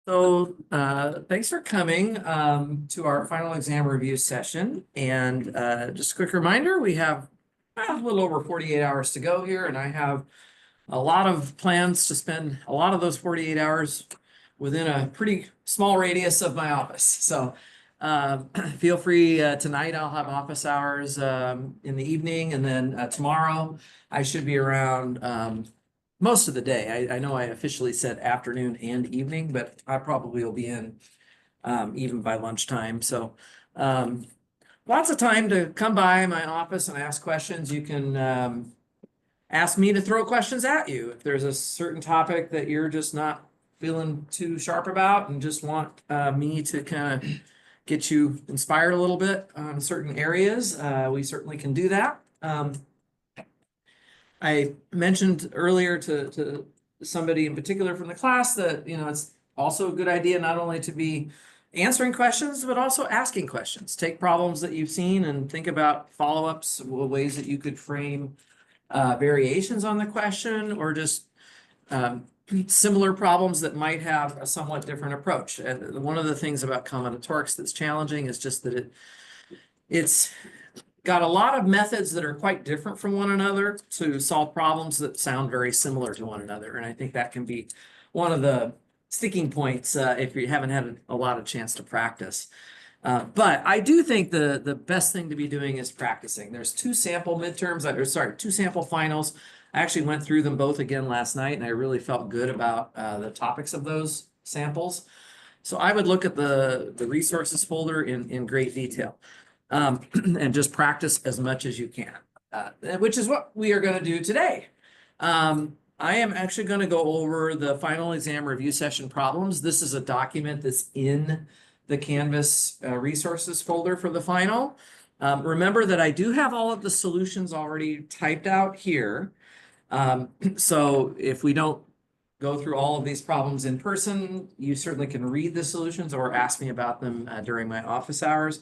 Thanks for coming to our final exam review session. And just a quick reminder, we have a little over 48 hours to go here, and I have a lot of plans to spend a lot of those 48 hours within a pretty small radius of my office. So feel free, tonight I'll have office hours in the evening, and then tomorrow I should be around most of the day. I know I officially said afternoon and evening, but I probably will be in even by lunchtime. So lots of time to come by my office and ask questions. You can ask me to throw questions at you. If there's a certain topic that you're just not feeling too sharp about and just want me to kind of get you inspired a little bit on certain areas, we certainly can do that. I mentioned earlier to somebody in particular from the class that, it's also a good idea not only to be answering questions, but also asking questions. Take problems that you've seen and think about follow-ups, ways that you could frame variations on the question, or just similar problems that might have a somewhat different approach. And one of the things about combinatorics that's challenging is just that it's got a lot of methods that are quite different from one another to solve problems that sound very similar to one another. And I think that can be one of the sticking points if you haven't had a lot of chance to practice. But I do think the best thing to be doing is practicing. There's two sample midterms, two sample finals. I actually went through them both again last night, and I really felt good about the topics of those samples. So I would look at the resources folder in great detail. And just practice as much as you can, which is what we are going to do today. I am actually going to go over the final exam review session problems. This is a document that's in the Canvas resources folder for the final. Remember that I do have all of the solutions already typed out here. So if we don't go through all of these problems in person, you certainly can read the solutions or ask me about them during my office hours.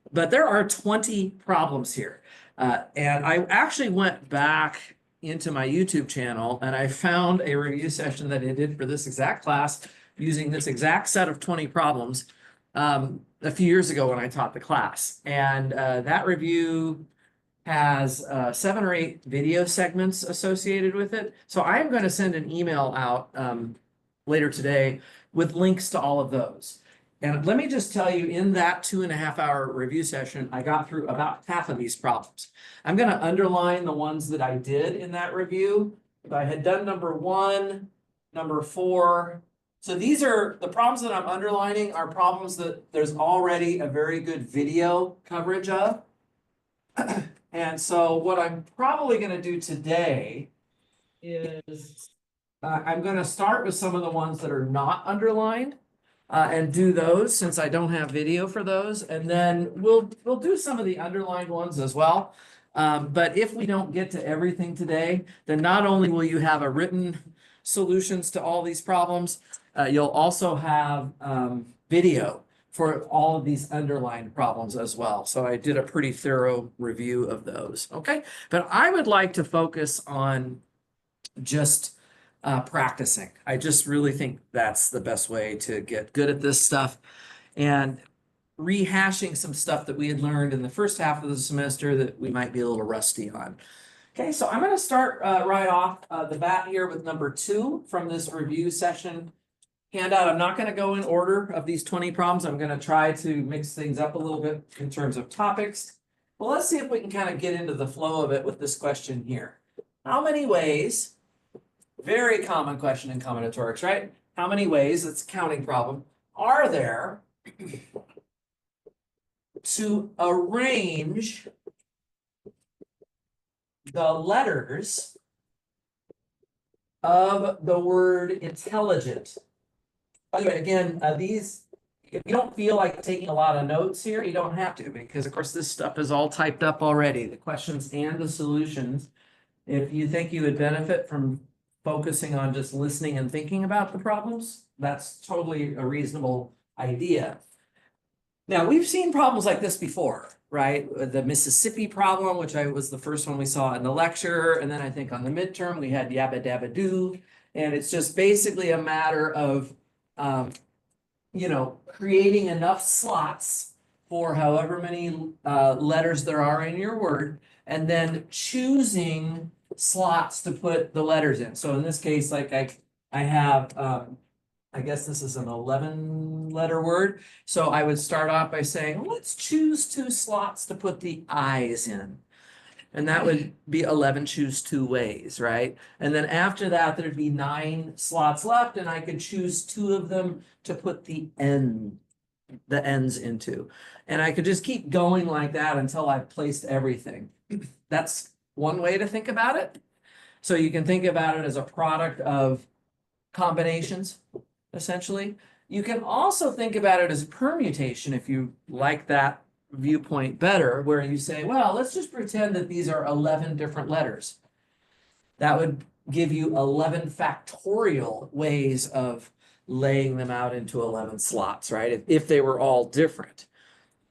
But there are 20 problems here. And I actually went back into my YouTube channel and I found a review session that I did for this exact class using this exact set of 20 problems a few years ago when I taught the class. And that review has 7 or 8 video segments associated with it. So I am going to send an email out later today with links to all of those. And let me just tell you, in that 2.5-hour review session, I got through about half of these problems. I'm going to underline the ones that I did in that review. If I had done number 1, number 4. So these are the problems that I'm underlining are problems that there's already a very good video coverage of. And so what I'm probably going to do today is I'm going to start with some of the ones that are not underlined. And do those since I don't have video for those, and then we'll do some of the underlined ones as well. But if we don't get to everything today, then not only will you have a written solutions to all these problems, you'll also have video for all of these underlined problems as well. So I did a pretty thorough review of those. Okay, but I would like to focus on just practicing. I just really think that's the best way to get good at this stuff, and rehashing some stuff that we had learned in the first half of the semester that we might be a little rusty on. Okay, so I'm going to start right off the bat here with number 2 from this review session handout. I'm not going to go in order of these 20 problems. I'm going to try to mix things up a little bit in terms of topics. Well, let's see if we can kind of get into the flow of it with this question here. How many ways, very common question in combinatorics, right? How many ways, it's a counting problem, are there to arrange the letters of the word intelligent? By the way, again, these, if you don't feel like taking a lot of notes here, you don't have to, because of course this stuff is all typed up already, the questions and the solutions. If you think you would benefit from focusing on just listening and thinking about the problems, that's totally a reasonable idea. Now, we've seen problems like this before, right? The Mississippi problem, which was the first one we saw in the lecture, and then I think on the midterm we had Yabba Dabba Doo, and it's just basically a matter of you know, creating enough slots for however many letters there are in your word, and then choosing slots to put the letters in. So in this case, like I have, I guess this is an 11 letter word. So I would start off by saying, let's choose 2 slots to put the I's in. And that would be 11 choose 2 ways, right? And then after that, there'd be 9 slots left, and I could choose 2 of them to put the ends into. And I could just keep going like that until I've placed everything. That's one way to think about it. So you can think about it as a product of combinations, essentially. You can also think about it as permutation if you like that viewpoint better, where you say, well, let's just pretend that these are 11 different letters. That would give you 11 factorial ways of laying them out into 11 slots, right? If they were all different.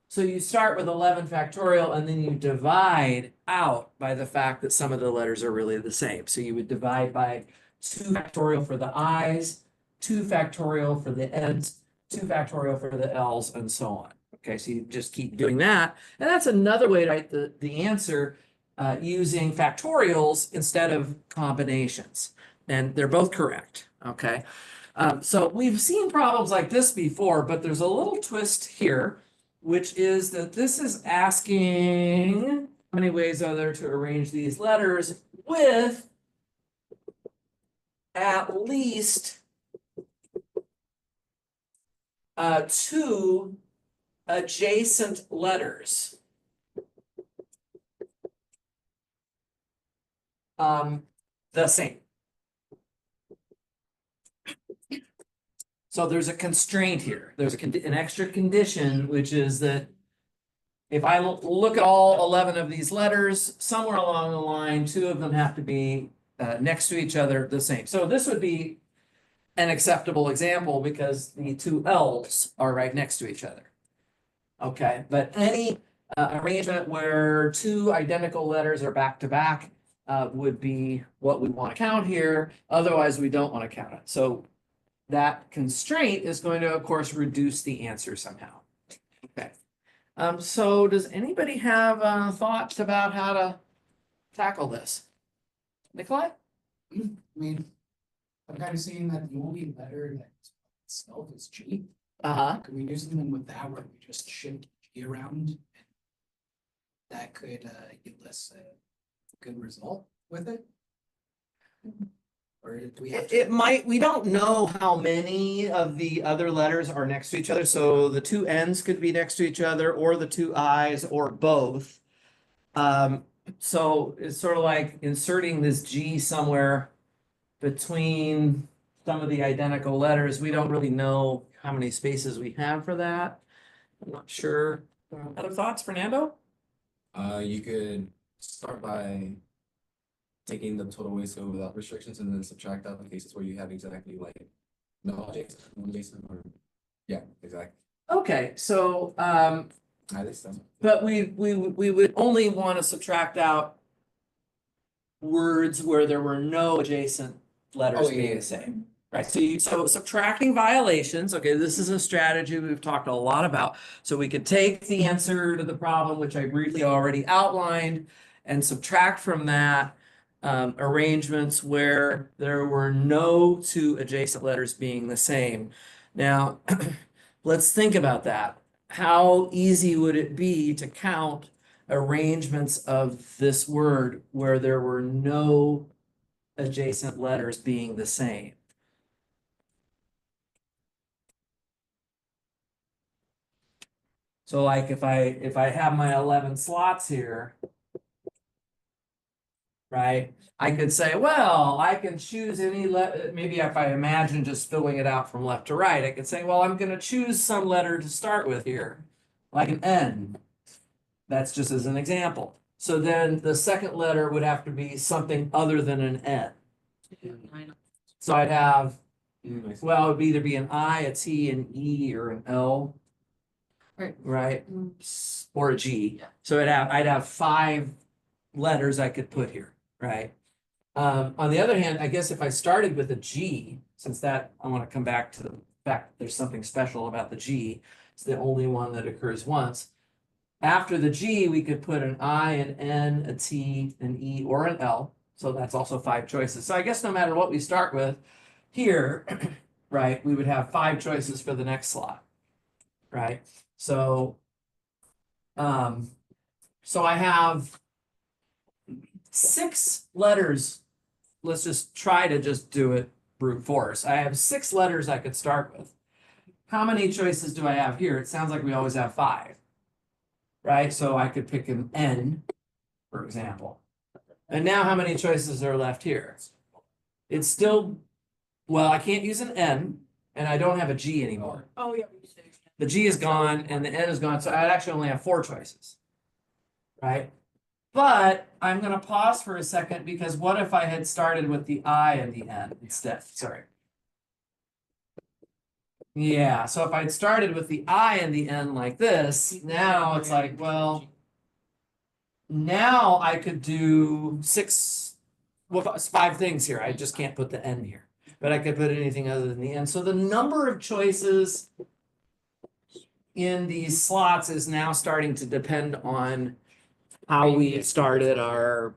So you start with 11 factorial and then you divide out by the fact that some of the letters are really the same. So you would divide by 2 factorial for the I's, 2 factorial for the N's, 2 factorial for the L's, and so on. Okay, so you just keep doing that. And that's another way to write the answer using factorials instead of combinations. And they're both correct, okay? So we've seen problems like this before, but there's a little twist here, which is that this is asking how many ways are there to arrange these letters with at least 2 adjacent letters. The same. So there's a constraint here. There's an extra condition, which is that if I look at all 11 of these letters, somewhere along the line, 2 of them have to be next to each other the same. So this would be an acceptable example because the 2 L's are right next to each other. Okay, but any arrangement where 2 identical letters are back to back would be what we want to count here. Otherwise, we don't want to count it. So that constraint is going to, of course, reduce the answer somehow. Okay. So does anybody have thoughts about how to tackle this? Nikolai? I mean, I'm kind of seeing that the only letter that itself is G. Uh-huh. Could we do something with that where we just shift G around? That could give us a good result with it? Or do we have to? It might, we don't know how many of the other letters are next to each other, so the 2 N's could be next to each other, or the 2 I's, or both. So it's sort of like inserting this G somewhere between some of the identical letters. We don't really know how many spaces we have for that. I'm not sure. Other thoughts, Fernando? You could start by taking the total ways to go without restrictions and then subtract out the cases where you have exactly like no adjacent, one adjacent, or yeah, exactly. Okay, so At least that's. but we would only want to subtract out words where there were no adjacent letters Oh, yeah, being yeah. the same. Right, so subtracting violations, okay, this is a strategy we've talked a lot about. So we could take the answer to the problem, which I briefly already outlined, and subtract from that arrangements where there were no 2 adjacent letters being the same. Now, let's think about that. How easy would it be to count arrangements of this word where there were no adjacent letters being the same? So like if I have my 11 slots here, right? I could say, well, I can choose any maybe if I imagine just filling it out from left to right, I could say, well, I'm going to choose some letter to start with here, like an N. That's just as an example. So then the second letter would have to be something other than an N. So I'd have, well, it would either be an I, a T, an E, or an L. Right? Or a G. So I'd have 5 letters I could put here, right? On the other hand, I guess if I started with a G, since that, I want to come back to fact, there's something special about the G. It's the only one that occurs once. After the G, we could put an I, an N, a T, an E, or an L. So that's also 5 choices. So I guess no matter what we start with here, right, we would have 5 choices for the next slot, right? So, so I have 6 letters. Let's just try to just do it brute force. I have 6 letters I could start with. How many choices do I have here? It sounds like we always have 5, right? So I could pick an N, for example. And now how many choices are left here? It's still, well, I can't use an N, and I don't have a G anymore. Oh, yeah. The G is gone and the N is gone, so I actually only have 4 choices. Right? But I'm gonna pause for a second because what if I had started with the I and the N instead? Sorry. Yeah, so if I'd started with the I and the N like this, now it's like, well, now I could do 5 things here. I just can't put the N here, but I could put anything other than the N. So the number of choices in these slots is now starting to depend on how we started our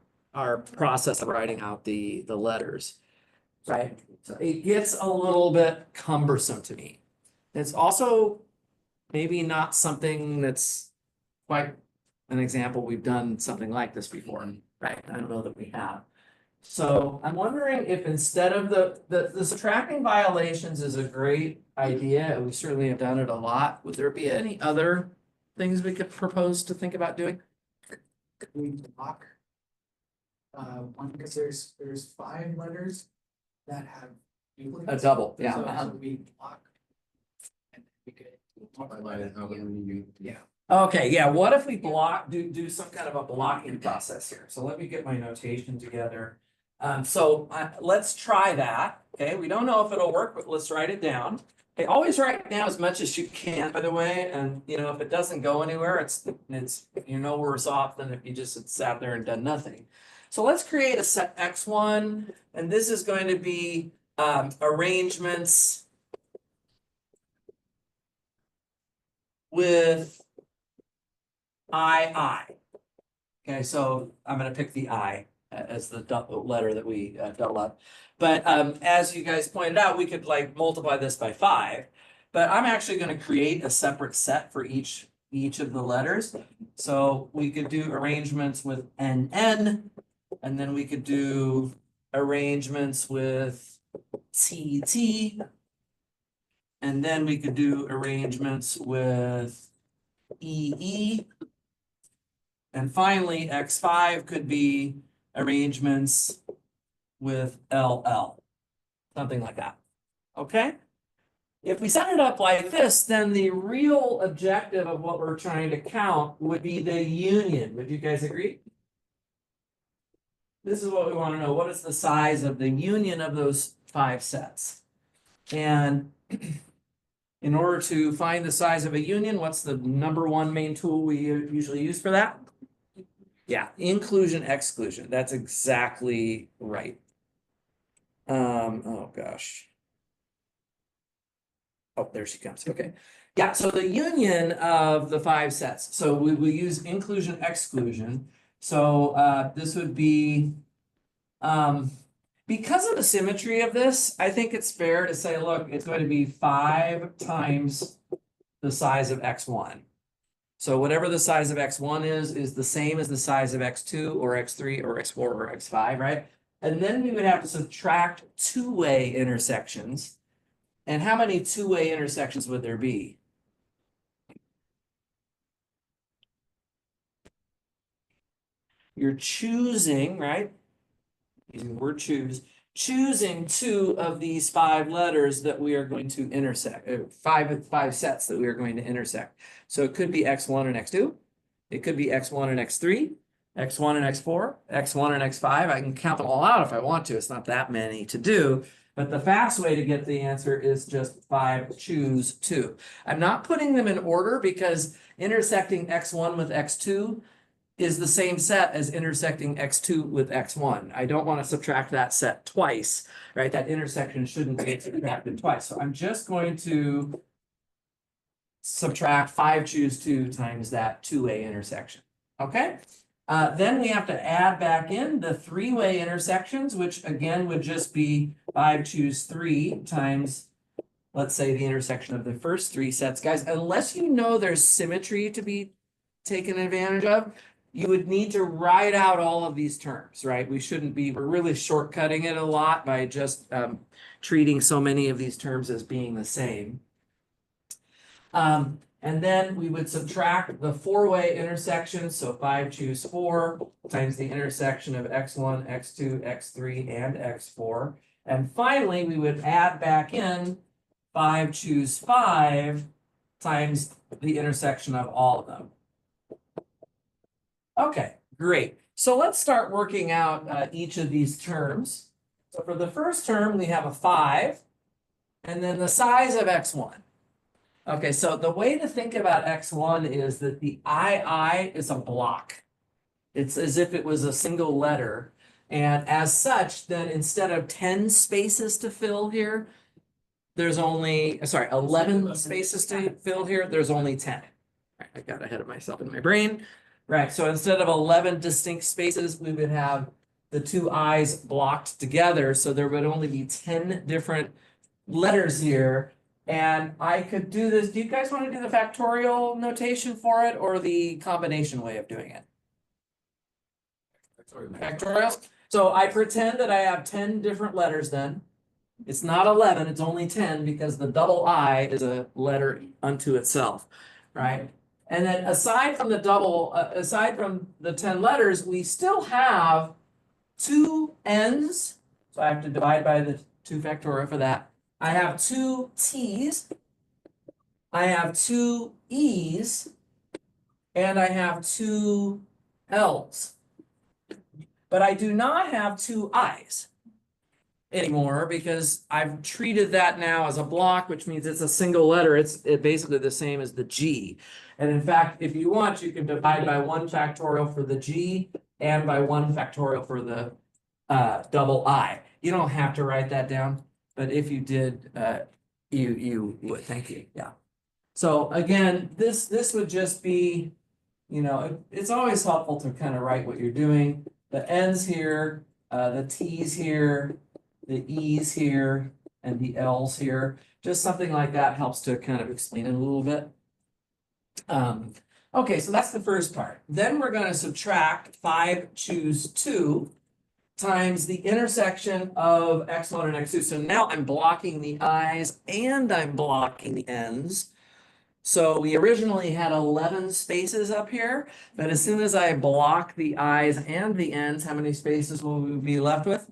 process of writing out the letters, right? So it gets a little bit cumbersome to me. It's also maybe not something that's quite an example we've done something like this before, right? I don't know that we have. So I'm wondering if instead of the subtracting violations is a great idea, and we certainly have done it a lot. Would there be any other things we could propose to think about doing? Could we block? One, because there's 5 letters that have A duplicates. double, So yeah. so we block. And we could. Highlight it however you. Yeah. Okay, yeah, what if we do some kind of a blocking process here? So let me get my notation together. Let's try that, okay? We don't know if it'll work, but let's write it down. Okay, always write down as much as you can, by the way, and you know, if it doesn't go anywhere, it's you're no worse off than if you just had sat there and done nothing. So let's create a set X1, and this is going to be arrangements with I. Okay, so I'm gonna pick the I as the letter that we double up. But as you guys pointed out, we could like multiply this by 5. But I'm actually gonna create a separate set for each of the letters. So we could do arrangements with NN, and then we could do arrangements with TT. And then we could do arrangements with EE. And finally, X5 could be arrangements with LL, something like that. Okay? If we set it up like this, then the real objective of what we're trying to count would be the union. Would you guys agree? This is what we want to know. What is the size of the union of those 5 sets? And in order to find the size of a union, what's the #1 main tool we usually use for that? Yeah, inclusion, exclusion. That's exactly right. Oh gosh. Oh, there she comes. Okay. Yeah, so the union of the 5 sets. So we will use inclusion, exclusion. So this would be because of the symmetry of this, I think it's fair to say, look, it's going to be 5 times the size of X1. So whatever the size of X1 is the same as the size of X2 or X3 or X4 or X5, right? And then we would have to subtract 2-way intersections. And how many 2-way intersections would there be? You're choosing, right? Using the word choosing 2 of these 5 letters that we are going to intersect, 5 sets that we are going to intersect. So it could be X1 and X2. It could be X1 and X3, X1 and X4, X1 and X5. I can count them all out if I want to. It's not that many to do. But the fast way to get the answer is just 5, choose 2. I'm not putting them in order because intersecting X1 with X2 is the same set as intersecting x2 with x1. I don't want to subtract that set twice, right? That intersection shouldn't be subtracted twice. So I'm just going to subtract 5 choose 2 times that 2-way intersection, okay? Then we have to add back in the 3-way intersections, which again would just be 5 choose 3 times, let's say, the intersection of the first 3 sets. Guys, unless you know there's symmetry to be taken advantage of, you would need to write out all of these terms, right? We're really shortcutting it a lot by just treating so many of these terms as being the same. And then we would subtract the 4-way intersection, so 5 choose 4 times the intersection of x1, x2, x3, and x4. And finally, we would add back in 5 choose 5 times the intersection of all of them. Okay, great. So let's start working out each of these terms. So for the first term, we have a 5, and then the size of x1. Okay, so the way to think about x1 is that the II is a block. It's as if it was a single letter. And as such, then instead of 10 spaces to fill here, there's only, 11 spaces to fill here, there's only 10. Right, I got ahead of myself in my brain. Right, so instead of 11 distinct spaces, we would have the 2 I's blocked together. So there would only be 10 different letters here. And I could do this. Do you guys want to do the factorial notation for it or the combination way of doing it? Factorial. So I pretend that I have 10 different letters then. It's not 11, it's only 10 because the double I is a letter unto itself, right? And then aside from the 10 letters, we still have 2 n's. So I have to divide by the 2 factorial for that. I have 2 t's, I have 2 e's, and I have 2 l's. But I do not have 2 i's anymore because I've treated that now as a block, which means it's a single letter. It's basically the same as the G. And in fact, if you want, you can divide by 1 factorial for the G and by 1 factorial for the double I. You don't have to write that down. But if you did, you would, thank you, yeah. So again, this would just be, it's always helpful to kind of write what you're doing. The N's here, the T's here, the E's here, and the L's here. Just something like that helps to kind of explain it a little bit. Okay, so that's the first part. Then we're going to subtract 5 choose 2 times the intersection of x1 and x2. So now I'm blocking the i's and I'm blocking the n's. So we originally had 11 spaces up here, but as soon as I block the i's and the n's, how many spaces will we be left with?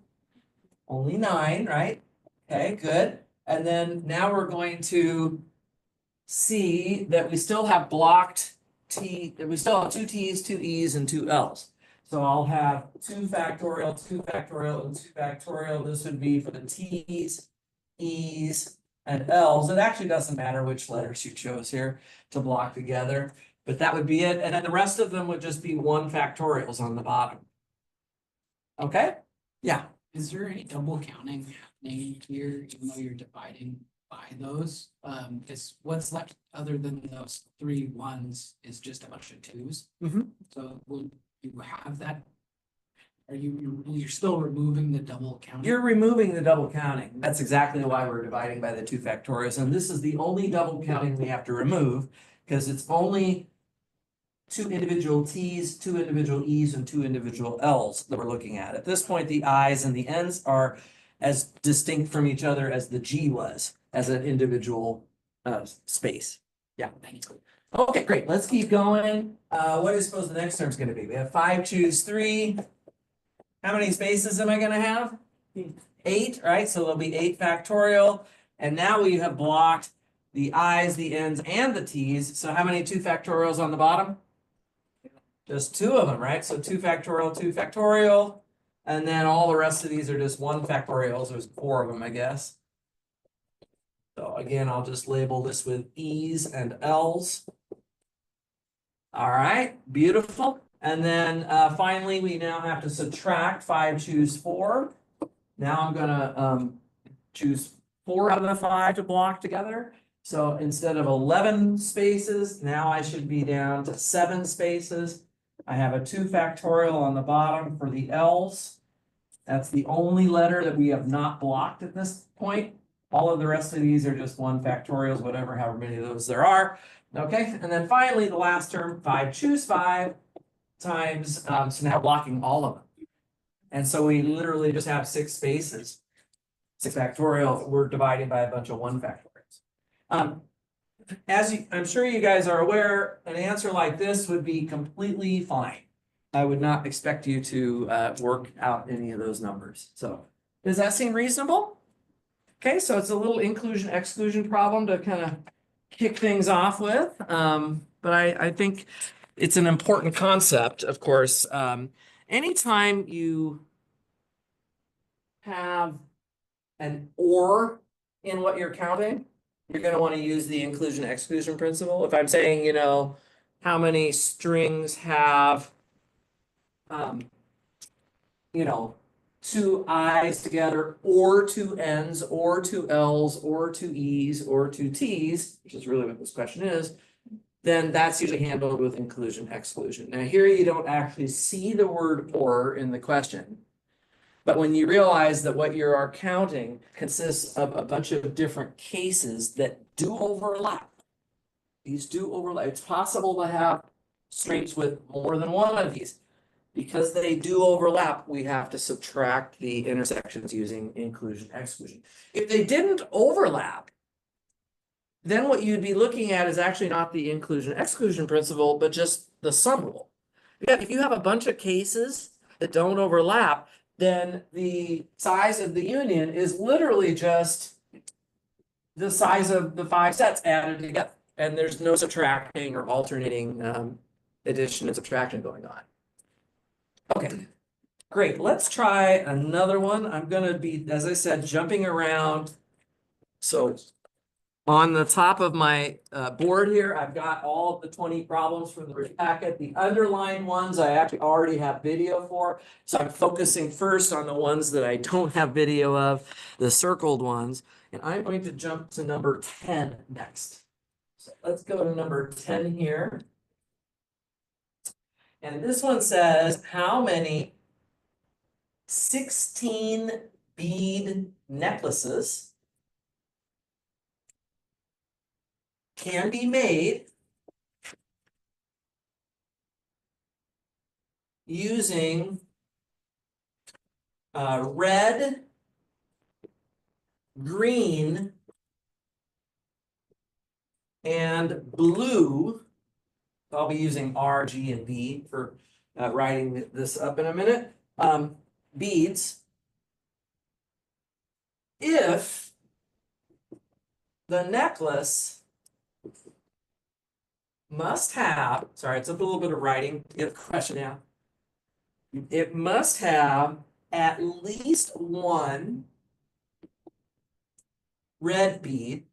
Only 9, right? Okay, good. And then now we're going to see that we still have blocked we still have 2 t's, 2 e's, and 2 l's. So I'll have 2 factorial, 2 factorial, and 2 factorial. This would be for the T's, E's, and L's. It actually doesn't matter which letters you chose here to block together, but that would be it. And then the rest of them would just be 1 factorials on the bottom. Okay? Yeah. Is there any double counting happening here, even though you're dividing by those? Because what's left other than those 3 1s is just a bunch of 2s. Mhm. So will you have that? You're still removing the double counting? You're removing the double counting. That's exactly why we're dividing by the 2 factorials. And this is the only double counting we have to remove because it's only 2 individual T's, 2 individual E's, and 2 individual L's that we're looking at. At this point, the I's and the N's are as distinct from each other as the G was as an individual space. Yeah. Thank you. Okay, great. Let's keep going. What do you suppose the next term is going to be? We have 5 choose 3. How many spaces am I going to have? 8, right? So there'll be 8 factorial. And now we have blocked the i's, the n's, and the t's. So how many 2 factorials on the bottom? Just 2 of them, right? So 2 factorial, 2 factorial. And then all the rest of these are just 1 factorial. So there's 4 of them, I guess. So again, I'll just label this with E's and L's. All right, beautiful. And then finally, we now have to subtract 5, choose 4. Now I'm gonna choose 4 out of the 5 to block together. So instead of 11 spaces, now I should be down to 7 spaces. I have a 2 factorial on the bottom for the L's. That's the only letter that we have not blocked at this point. All of the rest of these are just 1 factorials, whatever, however many of those there are. Okay, and then finally, the last term, 5, choose 5 times, so now blocking all of them. And so we literally just have 6 spaces. 6 factorial, we're dividing by a bunch of 1 factorials. I'm sure you guys are aware, an answer like this would be completely fine. I would not expect you to work out any of those numbers. So does that seem reasonable? Okay, so it's a little inclusion exclusion problem to kind of kick things off with. But I think it's an important concept, of course. Anytime you have an or in what you're counting, you're going to want to use the inclusion exclusion principle. If I'm saying, you know, how many strings have, you know, 2 I's together, or 2 N's, or 2 L's, or 2 E's, or 2 T's, which is really what this question is, then that's usually handled with inclusion exclusion. Now here you don't actually see the word or in the question. But when you realize that what you are counting consists of a bunch of different cases that do overlap. These do overlap. It's possible to have strings with more than one of these. Because they do overlap, we have to subtract the intersections using inclusion exclusion. If they didn't overlap, then what you'd be looking at is actually not the inclusion exclusion principle, but just the sum rule. Yeah, if you have a bunch of cases that don't overlap, then the size of the union is literally just the size of the 5 sets added together. And there's no subtracting or alternating addition and subtraction going on. Okay, great. Let's try another one. I'm gonna be, as I said, jumping around. So on the top of my board here, I've got all of the 20 problems from the packet. The underlined ones I actually already have video for. So I'm focusing first on the ones that I don't have video of, the circled ones. And I'm going to jump to number 10 next. So let's go to number 10 here. And this one says, how many 16 bead necklaces can be made using red, green, and blue. I'll be using R, G, and B for writing this up in a minute. Beads. If the necklace must have, sorry, it's a little bit of writing to get the question out. It must have at least 1 red bead.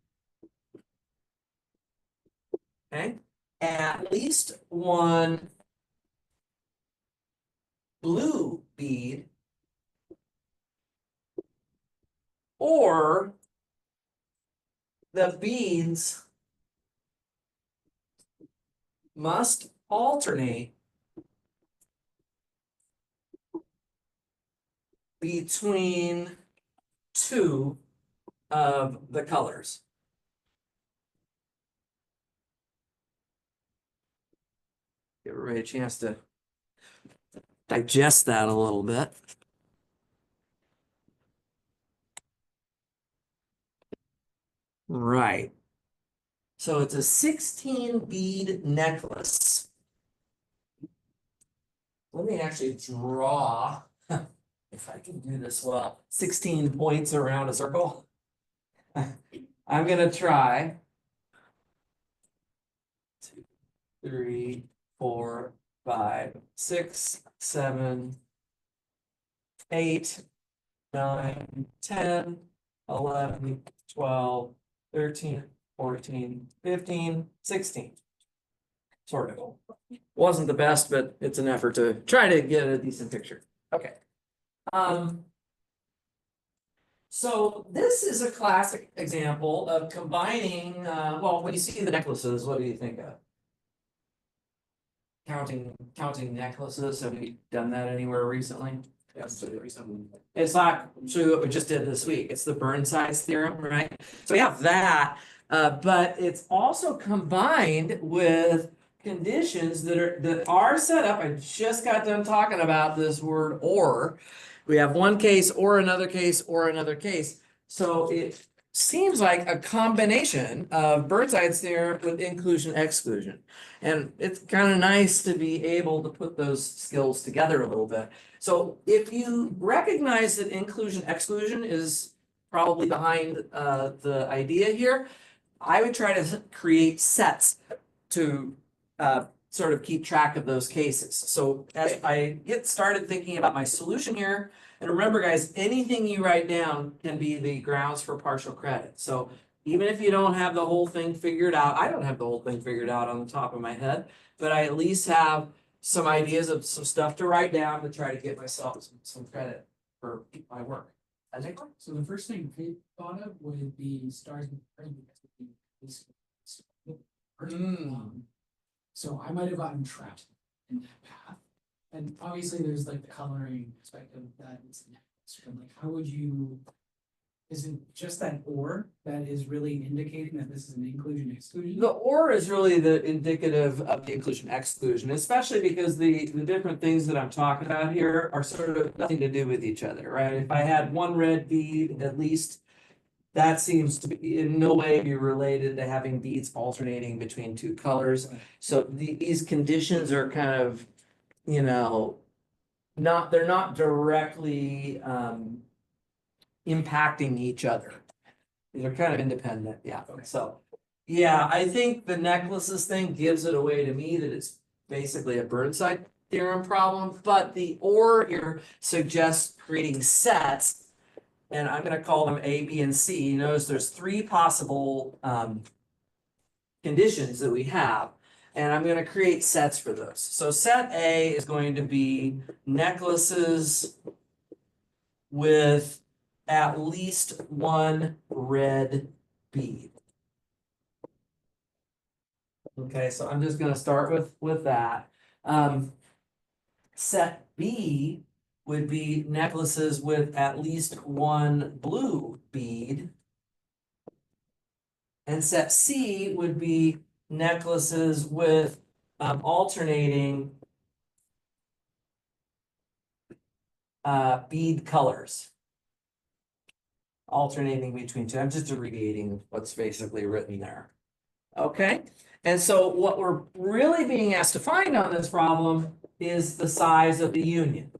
Okay, at least 1 blue bead, or the beads must alternate between 2 of the colors. Give everybody a chance to digest that a little bit. Right. So it's a 16 bead necklace. Let me actually draw, if I can do this well, 16 points around a circle. I'm gonna try. 2, 3, 4, 5, 6, 7, 8, 9, 10, 11, 12, 13, 14, 15, 16. sort of. Wasn't the best, but it's an effort to try to get a decent picture. Okay. So this is a classic example of combining, well, when you see the necklaces, what do you think of? Counting necklaces, have we done that anywhere recently? Yeah, so recently. It's not actually what we just did this week. It's the Burnside's theorem, right? So we have that, but it's also combined with conditions that are set up. I just got done talking about this word or. We have one case or another case or another case. So it seems like a combination of Burnside's theorem with inclusion exclusion. And it's kind of nice to be able to put those skills together a little bit. So if you recognize that inclusion exclusion is probably behind the idea here, I would try to create sets to sort of keep track of those cases. So as I get started thinking about my solution here, and remember guys, anything you write down can be the grounds for partial credit. So even if you don't have the whole thing figured out, I don't have the whole thing figured out on the top of my head, but I at least have some ideas of some stuff to write down to try to get myself some credit for my work. I think. So the first thing I thought of would be stars and because it would be so I might have gotten trapped in that path. And obviously there's like the coloring aspect of that. It's like, how would you, is it just that or that is really indicating that this is an inclusion exclusion? The or is really the indicative of the inclusion exclusion, especially because the different things that I'm talking about here are sort of nothing to do with each other, right? If I had one red bead, at least that seems to be in no way be related to having beads alternating between two colors. So these conditions are kind of, you know, they're not directly impacting each other. They're kind of independent, yeah. So, yeah, I think the necklaces thing gives it away to me that it's basically a Burnside theorem problem, but the or here suggests creating sets. And I'm gonna call them A, B, and C. You notice there's three possible conditions that we have. And I'm gonna create sets for those. So set A is going to be necklaces with at least one red bead. Okay, so I'm just gonna start with that. Set B would be necklaces with at least one blue bead. And set C would be necklaces with alternating bead colors. Alternating between two. I'm just abbreviating what's basically written there. Okay, and so what we're really being asked to find on this problem is the size of the union.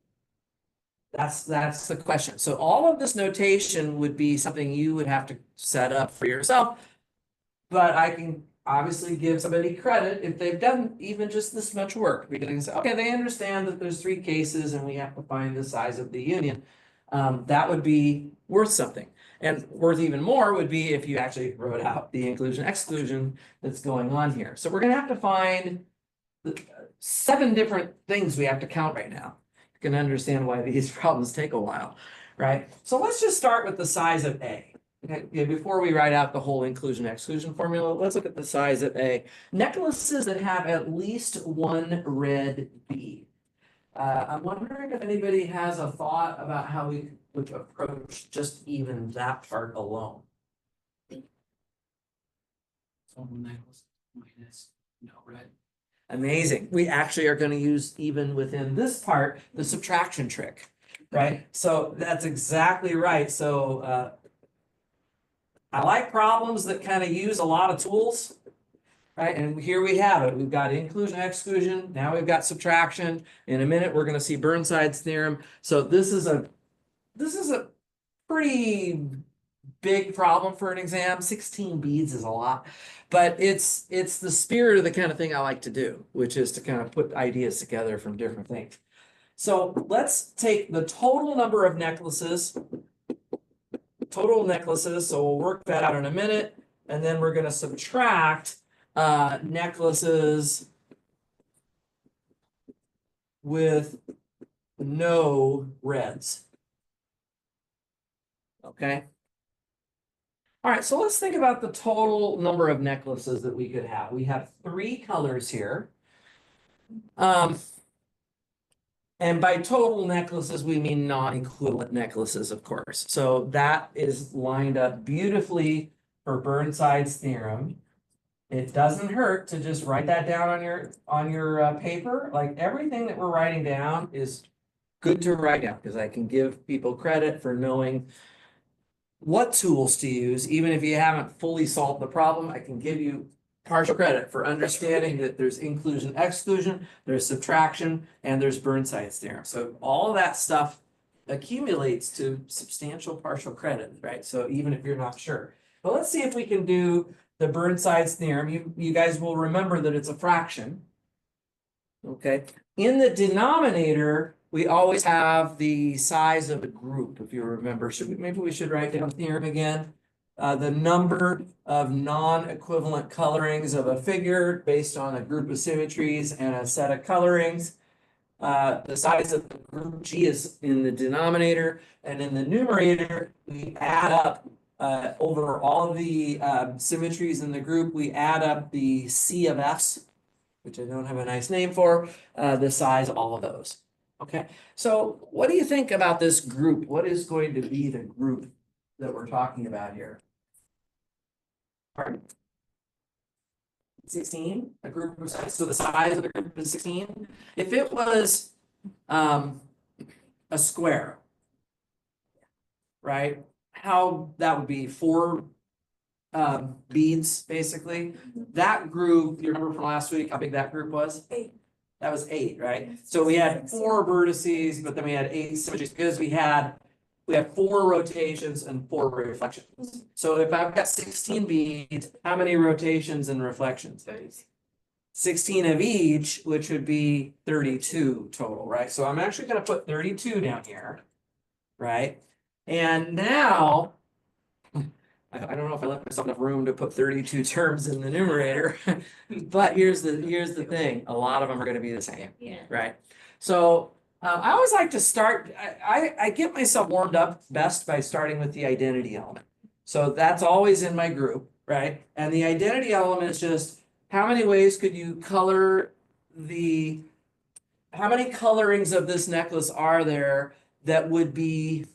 That's the question. So all of this notation would be something you would have to set up for yourself. But I can obviously give somebody credit if they've done even just this much work, because okay, they understand that there's three cases and we have to find the size of the union. That would be worth something. And worth even more would be if you actually wrote out the inclusion exclusion that's going on here. So we're gonna have to find 7 different things we have to count right now. You can understand why these problems take a while, right? So let's just start with the size of A. Okay, yeah, before we write out the whole inclusion exclusion formula, let's look at the size of A. Necklaces that have at least one red bead. I'm wondering if anybody has a thought about how we would approach just even that part alone. So necklace minus no red. Amazing. We actually are going to use, even within this part, the subtraction trick, right? So that's exactly right. So I like problems that kind of use a lot of tools, right? And here we have it. We've got inclusion, exclusion. Now we've got subtraction. In a minute, we're going to see Burnside's theorem. So this is a pretty big problem for an exam. 16 beads is a lot, but it's the spirit of the kind of thing I like to do, which is to kind of put ideas together from different things. So let's take the total number of necklaces. So we'll work that out in a minute, and then we're going to subtract necklaces with no reds. Okay. All right, so let's think about the total number of necklaces that we could have. We have 3 colors here. And by total necklaces, we mean non-equivalent necklaces, of course. So that is lined up beautifully for Burnside's theorem. It doesn't hurt to just write that down on your paper. Like everything that we're writing down is good to write down because I can give people credit for knowing what tools to use. Even if you haven't fully solved the problem, I can give you partial credit for understanding that there's inclusion, exclusion, there's subtraction, and there's Burnside's theorem. So all of that stuff accumulates to substantial partial credit, right? So even if you're not sure. But let's see if we can do the Burnside's theorem. You guys will remember that it's a fraction. Okay. In the denominator, we always have the size of the group, if you remember. Maybe we should write down theorem again. The number of non-equivalent colorings of a figure based on a group of symmetries and a set of colorings. The size of the group G is in the denominator, and in the numerator, we add up over all of the symmetries in the group, we add up the C of F's, which I don't have a nice name for, the size of all of those. Okay, so what do you think about this group? What is going to be the group that we're talking about here? Pardon? 16, a group of size. So the size of the group is 16. If it was a square, right? How that would be 4 beads, basically. That group, you remember from last week how big that group was? 8. That was 8, right? So we had 4 vertices, but then we had 8 symmetries because we have 4 rotations and 4 reflections. So if I've got 16 beads, how many rotations and reflections? 16 of each, which would be 32 total, right? So I'm actually going to put 32 down here, right? And now, I don't know if I left myself enough room to put 32 terms in the numerator, but here's the thing. A lot of them are going to be the same, right? So I always like to start, I get myself warmed up best by starting with the identity element. So that's always in my group, right? And the identity element is just how many ways could you color how many colorings of this necklace are there that would be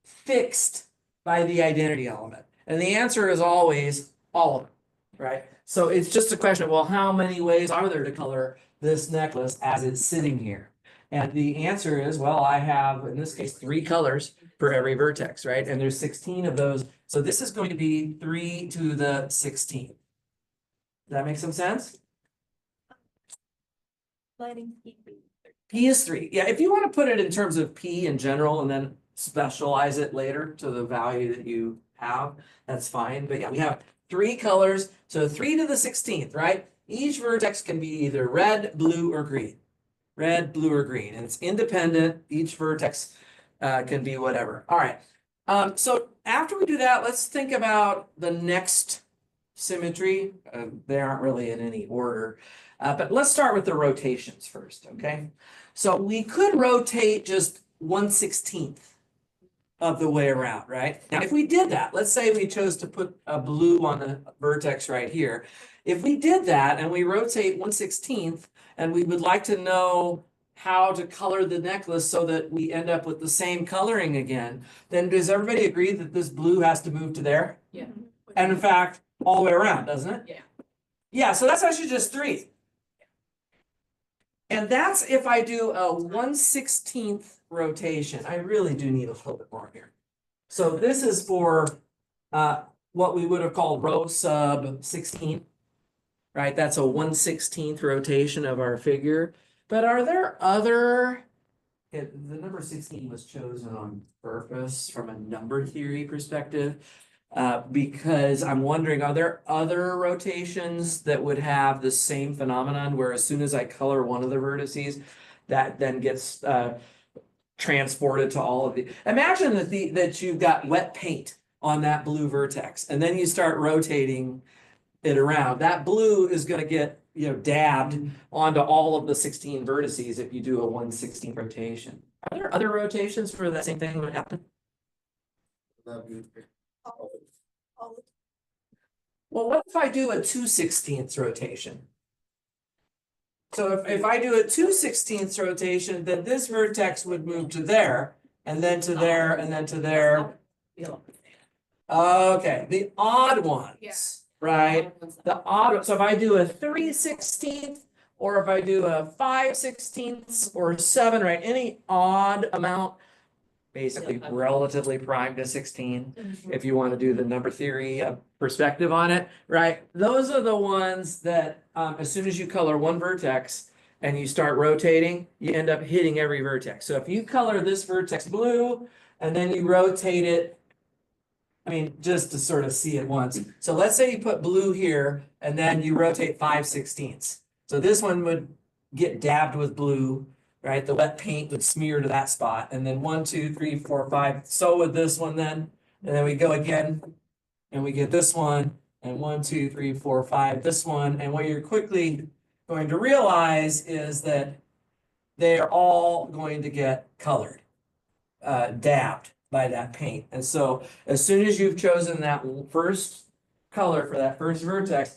fixed by the identity element? And the answer is always all of them, right? So it's just a question of, well, how many ways are there to color this necklace as it's sitting here? And the answer is, well, I have, in this case, 3 colors for every vertex, right? And there's 16 of those. So this is going to be 3 to the 16. Does that make some sense? P is 3. Yeah, if you want to put it in terms of P in general and then specialize it later to the value that you have, that's fine. But yeah, we have 3 colors. So 3 to the 16th, right? Each vertex can be either red, blue, or green. Red, blue, or green. And it's independent. Each vertex can be whatever. All right. So after we do that, let's think about the next symmetry. They aren't really in any order. But let's start with the rotations first, okay? So we could rotate just 1/16 of the way around, right? Now, if we did that, let's say we chose to put a blue on the vertex right here. If we did that and we rotate 1/16 and we would like to know how to color the necklace so that we end up with the same coloring again, then does everybody agree that this blue has to move to there? Yeah. And in fact, all the way around, doesn't it? Yeah. Yeah, so that's actually just 3. And that's if I do a 1/16 rotation. I really do need a little bit more here. So this is for what we would have called row sub 16, right? That's a 1/16 rotation of our figure. But are there other, the number 16 was chosen on purpose from a number theory perspective, because I'm wondering, are there other rotations that would have the same phenomenon where as soon as I color one of the vertices, that then gets transported to all of the, imagine that you've got wet paint on that blue vertex, and then you start rotating it around. That blue is gonna get, dabbed onto all of the 16 vertices if you do a 1/16 rotation. Are there other rotations for that same thing would happen? Well, what if I do a 2/16 rotation? So if I do a 2/16 rotation, then this vertex would move to there, and then to there, and then to there. Okay, the odd ones, right? The odd, so if I do a 3/16, or if I do a 5/16 or 7, right, any odd amount, basically relatively prime to 16, if you want to do the number theory perspective on it, right? Those are the ones that, as soon as you color one vertex and you start rotating, you end up hitting every vertex. So if you color this vertex blue and then you rotate it, I mean, just to sort of see it once. So let's say you put blue here and then you rotate 5/16. So this one would get dabbed with blue, right? The wet paint would smear to that spot. And then 1, 2, 3, 4, 5. So would this one then. And then we go again and we get this one. And 1, 2, 3, 4, 5, this one. And what you're quickly going to realize is that they are all going to get colored, dabbed by that paint. And so as soon as you've chosen that first color for that first vertex,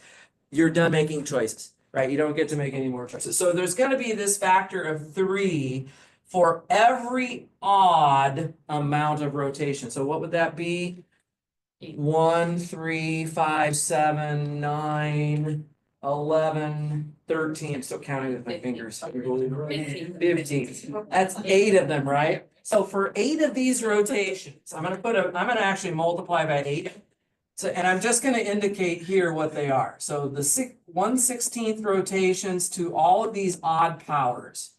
you're done making choices, right? You don't get to make any more choices. So there's going to be this factor of 3 for every odd amount of rotation. So what would that be? 1, 3, 5, 7, 9, 11, 13. I'm still counting with my fingers. 15. That's 8 of them, right? So for 8 of these rotations, I'm gonna actually multiply by 8. So, and I'm just gonna indicate here what they are. So the 1/16 rotations to all of these odd powers.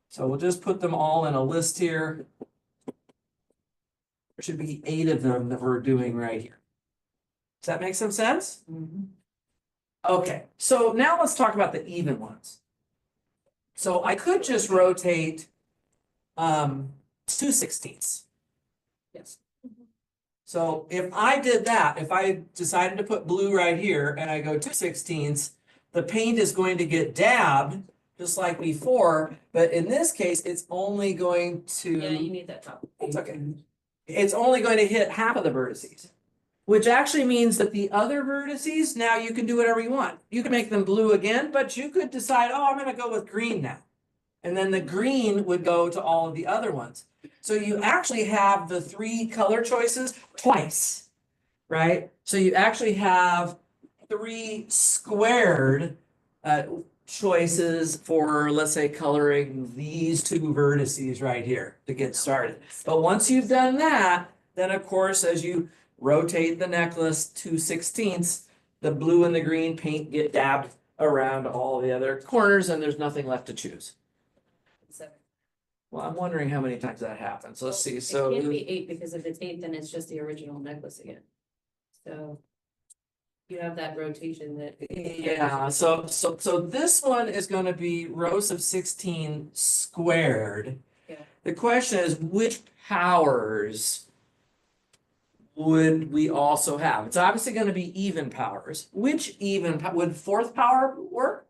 So we'll just put them all in a list here. There should be 8 of them that we're doing right here. Does that make some sense? Okay, so now let's talk about the even ones. So I could just rotate 2/16. Yes. So if I did that, if I decided to put blue right here and I go 2/16, the paint is going to get dabbed just like before, but in this case, it's only going to. Yeah, you need that top. It's okay. It's only going to hit half of the vertices, which actually means that the other vertices, now you can do whatever you want. You can make them blue again, but you could decide, oh, I'm gonna go with green now. And then the green would go to all of the other ones. So you actually have the 3 color choices twice, right? So you actually have 3 squared choices for, let's say, coloring these 2 vertices right here to get started. But once you've done that, then of course, as you rotate the necklace 2/16, the blue and the green paint get dabbed around all the other corners and there's nothing left to choose. Well, I'm wondering how many times that happens. Let's see, so. It can't be 8 because if it's 8, then it's just the original necklace again. So you have that rotation that. Yeah, so this one is gonna be rows of 16 squared. Yeah. The question is, which powers would we also have? It's obviously gonna be even powers. Which would 4th power work?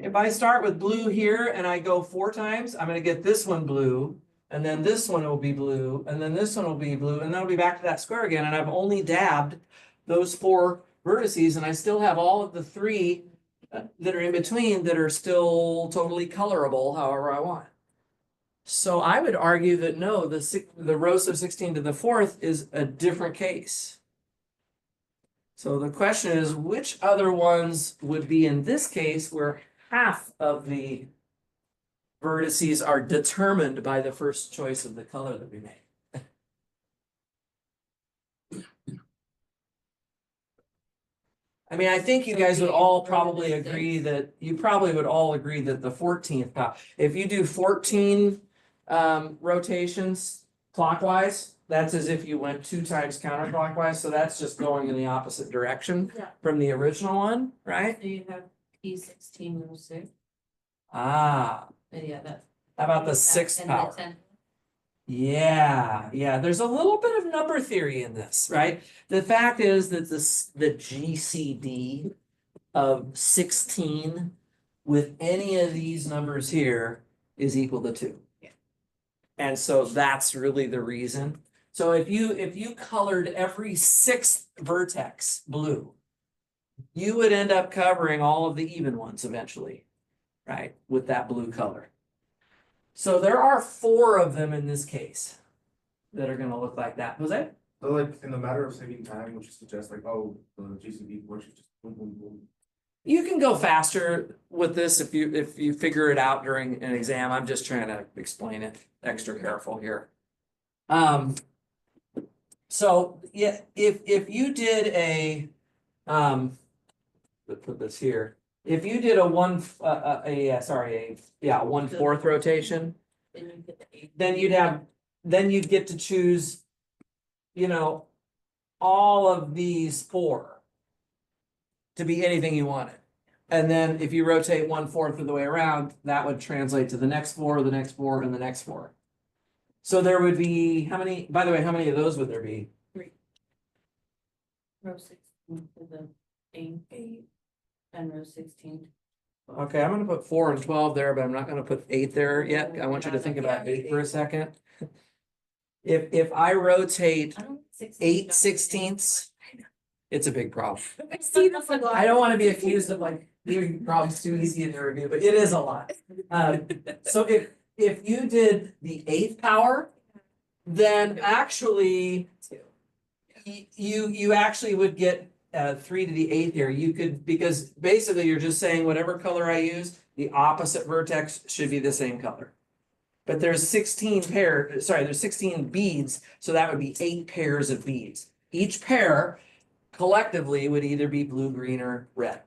If I start with blue here and I go 4 times, I'm gonna get this one blue, and then this one will be blue, and then this one will be blue, and then I'll be back to that square again, and I've only dabbed those 4 vertices, and I still have all of the 3 that are in between that are still totally colorable however I want. So I would argue that no, the rows of 16 to the 4th is a different case. So the question is, which other ones would be in this case where half of the vertices are determined by the first choice of the color that we made? I mean, I think you guys would all probably agree that, the 14th power, if you do 14 rotations clockwise, that's as if you went 2 times counterclockwise, so that's just going in the opposite direction Yeah. from the original one, right? So you have P16 row 6. Ah, And yeah, that. how about the that- 6th and power? the 10th. Yeah, there's a little bit of number theory in this, right? The fact is that the GCD of 16 with any of these numbers here is equal to 2. Yeah. And so that's really the reason. So if you colored every 6th vertex blue, you would end up covering all of the even ones eventually, right? With that blue color. So there are 4 of them in this case that are gonna look like that. Was that? So like in the matter of saving time, which suggests like, oh, the GCD worksheet just boom, boom, boom. You can go faster with this if you figure it out during an exam. I'm just trying to explain it extra careful here. So yeah, if you did a let's put this here. If you did a 1/4 rotation, Then you get the 8. then you'd get to choose, all of these 4 to be anything you wanted. And then if you rotate 1/4 of the way around, that would translate to the next 4, the next 4, and the next 4. So there would be, by the way, how many of those would there be? Row 16 for the 8, and row 16. Okay, I'm gonna put 4 and 12 there, but I'm not gonna put 8 there yet. I want you to think about 8 for a second. If I rotate I don't. 8/16, it's a big problem. I see this a lot. I don't wanna be accused of like, being probably too easy in the review, but it is a lot. So if you did the 8th power, then actually you actually would get 3 to the 8th here. You could, because basically you're just saying whatever color I use, the opposite vertex should be the same color. But there's 16 beads, so that would be 8 pairs of beads. Each pair collectively would either be blue, green, or red.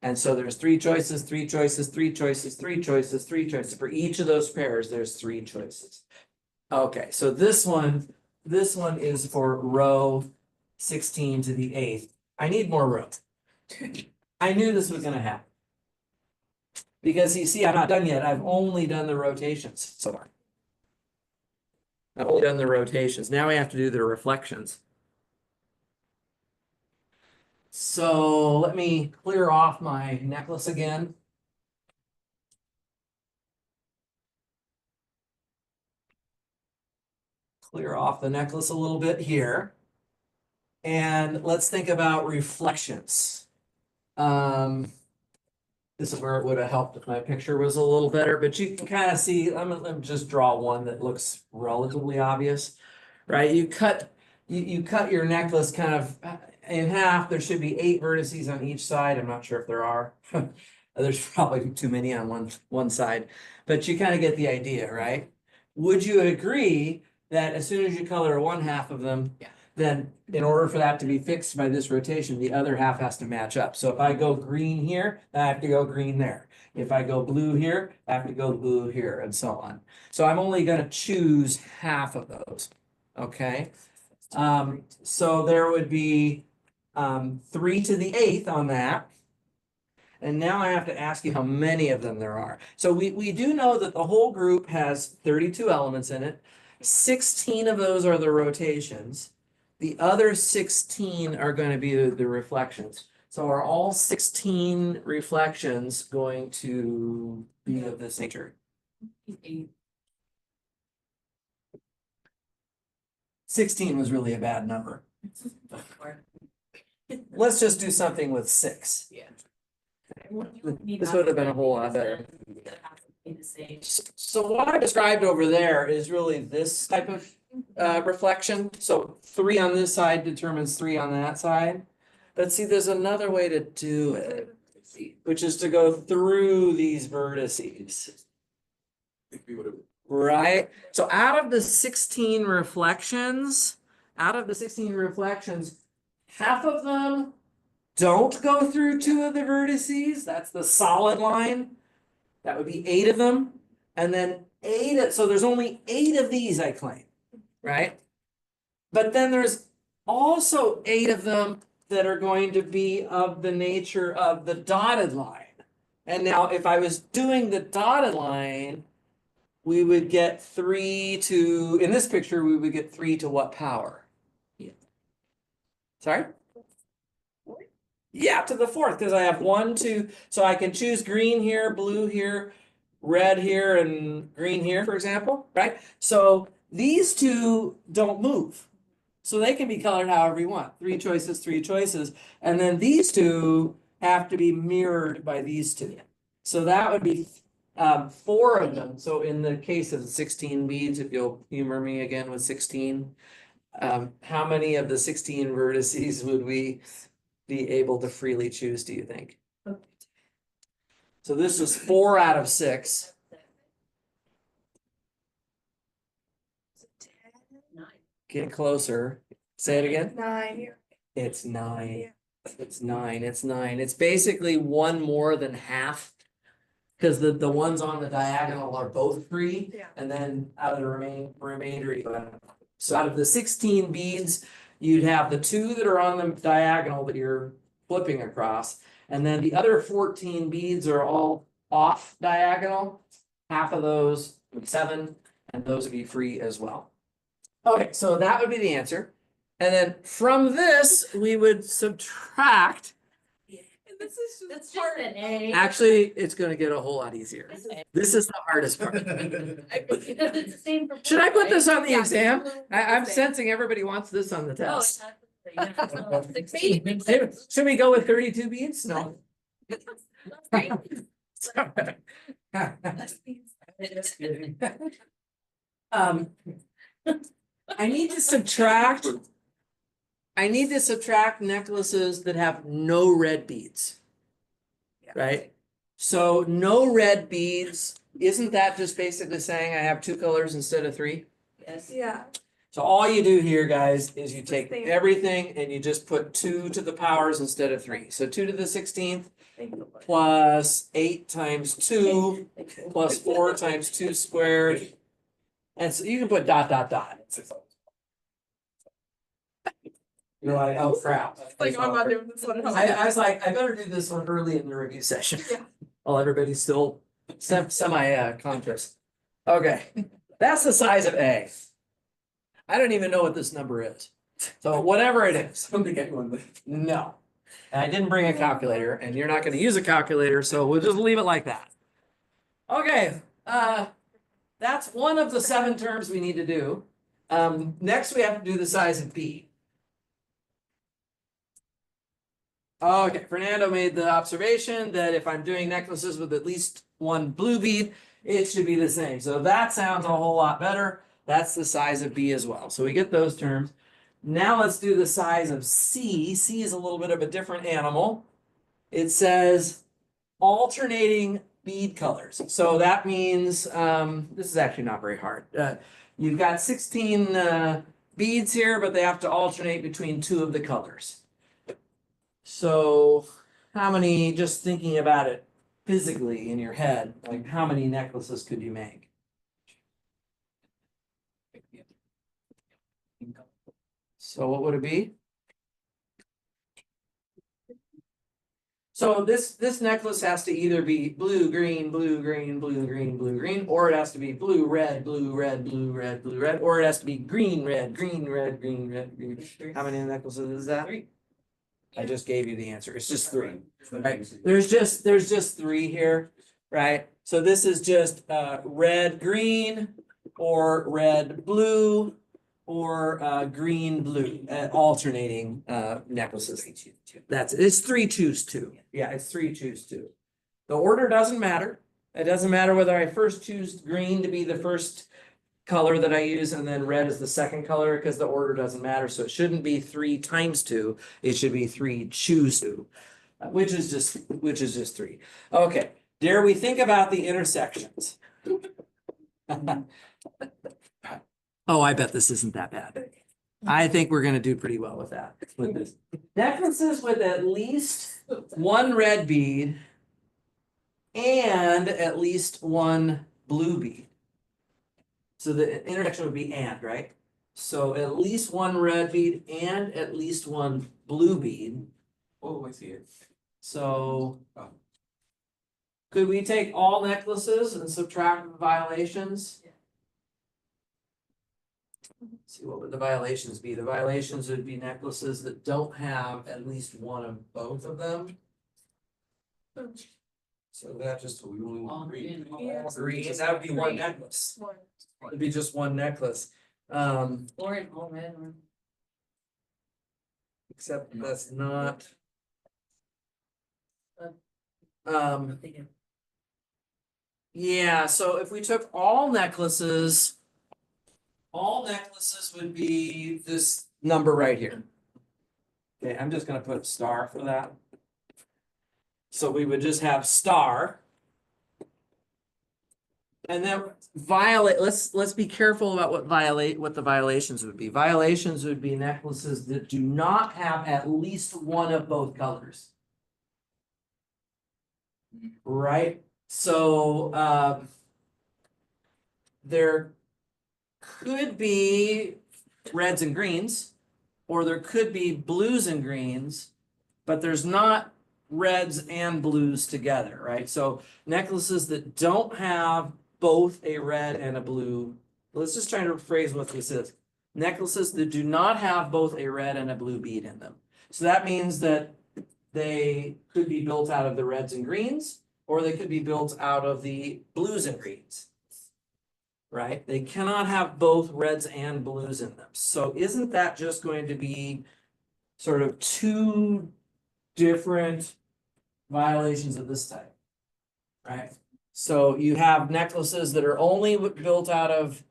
And so there's 3 choices, 3 choices, 3 choices, 3 choices, 3 choices. For each of those pairs, there's 3 choices. Okay, so this one is for row 16 to the 8th. I need more room. I knew this was gonna happen. Because you see, I'm not done yet. I've only done the rotations so far. I've only done the rotations. Now we have to do the reflections. So let me clear off my necklace again. Clear off the necklace a little bit here. And let's think about reflections. This is where it would have helped if my picture was a little better, but you can kind of see, let me just draw one that looks relatively obvious, right? You cut your necklace kind of in half. There should be 8 vertices on each side. I'm not sure if there are. There's probably too many on one side, but you kind of get the idea, right? Would you agree that as soon as you color one half of them, then in order for that to be fixed by this rotation, the other half has to match up. So if I go green here, I have to go green there. If I go blue here, I have to go blue here, and so on. So I'm only gonna choose half of those, okay? So there would be 3 to the 8th on that. And now I have to ask you how many of them there are. So we do know that the whole group has 32 elements in it. 16 of those are the rotations. The other 16 are going to be the reflections. So are all 16 reflections going to be of this nature? 8. 16 was really a bad number. Let's just do something with 6. Yeah. This would have been a whole lot better. So what I described over there is really this type of reflection. So 3 on this side determines 3 on that side. But see, there's another way to do it, which is to go through these vertices. Right? So out of the 16 reflections, half of them don't go through 2 of the vertices. That's the solid line. That would be 8 of them. And then so there's only 8 of these I claim, right? But then there's also 8 of them that are going to be of the nature of the dotted line. And now if I was doing the dotted line, we would get 3 to, in this picture, we would get 3 to what power? Sorry? Yeah, to the fourth, because I have 1, 2, so I can choose green here, blue here, red here, and green here, for example, right? So these two don't move. So they can be colored however you want, 3 choices, and then these two have to be mirrored by these two. So that would be 4 of them. So in the case of the 16 beads, if you'll humor me again with 16, how many of the 16 vertices would we be able to freely choose, do you think? So this is 4 out of 6. Get closer. Say it again. 9. It's 9. It's 9. It's 9. It's basically one more than half. Because the ones on the diagonal are both free. Yeah. And then out of the remainder, so out of the 16 beads, you'd have the 2 that are on the diagonal that you're flipping across. And then the other 14 beads are all off diagonal. Half of those, 7, and those would be free as well. Okay, so that would be the answer. And then from this, we would subtract. This is That's just an A. Actually, it's gonna get a whole lot easier. This is the hardest part. Because it's the same for Should I blue, put this right? on the exam? I'm sensing everybody wants this on the No, test. it's not. Yeah, 16. Should we go with 32 beads? No. I need to subtract. I need to subtract necklaces that have no red beads. Right? So no red beads, isn't that just basically saying I have 2 colors instead of 3? Yes. Yeah. So all you do here, guys, is you take Same. everything and you just put 2 to the powers instead of 3. So 2 to the 16th Thank you. plus 8 times 2 plus 4 times 2 squared. And so you can put dot, dot, dot. You're like, oh crap. Like, I'm not doing this one at home. I was like, I better do this one early in the review session. Yeah. While everybody's still semi conscious. Okay, that's the size of A. I don't even know what this number is. So whatever it is. I don't think anyone. No. And I didn't bring a calculator and you're not gonna use a calculator, so we'll just leave it like that. Okay, that's one of the 7 terms we need to do. Next we have to do the size of B. Okay, Fernando made the observation that if I'm doing necklaces with at least 1 blue bead, it should be the same. So that sounds a whole lot better. That's the size of B as well. So we get those terms. Now let's do the size of C. C is a little bit of a different animal. It says alternating bead colors. So that means, this is actually not very hard. You've got 16 beads here, but they have to alternate between 2 of the colors. So how many, just thinking about it physically in your head, like how many necklaces could you make? So what would it be? So this necklace has to either be blue, green, blue, green, blue, green, blue, green, or it has to be blue, red, blue, red, blue, red, blue, red, or it has to be green, red, green, red, green, red, green. How many necklaces is that? 3. I just gave you the answer. It's just 3. Right? There's just 3 here, right? So this is just red, green, or red, blue, or green, blue, alternating necklaces. It's 3 choose 2. Yeah, it's 3 choose 2. The order doesn't matter. It doesn't matter whether I first choose green to be the first color that I use and then red is the second color, because the order doesn't matter. So it shouldn't be 3 times 2. It should be 3 choose 2, which is just 3. Okay, dare we think about the intersections? Oh, I bet this isn't that bad. I think we're gonna do pretty well with that, with this. Necklaces with at least 1 red bead and at least 1 blue bead. So the intersection would be and, right? So at least 1 red bead and at least 1 blue bead. Oh, I see it. So Could we take all necklaces and subtract the violations? See, what would the violations be? The violations would be necklaces that don't have at least one of both of them. So that just, So we only All want green. green, all Yeah. red. green, that would be one necklace. It'd be just one necklace. Or an all red or. Except that's not. Yeah, so if we took all necklaces would be this number right here. Okay, I'm just gonna put a star for that. So we would just have star. And then let's be careful about what the violations would be. Violations would be necklaces that do not have at least one of both colors. Right? So, there could be reds and greens, or there could be blues and greens, but there's not reds and blues together, right? So necklaces that don't have both a red and a blue. Let's just try to rephrase what this is. Necklaces that do not have both a red and a blue bead in them. So that means that they could be built out of the reds and greens, or they could be built out of the blues and greens. Right? They cannot have both reds and blues in them. So isn't that just going to be sort of two different violations of this type? Right? So you have necklaces that are only built out of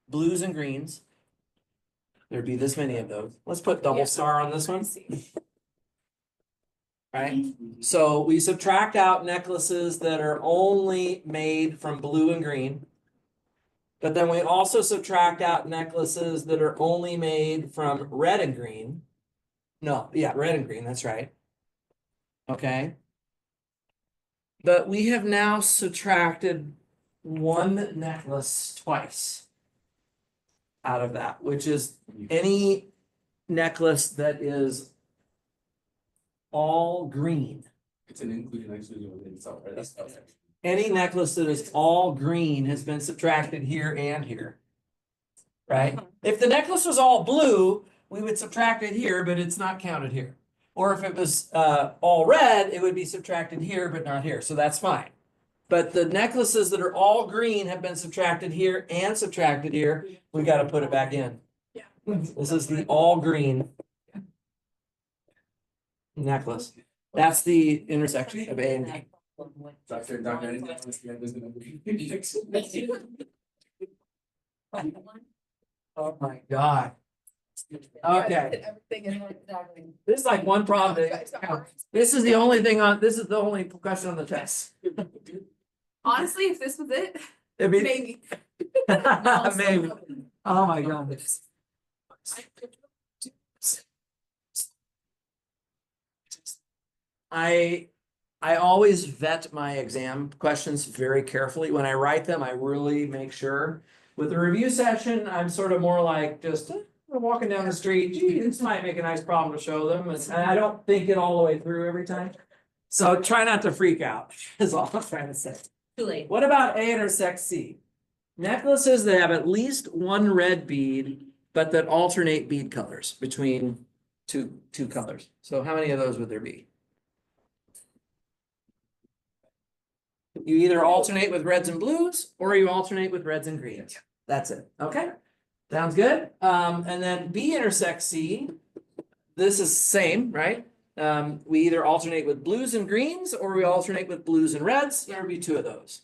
blues and greens. There'd be this many of those. Let's put double star on this one. Right? So we subtract out necklaces that are only made from blue and green. But then we also subtract out necklaces that are only made from red and green. No, yeah, red and green, that's right. Okay. But we have now subtracted one necklace twice out of that, which is any necklace that is all green. It's an including exclusion within itself, right? That's. Any necklace that is all green has been subtracted here and here. Right? If the necklace was all blue, we would subtract it here, but it's not counted here. Or if it was all red, it would be subtracted here, but not here. So that's fine. But the necklaces that are all green have been subtracted here and subtracted here. We got to put it back in. Yeah. This is the all green necklace. That's the intersection of A and D. Doctor, anything else? Yeah, there's gonna be- Oh my God. Okay, Everything in there, exactly. this is like one problem. This is the only thing on, this is the only question on the test. Honestly, if this was it, It'd be- maybe. Maybe. Oh my God. I always vet my exam questions very carefully. When I write them, I really make sure. With the review session, I'm sort of more like just I'm walking down the street, gee, this might make a nice problem to show them. And I don't think it all the way through every time. So try not to freak out, is all I'm trying to say. Too late. What about A intersects C? Necklaces that have at least one red bead, but that alternate bead colors between two colors. So how many of those would there be? You either alternate with reds and blues, or you alternate with reds and greens. That's it, okay? Sounds good, and then B intersects C. This is same, right? We either alternate with blues and greens, or we alternate with blues and reds, there would be two of those.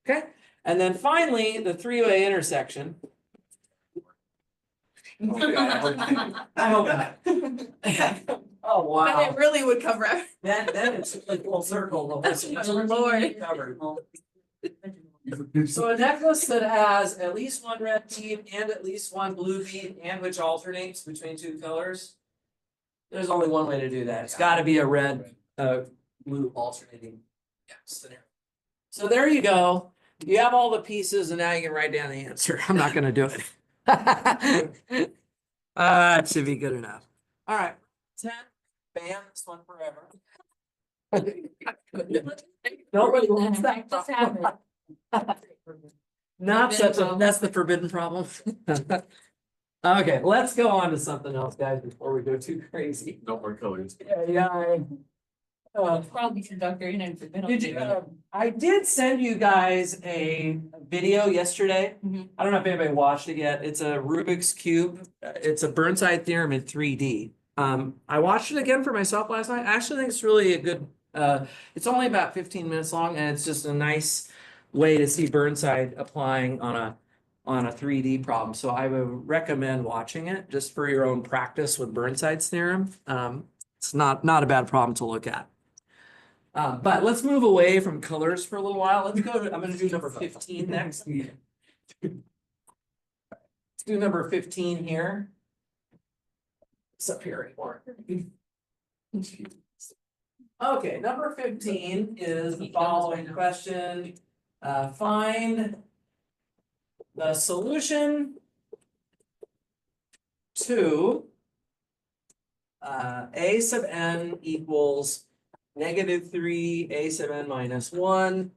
Okay, and then finally, the three-way intersection. I hope not. Oh, But wow. it really would cover everything. Then it's a full circle. Lord. Covered. So a necklace that has at least one red bead and at least one blue bead and which alternates between two colors. There's only one way to do that. It's gotta be a red, blue alternating scenario. So there you go. You have all the pieces and now you can write down the answer. I'm not gonna do it. It should be good enough. All right, 10, bam, this one forever. Nobody wants that. Just happened. Not Forbidden such a, problem. that's the forbidden problem. Okay, let's go on to something else, guys, before we go too crazy. No more colors. Probably conductor, you know. Did you, I did send you guys a video yesterday. Mhm. I don't know if anybody watched it yet. It's a Rubik's Cube. It's a Burnside theorem in 3D. I watched it again for myself last night. I actually think it's really a good, it's only about 15 minutes long and it's just a nice way to see Burnside applying on a 3D problem. So I would recommend watching it just for your own practice with Burnside's theorem. It's not a bad problem to look at. But let's move away from colors for a little while. Let's go to, I'm gonna do number 15 next. Let's do number 15 here. It's up here anymore. Okay, number 15 is the following question. Find the solution to a sub n equals -3 a sub n minus 1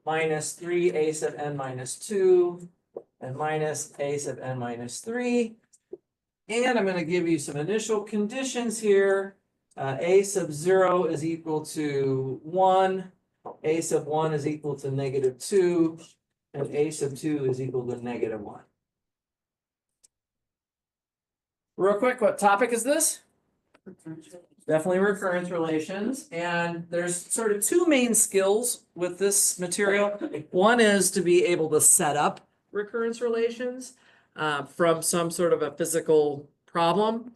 minus 3 a sub n minus 2 and minus a sub n minus 3. And I'm going to give you some initial conditions here. A sub 0 is equal to 1, a sub 1 is equal to -2, and a sub 2 is equal to -1. Real quick, what topic is this? Definitely recurrence relations, and there's sort of two main skills with this material. One is to be able to set up recurrence relations from some sort of a physical problem.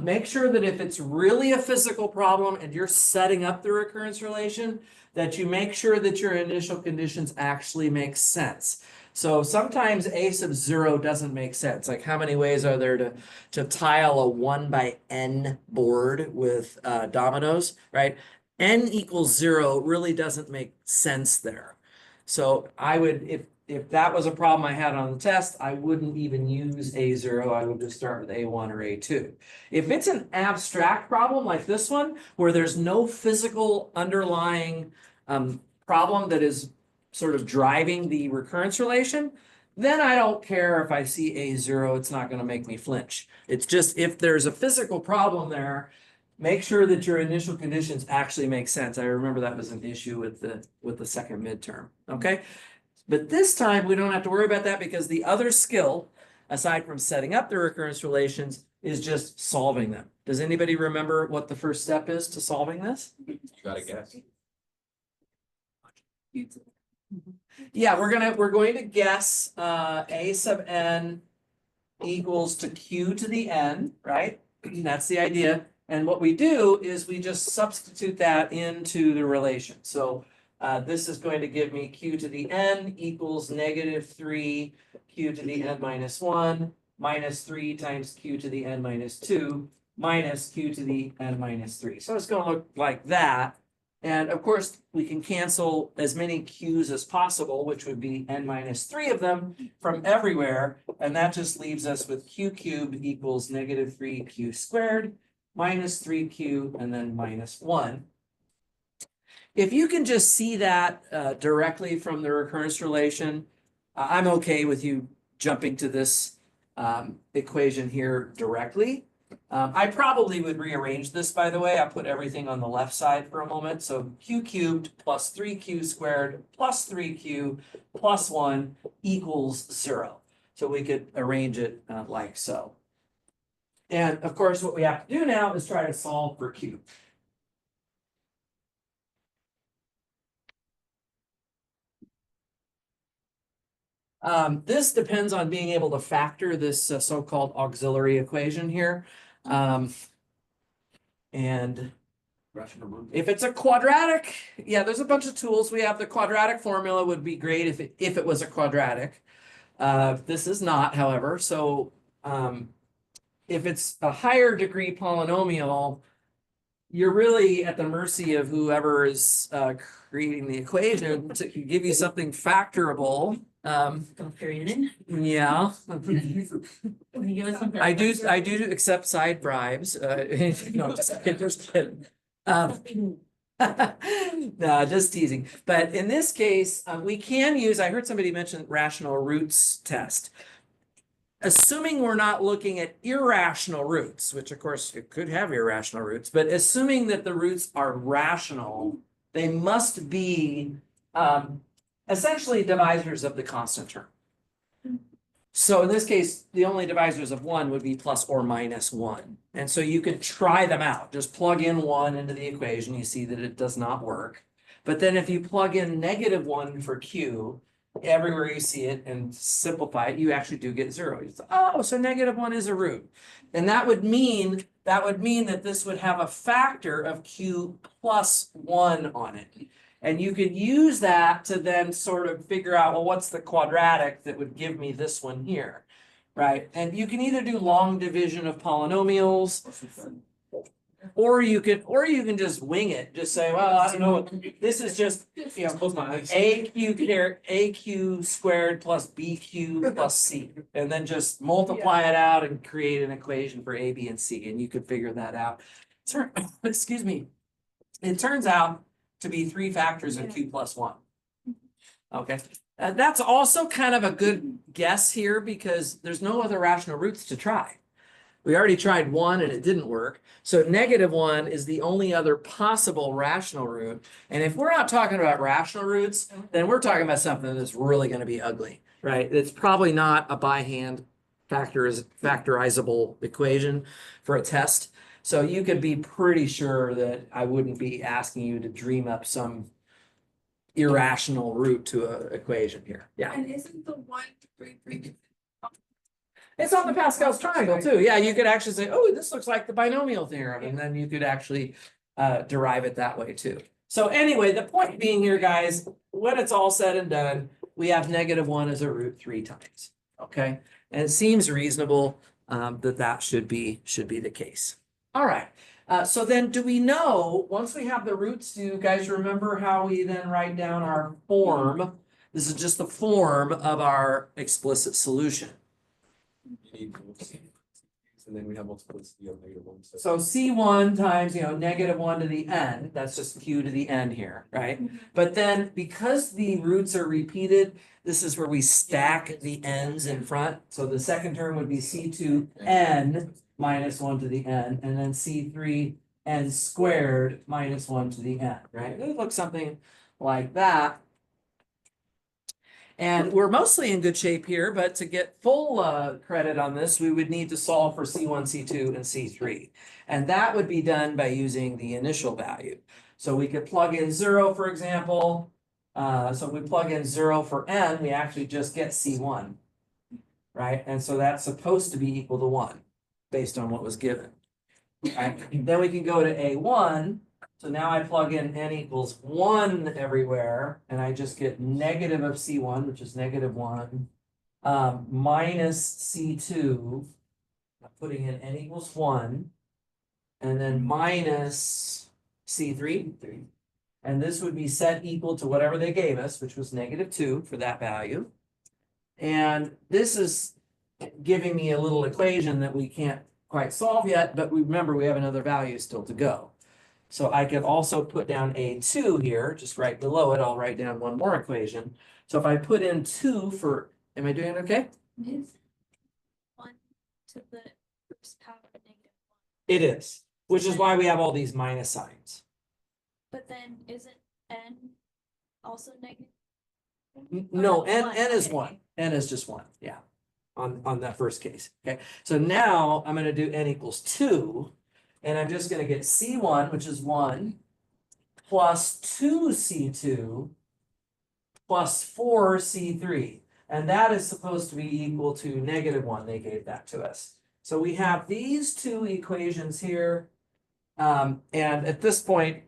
Make sure that if it's really a physical problem and you're setting up the recurrence relation, that you make sure that your initial conditions actually make sense. So sometimes a sub 0 doesn't make sense. Like how many ways are there to tile a 1 by n board with dominoes, right? N equals 0 really doesn't make sense there. So I would, if that was a problem I had on the test, I wouldn't even use A0. I would just start with A1 or A2. If it's an abstract problem like this one, where there's no physical underlying problem that is sort of driving the recurrence relation, then I don't care if I see A0, it's not going to make me flinch. It's just if there's a physical problem there, make sure that your initial conditions actually make sense. I remember that was an issue with the second midterm, okay? But this time we don't have to worry about that because the other skill, aside from setting up the recurrence relations, is just solving them. Does anybody remember what the first step is to solving this? You gotta guess. Yeah, we're going to guess a sub n equals to q to the n, right? That's the idea. And what we do is we just substitute that into the relation. So this is going to give me q to the n equals -3 q to the n minus 1 minus 3 times q to the n minus 2 minus q to the n minus 3. So it's going to look like that. And of course, we can cancel as many q's as possible, which would be n minus 3 of them from everywhere. And that just leaves us with q cubed equals -3q squared minus 3q and then minus 1. If you can just see that directly from the recurrence relation, I'm okay with you jumping to this equation here directly. I probably would rearrange this, by the way. I put everything on the left side for a moment. So q cubed plus 3q squared plus 3q plus 1 equals 0. So we could arrange it like so. And of course, what we have to do now is try to solve for q. This depends on being able to factor this so-called auxiliary equation here. And if it's a quadratic, yeah, there's a bunch of tools. We have the quadratic formula would be great if it was a quadratic. This is not, however. So if it's a higher degree polynomial, you're really at the mercy of whoever is creating the equation to give you something factorable. Period in. Yeah. Can you give us some? I do accept side bribes. No, just kidding. No, just teasing. But in this case, we can use, I heard somebody mention rational roots test. Assuming we're not looking at irrational roots, which of course it could have irrational roots, but assuming that the roots are rational, they must be essentially divisors of the constant term. So in this case, the only divisors of one would be plus or minus one. And so you could try them out. Just plug in one into the equation. You see that it does not work. But then if you plug in negative 1 for Q, everywhere you see it and simplify it, you actually do get 0. You say, oh, so -1 is a root. And that would mean that this would have a factor of Q plus 1 on it. And you could use that to then sort of figure out, well, what's the quadratic that would give me this one here, right? And you can either do long division of polynomials, or you can just wing it. Just say, well, I don't know, this is just, you know, AQ squared plus BQ plus C, and then just multiply it out and create an equation for A, B, and C, and you could figure that out. Excuse me. It turns out to be 3 factors of Q plus 1. Okay, that's also kind of a good guess here because there's no other rational roots to try. We already tried 1 and it didn't work. So -1 is the only other possible rational root. And if we're not talking about rational roots, then we're talking about something that's really going to be ugly, right? It's probably not a by hand factorizable equation for a test. So you could be pretty sure that I wouldn't be asking you to dream up some irrational root to an equation here. Yeah. And isn't the 1, 3, 3? It's on the Pascal's triangle too. Yeah, you could actually say, oh, this looks like the binomial theorem, and then you could actually derive it that way too. So anyway, the point being here, guys, when it's all said and done, we have -1 as a root 3 times. Okay, and it seems reasonable that should be the case. All right. So then do we know, once we have the roots, do you guys remember how we then write down our form? This is just the form of our explicit solution. You need multiplicity, and then we have multiplicity of -1. So C1 times, -1 to the n, that's just Q to the n here, right? But then because the roots are repeated, this is where we stack the n's in front. So the second term would be C2n -1 to the n, and then C3n squared -1 to the n, right? It looks something like that. And we're mostly in good shape here, but to get full credit on this, we would need to solve for C1, C2, and C3. And that would be done by using the initial value. So we could plug in 0, for example. So if we plug in 0 for n, we actually just get C1, right? And so that's supposed to be equal to 1, based on what was given. Right? Then we can go to A1. So now I plug in n equals 1 everywhere, and I just get negative of C1, which is -1, minus C2, I'm putting in n equals 1, and then minus C3. And this would be set equal to whatever they gave us, which was -2 for that value. And this is giving me a little equation that we can't quite solve yet, but remember we have another value still to go. So I could also put down A2 here, just right below it, I'll write down one more equation. So if I put in 2 for, am I doing okay? Is 1 to the first power of -1, It is, which is why we have all these minus signs. but then isn't n also negative? No, Oh, n one, is okay. 1, n is just 1, yeah, on that first case, okay? So now I'm gonna do n equals 2, and I'm just gonna get C1, which is 1, plus 2C2, plus 4C3. And that is supposed to be equal to -1, they gave that to us. So we have these two equations here. And at this point,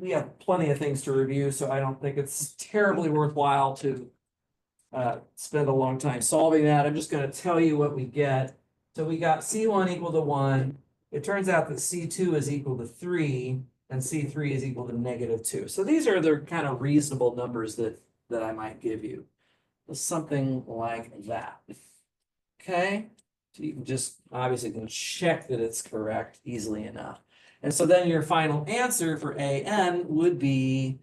we have plenty of things to review, so I don't think it's terribly worthwhile to spend a long time solving that. I'm just gonna tell you what we get. So we got C1 equal to 1. It turns out that C2 is equal to 3 and C3 is equal to -2. So these are the kind of reasonable numbers that I might give you. Something like that. Okay, so you can just obviously can check that it's correct easily enough. And so then your final answer for AN would be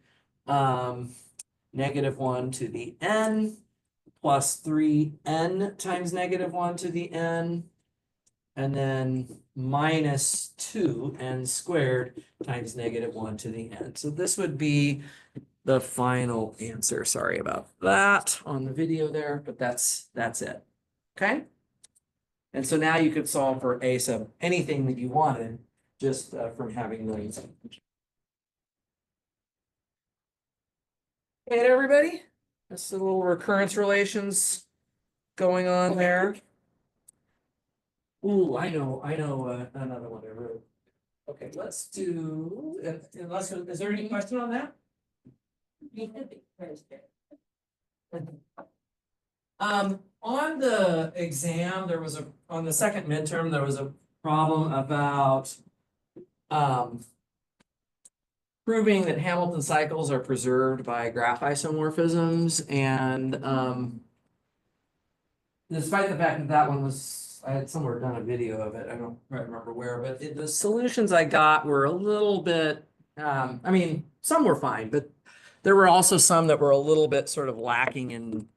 -1 to the n plus 3n times -1 to the n, and then minus 2n squared times -1 to the n. So this would be the final answer. Sorry about that on the video there, but that's it. Okay? And so now you could solve for a sub anything that you wanted just from having those. Okay, everybody? That's a little recurrence relations going on there. Ooh, I know, another one I wrote. Okay, let's do, unless, is there any question on that? On the exam, on the second midterm, there was a problem about, proving that Hamilton cycles are preserved by graph isomorphisms, and, despite the fact that that one was, I had somewhere done a video of it, I don't quite remember where, but the solutions I got were a little bit, I mean, some were fine, but there were also some that were a little bit sort of lacking in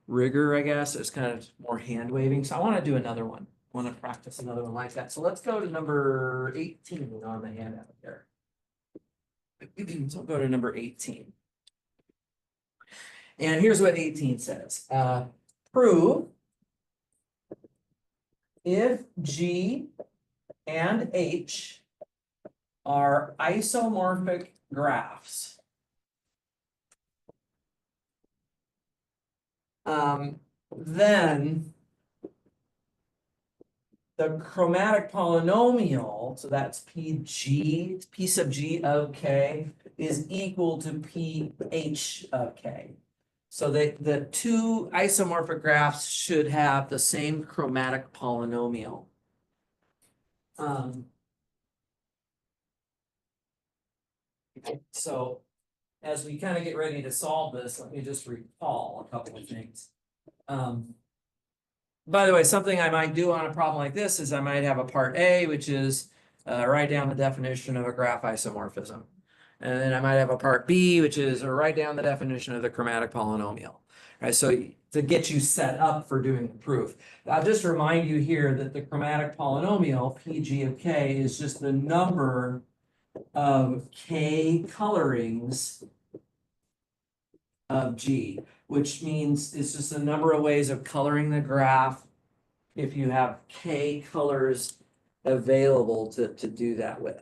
rigor, I guess. It's kind of more hand waving, so I want to do another one. I want to practice another one like that. So let's go to number 18 on the handout there. So we'll go to number 18. And here's what 18 says. Prove if G and H are isomorphic graphs. Then the chromatic polynomial, so that's P sub G of K, is equal to PH of K. So the two isomorphic graphs should have the same chromatic polynomial. So as we kind of get ready to solve this, let me just recall a couple of things. By the way, something I might do on a problem like this is I might have a part A, which is write down the definition of a graph isomorphism. And then I might have a part B, which is write down the definition of the chromatic polynomial. Right, so to get you set up for doing the proof. I'll just remind you here that the chromatic polynomial, PG of K, is just the number of K colorings of G, which means it's just a number of ways of coloring the graph if you have K colors available to do that with.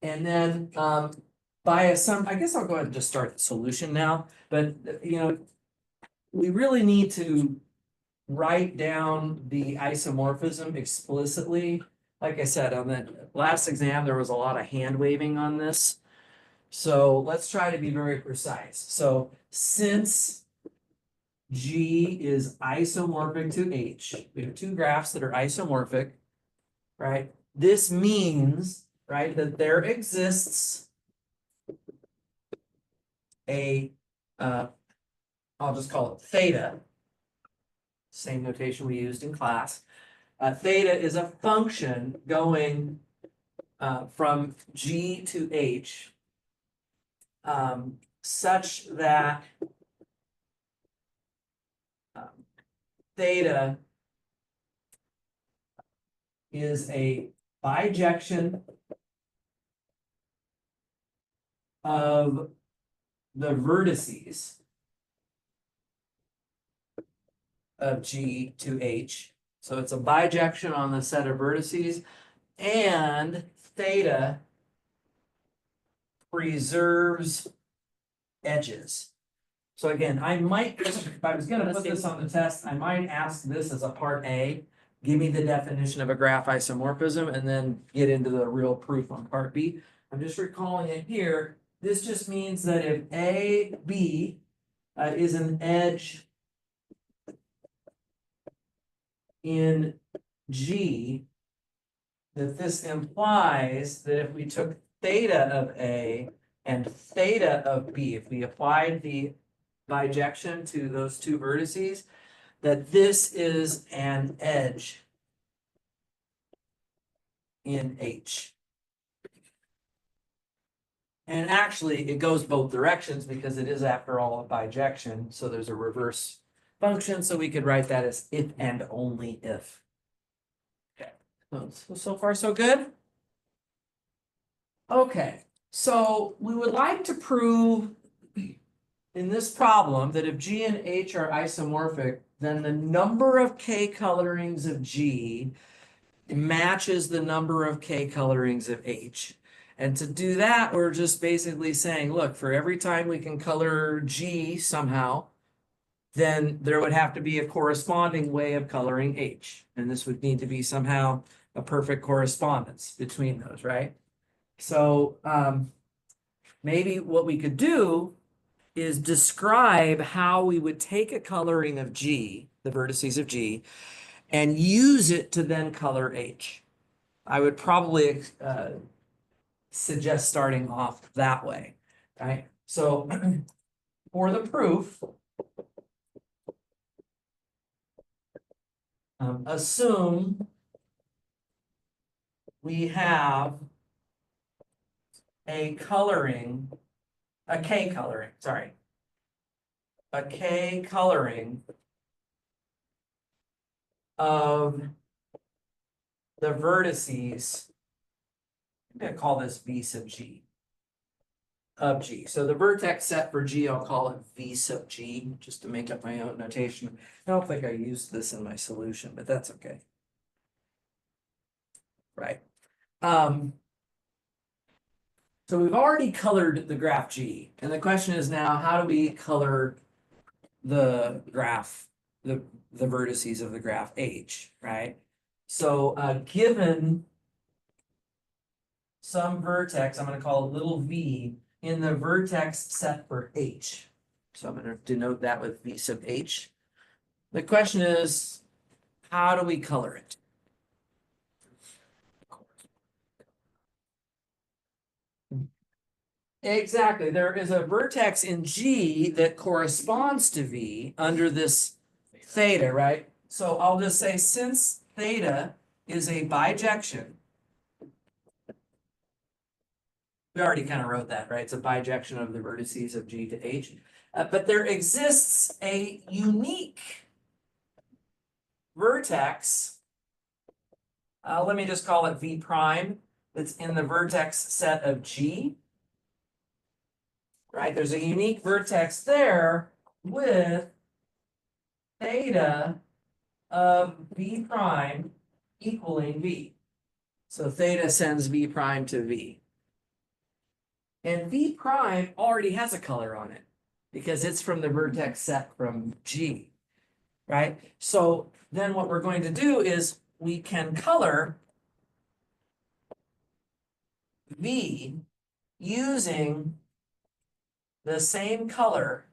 And then I guess I'll go ahead and just start the solution now, but we really need to write down the isomorphism explicitly. Like I said, on the last exam, there was a lot of hand waving on this. So let's try to be very precise. So since G is isomorphic to H, we have two graphs that are isomorphic, right? This means, right, that there exists a, I'll just call it theta, same notation we used in class. Theta is a function going from G to H such that theta is a bijection of the vertices of G to H. So it's a bijection on the set of vertices, and theta preserves edges. So again, I might, if I was going to put this on the test, I might ask this as a part A. Give me the definition of a graph isomorphism, and then get into the real proof on part B. I'm just recalling it here. This just means that if AB is an edge in G, that this implies that if we took theta of A and theta of B, if we applied the bijection to those two vertices, that this is an edge in H. And actually, it goes both directions because it is, after all, a bijection, so there's a reverse function, so we could write that as if and only if. Okay, so far so good? Okay, so we would like to prove in this problem that if G and H are isomorphic, then the number of K colorings of G matches the number of K colorings of H. And to do that, we're just basically saying, look, for every time we can color G somehow, then there would have to be a corresponding way of coloring H. And this would need to be somehow a perfect correspondence between those, right? So maybe what we could do is describe how we would take a coloring of G, the vertices of G, and use it to then color H. I would probably suggest starting off that way, right? So for the proof, assume we have a K coloring, sorry. A K coloring of the vertices. I'm gonna call this V sub G. Of G. So the vertex set for G, I'll call it V sub G, just to make up my own notation. I don't think I used this in my solution, but that's okay. Right. So we've already colored the graph G, and the question is now, how do we color the graph, the vertices of the graph H, right? So given some vertex, I'm going to call it little v, in the vertex set for H. So I'm going to denote that with V sub H. The question is, how do we color it? Exactly. There is a vertex in G that corresponds to V under this theta, right? So I'll just say, since theta is a bijection, we already kind of wrote that, right? It's a bijection of the vertices of G to H. But there exists a unique vertex. Let me just call it V prime. That's in the vertex set of G. Right? There's a unique vertex there with theta of V prime equaling V. So theta sends V prime to V. And V prime already has a color on it because it's from the vertex set from G, right? So then what we're going to do is we can color V using the same color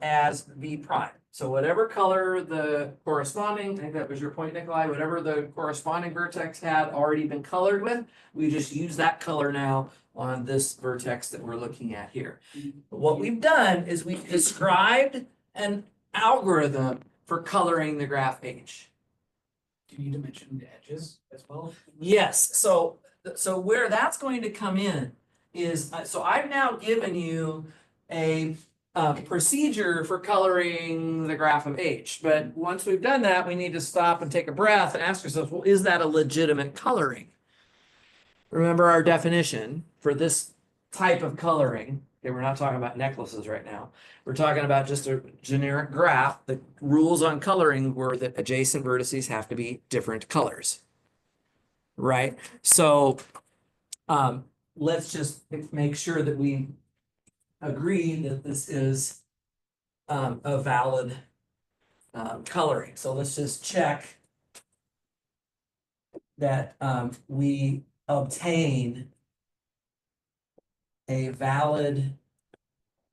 as V prime. So whatever color the corresponding, I think that was your point, Nikolai, whatever the corresponding vertex had already been colored with, we just use that color now on this vertex that we're looking at here. But what we've done is we've described an algorithm for coloring the graph H. Do you need to mention the edges as well? Yes, so where that's going to come in is, so I've now given you a procedure for coloring the graph of H. But once we've done that, we need to stop and take a breath and ask ourselves, well, is that a legitimate coloring? Remember our definition for this type of coloring. Okay, we're not talking about necklaces right now. We're talking about just a generic graph. The rules on coloring were that adjacent vertices have to be different colors. Right? So let's just make sure that we agree that this is a valid coloring. So let's just check that we obtain a valid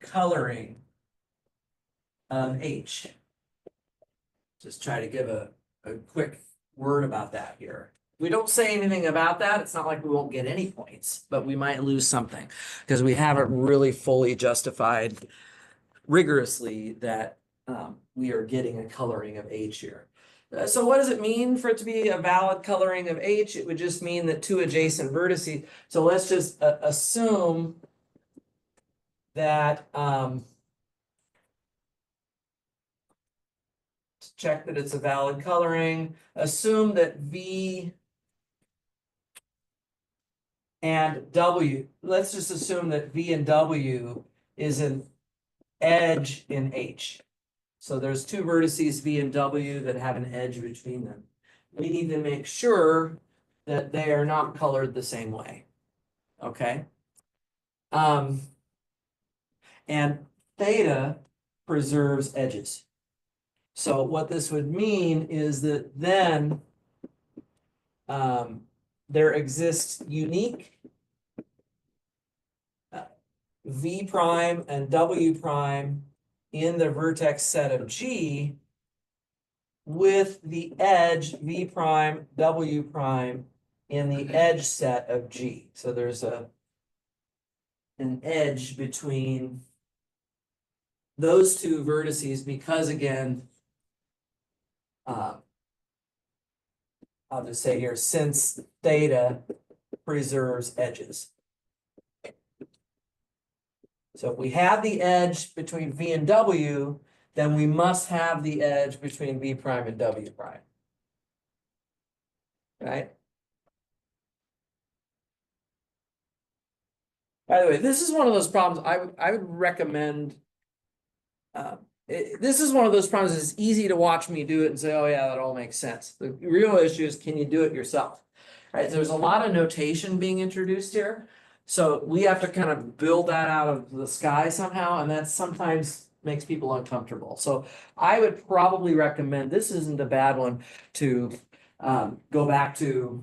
coloring of H. Just try to give a quick word about that here. We don't say anything about that. It's not like we won't get any points, but we might lose something because we haven't really fully justified rigorously that we are getting a coloring of H here. So what does it mean for it to be a valid coloring of H? It would just mean that two adjacent vertices. So let's just assume that, to check that it's a valid coloring, assume that V and W, let's just assume that V and W is an edge in H. So there's two vertices V and W that have an edge between them. We need to make sure that they are not colored the same way. Okay? And theta preserves edges. So what this would mean is that then there exists unique V prime and W prime in the vertex set of G with the edge V prime, W prime in the edge set of G. So there's an edge between those two vertices because again, I'll just say here, since theta preserves edges. So if we have the edge between V and W, then we must have the edge between V prime and W prime. Right? By the way, this is one of those problems I would recommend. This is one of those problems that's easy to watch me do it and say, oh yeah, that all makes sense. The real issue is, can you do it yourself? Right? There's a lot of notation being introduced here. So we have to kind of build that out of the sky somehow, and that sometimes makes people uncomfortable. So I would probably recommend, this isn't a bad one, to go back to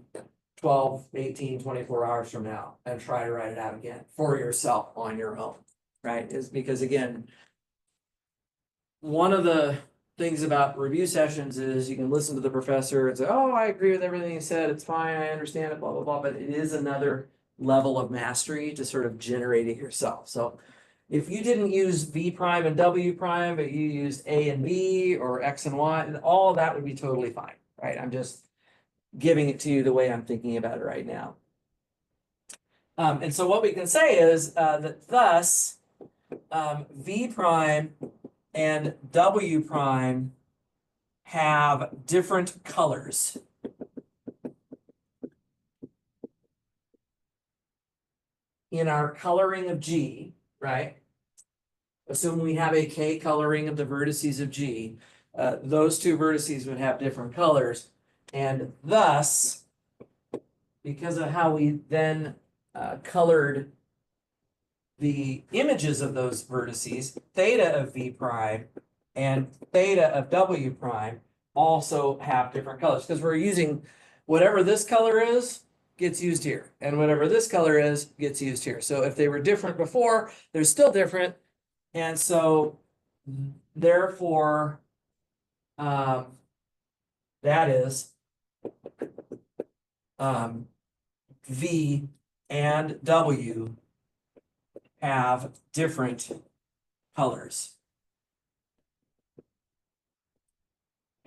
12, 18, 24 hours from now and try to write it out again for yourself on your own, right? Is because again, one of the things about review sessions is you can listen to the professor and say, oh, I agree with everything he said, it's fine, I understand it, blah, blah, blah, but it is another level of mastery to sort of generate it yourself. So if you didn't use V prime and W prime, but you used A and B or X and Y, and all of that would be totally fine, right? I'm just giving it to you the way I'm thinking about it right now. And so what we can say is that thus V prime and W prime have different colors. In our coloring of G, right? Assume we have a K coloring of the vertices of G. Those two vertices would have different colors. And thus, because of how we then colored the images of those vertices, theta of V prime and theta of W prime also have different colors. Because we're using whatever this color is, gets used here. And whatever this color is, gets used here. So if they were different before, they're still different. And so therefore, that is V and W have different colors.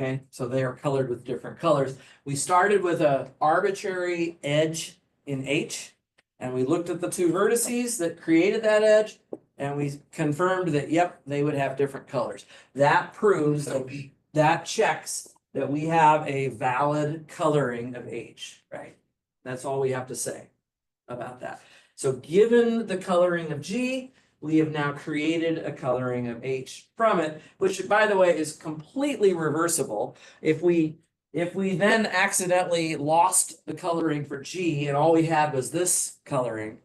Okay, so they are colored with different colors. We started with an arbitrary edge in H, and we looked at the two vertices that created that edge, and we confirmed that, yep, they would have different colors. That proves that checks that we have a valid coloring of H, right? That's all we have to say about that. So given the coloring of G, we have now created a coloring of H from it, which by the way is completely reversible. If we then accidentally lost the coloring for G and all we had was this coloring,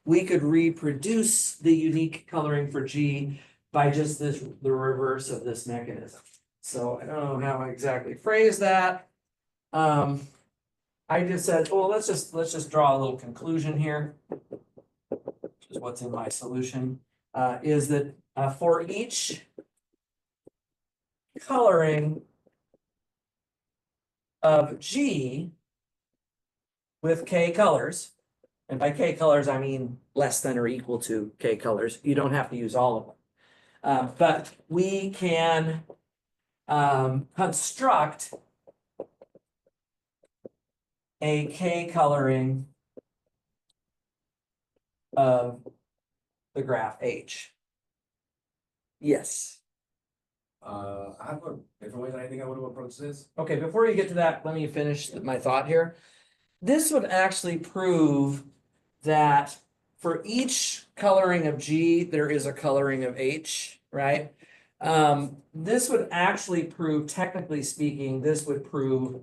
we could reproduce the unique coloring for G by just the reverse of this mechanism. So I don't know how I exactly phrase that. I just said, well, let's just draw a little conclusion here. Is what's in my solution, is that for each coloring of G with K colors, and by K colors I mean less than or equal to K colors, you don't have to use all of them, but we can construct a K coloring of the graph H? Yes. I have a different way that I think I would have approached this. Okay, before you get to that, let me finish my thought here. This would actually prove that for each coloring of G, there is a coloring of H, right? This would actually prove, technically speaking, this would prove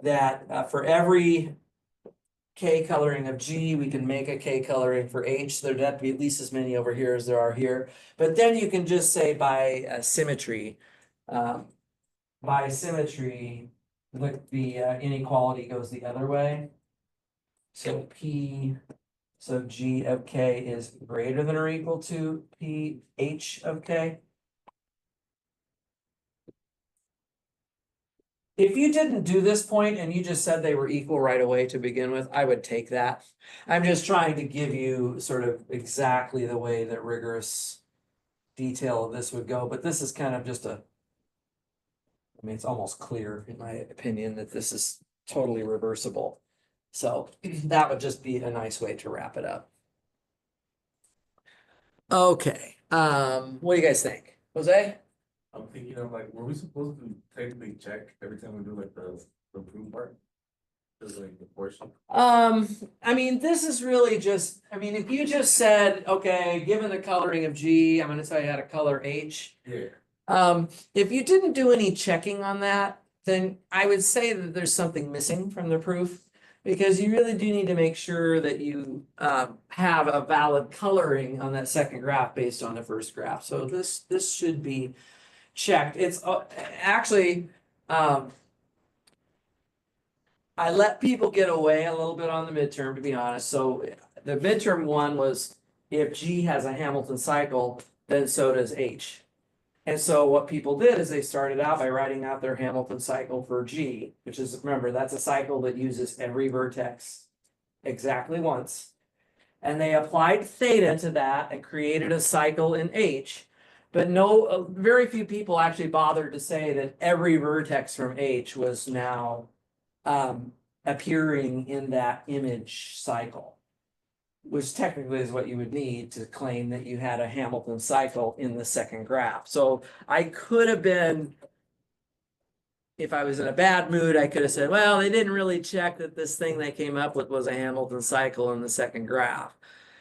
that for every K coloring of G, we can make a K coloring for H. There'd have to be at least as many over here as there are here. But then you can just say by symmetry, by symmetry, the inequality goes the other way. So so G of K is greater than or equal to P H of K. If you didn't do this point and you just said they were equal right away to begin with, I would take that. I'm just trying to give you sort of exactly the way that rigorous detail of this would go, but this is kind of just I mean, it's almost clear, in my opinion, that this is totally reversible. So that would just be a nice way to wrap it up. Okay, what do you guys think? Jose? I'm thinking of like, were we supposed to technically check every time we do like the proof part? Just like the portion? I mean, this is really just, I mean, if you just said, okay, given the coloring of G, I'm gonna tell you how to color H. Yeah. If you didn't do any checking on that, then I would say that there's something missing from the proof. Because you really do need to make sure that you have a valid coloring on that second graph based on the first graph. So this should be checked. It's actually, I let people get away a little bit on the midterm, to be honest. So the midterm one was if G has a Hamilton cycle, then so does H. And so what people did is they started out by writing out their Hamilton cycle for G, which is, remember, that's a cycle that uses every vertex exactly once. And they applied theta to that and created a cycle in H. But very few people actually bothered to say that every vertex from H was now appearing in that image cycle, which technically is what you would need to claim that you had a Hamilton cycle in the second graph. So I could have been, if I was in a bad mood, I could have said, well, they didn't really check that this thing they came up with was a Hamilton cycle in the second graph.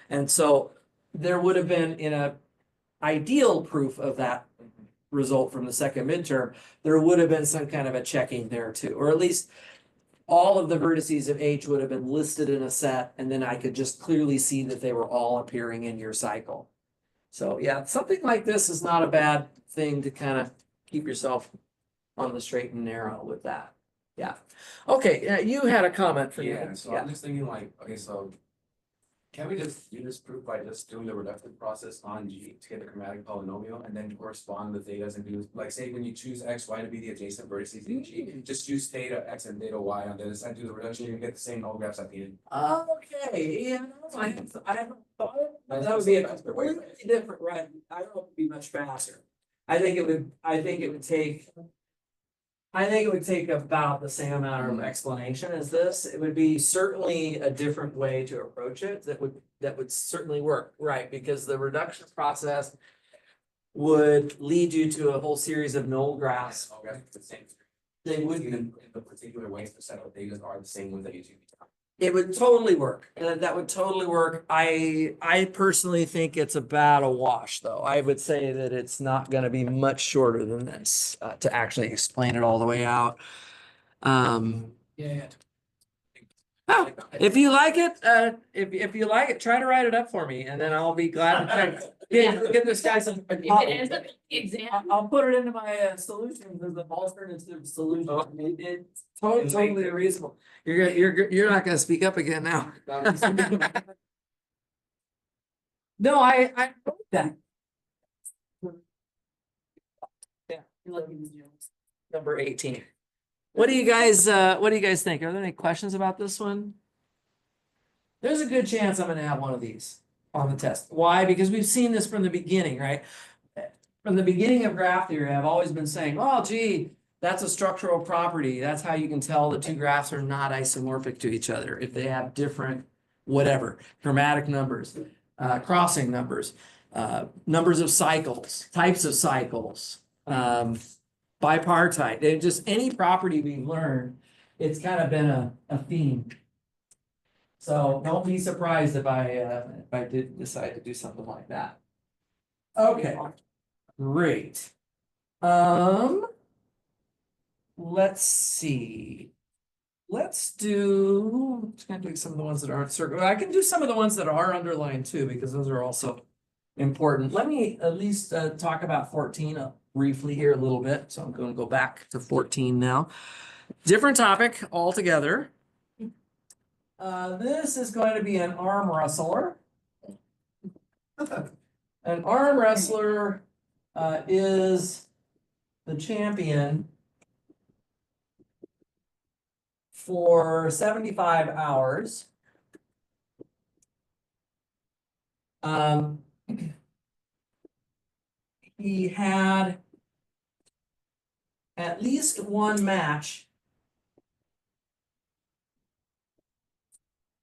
And so there would have been, in a ideal proof of that result from the second midterm, there would have been some kind of a checking there too, or at least all of the vertices of H would have been listed in a set, and then I could just clearly see that they were all appearing in your cycle. So yeah, something like this is not a bad thing to kind of keep yourself on the straight and narrow with that. Yeah. Okay, you had a comment for Yeah, you. so I'm just thinking like, okay, so can we just do this proof by just doing the reductive process on G to get the chromatic polynomial and then correspond the thetas and do, like, say when you choose X, Y to be the adjacent vertices in G, just choose theta X and theta Y on the other side, do the reduction, you get the same null graphs at the end. Okay, yeah, I haven't thought of that would be a completely different, right? I don't know if it'd be much faster. I think it would take about the same amount of explanation as this. It would be certainly a different way to approach it that would certainly work, right? Because the reduction process would lead you to a whole series of null graphs. Null graphs the same. They would In the particular ways the set of thetas are the same ones that you do. It would totally work. That would totally work. I personally think it's about a wash, though. I would say that it's not going to be much shorter than this to actually explain it all the way out. Yeah. Oh, if you like it, if you like it, try to write it up for me, and then I'll be glad to get this guy some. If it ends up in the exam. I'll put it into my solutions as an alternative solution. It's totally reasonable. You're not gonna speak up again now. No, I wrote that. Yeah. Number 18. What do you guys think? Are there any questions about this one? There's a good chance I'm gonna have one of these on the test. Why? Because we've seen this from the beginning, right? From the beginning of graph theory, I've always been saying, oh, gee, That's a structural property. That's how you can tell the two graphs are not isomorphic to each other. If they have different, whatever, chromatic numbers, crossing numbers, numbers of cycles, types of cycles, bipartite, just any property we've learned, it's kind of been a theme. So don't be surprised if I did decide to do something like that. Okay, great. Let's see. Let's do, just gonna do some of the ones that aren't circled. I can do some of the ones that are underlined too, because those are also important. Let me at least talk about 14 briefly here a little bit. So I'm going to go back to 14 now. Different topic altogether. This is going to be an arm wrestler. An arm wrestler is the champion for 75 hours. He had at least one match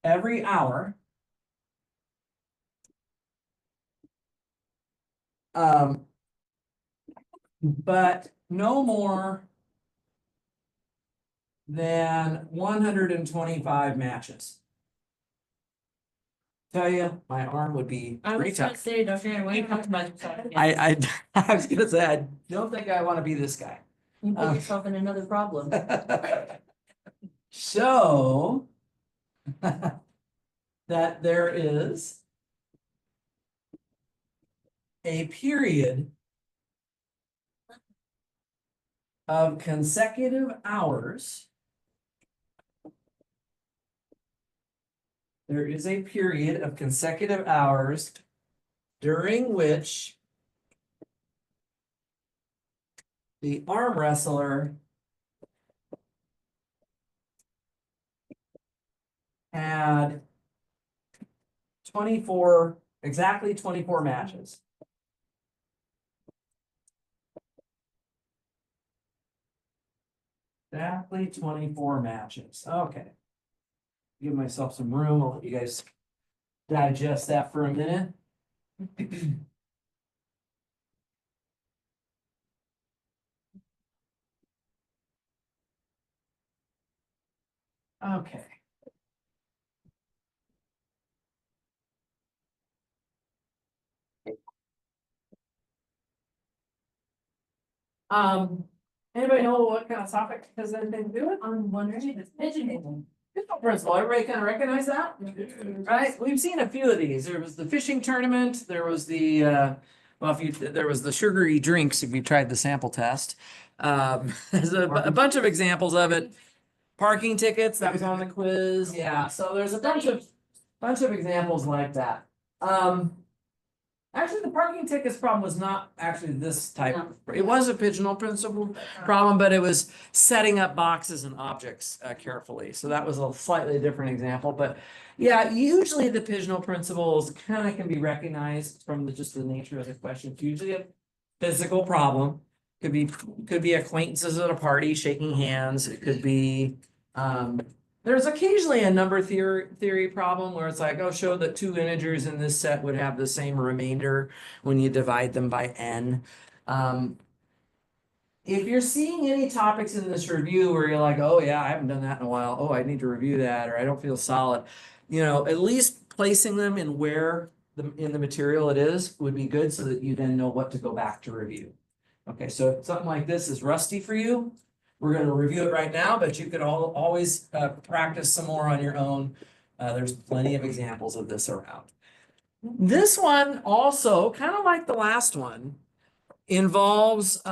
every hour. But no more than 125 matches. Tell you, my arm would be pretty tough. say, don't forget, when you talk about yourself. I was gonna say, I don't think I want to be this guy. You put yourself in another problem. So that there is a period of consecutive hours. There is a period of consecutive hours during which the arm wrestler had 24, exactly 24 matches. Exactly 24 matches. Okay. Give myself some room. I'll let you guys digest that for a minute. Okay. Anybody know what kind of topic has that been doing? I'm wondering if it's pigeonhole. Pigeonhole principle, everybody kind of recognize that? Right, we've seen a few of these. There was the fishing tournament, there was the, well, there was the sugary drinks, if you tried the sample test. There's a bunch of examples of it. Parking tickets, that was on the quiz, yeah, so there's a bunch of examples like that. Actually, the parking tickets problem was not actually this type. No. It was a pigeonhole principle problem, but it was setting up boxes and objects carefully. So that was a slightly different example, but yeah, usually the pigeonhole principles kind of can be recognized from just the nature of the question. It's usually a physical problem. Could be acquaintances at a party shaking hands. It could be, there's occasionally a number theory problem where it's like, oh, show that two integers in this set would have the same remainder when you divide them by n. If you're seeing any topics in this review where you're like, oh yeah, I haven't done that in a while. Oh, I need to review that, or I don't feel solid. You know, at least placing them in where in the material it is would be good so that you then know what to go back to review. Okay, so if something like this is rusty for you, we're going to review it right now, but you could always practice some more on your own. There's plenty of examples of this around. This one also, kind of like the last one, involves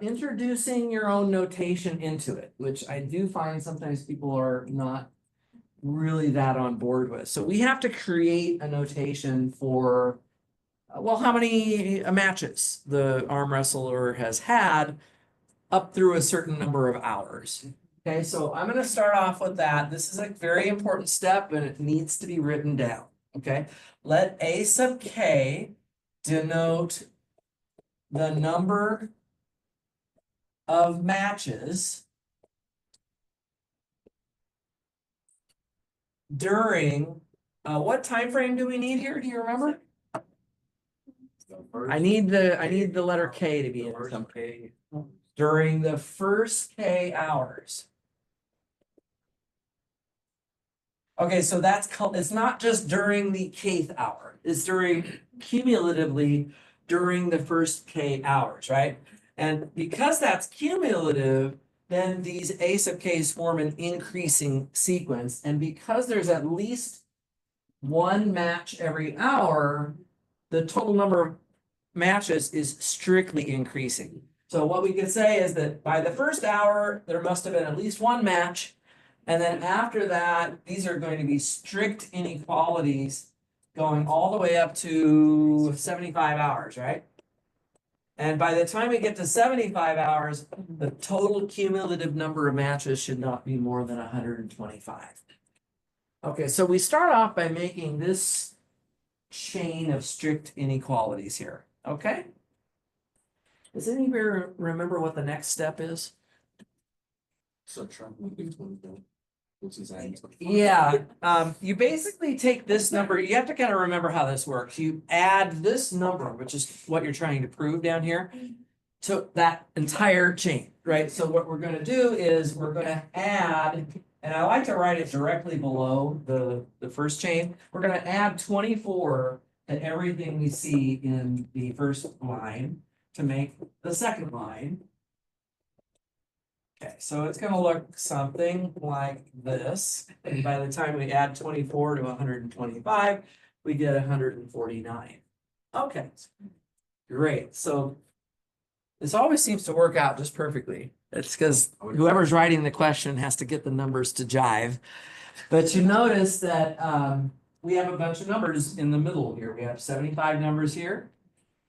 introducing your own notation into it, which I do find sometimes people are not really that on board with. So we have to create a notation for, well, how many matches the arm wrestler has had up through a certain number of hours. Okay, so I'm gonna start off with that. This is a very important step and it needs to be written down, okay? Let A sub k denote the number of matches during, what time frame do we need here? Do you remember? I need the letter K to be in First somewhere. K. During the first K hours. Okay, so that's called, it's not just during the Kth hour, it's during cumulatively during the first K hours, right? And because that's cumulative, then these A sub Ks form an increasing sequence, and because there's at least one match every hour, the total number of matches is strictly increasing. So what we could say is that by the first hour, there must have been at least one match. And then after that, these are going to be strict inequalities going all the way up to 75 hours, right? And by the time we get to 75 hours, the total cumulative number of matches should not be more than 125. Okay, so we start off by making this chain of strict inequalities here, okay? Does anybody remember what the next step is? Subtract 1/24, which is adding 24. Yeah, you basically take this number, you have to kind of remember how this works. You add this number, which is what you're trying to prove down here, to that entire chain, right? So what we're gonna do is we're gonna add, and I like to write it directly below the first chain. We're gonna add 24 to everything we see in the first line to make the second line. Okay, so it's gonna look something like this. And by the time we add 24 to 125, we get 149. Okay, great. So this always seems to work out just perfectly. It's because whoever's writing the question has to get the numbers to jive. But you notice that we have a bunch of numbers in the middle here. We have 75 numbers here.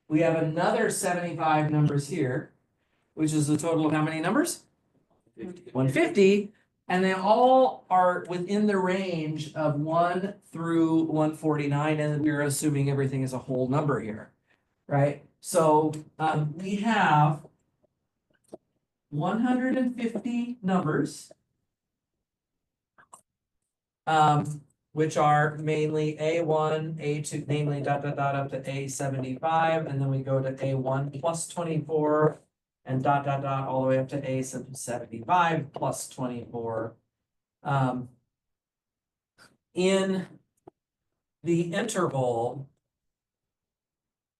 We have another 75 numbers here, which is a total of how many numbers? 150, and they all are within the range of 1 through 149, and we're assuming everything is a whole number here, right? So we have 150 numbers, which are mainly A1, A2, namely dot up to A75, and then we go to A1 plus 24. And dot all the way up to A sub 75 plus 24. In the interval,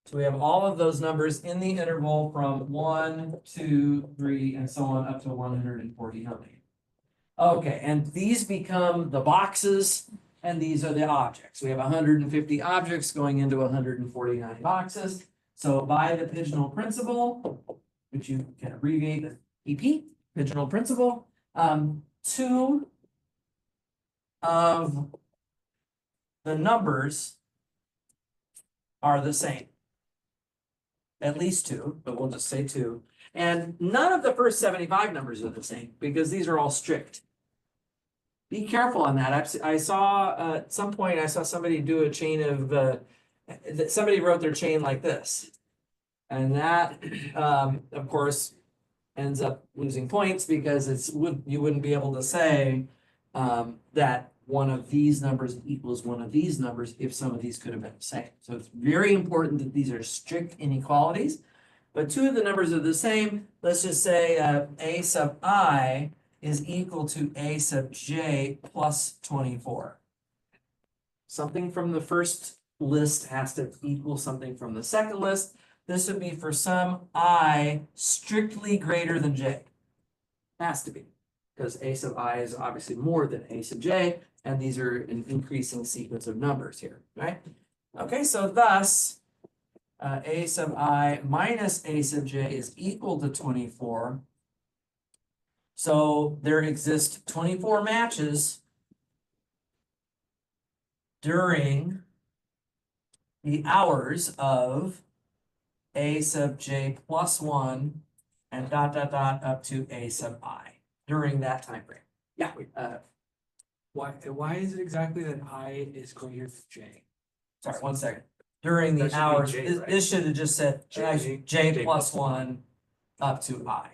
so we have all of those numbers in the interval from 1, 2, 3, and so on up to 149. Okay, and these become the boxes, and these are the objects. We have 150 objects going into 149 boxes. So by the Pigeonhole principle, which you can abbreviate as EP, Pigeonhole principle, 2 of the numbers are the same. At least 2, but we'll just say 2. And none of the first 75 numbers are the same because these are all strict. Be careful on that. I saw at some point, I saw somebody do a chain of, somebody wrote their chain like this. And that, of course, ends up losing points because you wouldn't be able to say that one of these numbers equals one of these numbers if some of these could have been the same. So it's very important that these are strict inequalities. But 2 of the numbers are the same. Let's just say A sub I is equal to A sub j plus 24. Something from the first list has to equal something from the second list. This would be for some I strictly greater than j. Has to be, because A sub I is obviously more than A sub j, and these are an increasing sequence of numbers here, right? Okay, so thus, A sub I minus A sub j is equal to 24. So there exist 24 matches during the hours of A sub j plus 1 and dot up to A sub I during that time frame. Yeah, Why is it exactly that I is greater than J? sorry, 1 second. During the That should be hours, J, this right? this should have just said J J plus 1 up to I.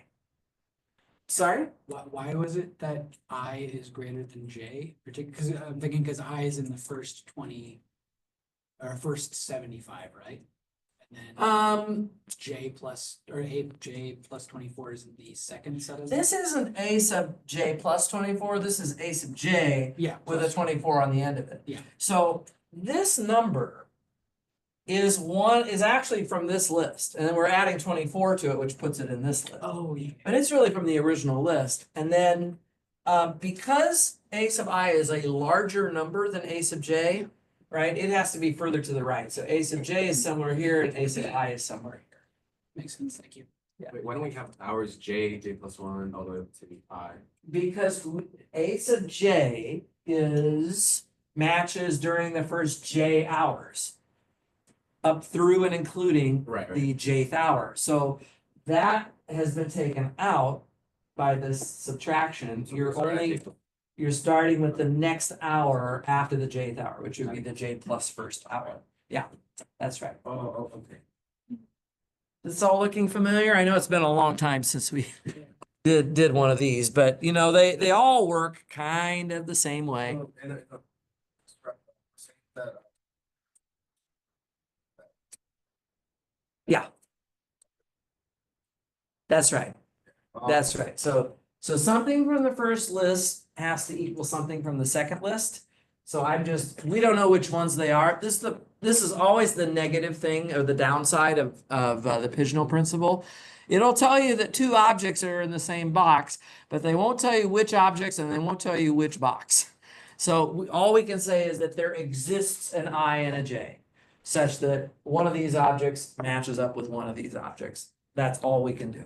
Sorry? Why was it that I is greater than J? Particularly, because I'm thinking because I is in the first 20 or first 75, right? And then J plus or J plus 24 is in the second set of. This isn't a sub j plus 24, this is a sub j Yeah. with a plus- 24 on the end of it. Yeah. So this number is actually from this list, and then we're adding 24 to it, which puts it in this list. Oh, yeah. But it's really from the original list, and then because a sub I is a larger number than a sub j, right, it has to be further to the right, so a sub j is somewhere here and a sub I is somewhere here. Makes sense, thank you. Wait, why don't we have ours J plus one all the way up to I? Because a sub j matches during the first j hours. Up through and including Right, the jth hour, so that has been taken out by this subtraction, you're starting with the next hour after the jth hour, which would be the j plus first hour. Yeah, that's right. Oh, okay. This all looking familiar? I know it's been a long time since we did one of these, but you know, they all work kind of the same way. And that, Yeah. That's right. That's right. So something from the first list has to equal something from the second list. So we don't know which ones they are. This is always the negative thing or the downside of the Pigeonhole principle. It'll tell you that two objects are in the same box, but they won't tell you which objects and they won't tell you which box. So all we can say is that there exists an I and a J, such that one of these objects matches up with one of these objects. That's all we can do.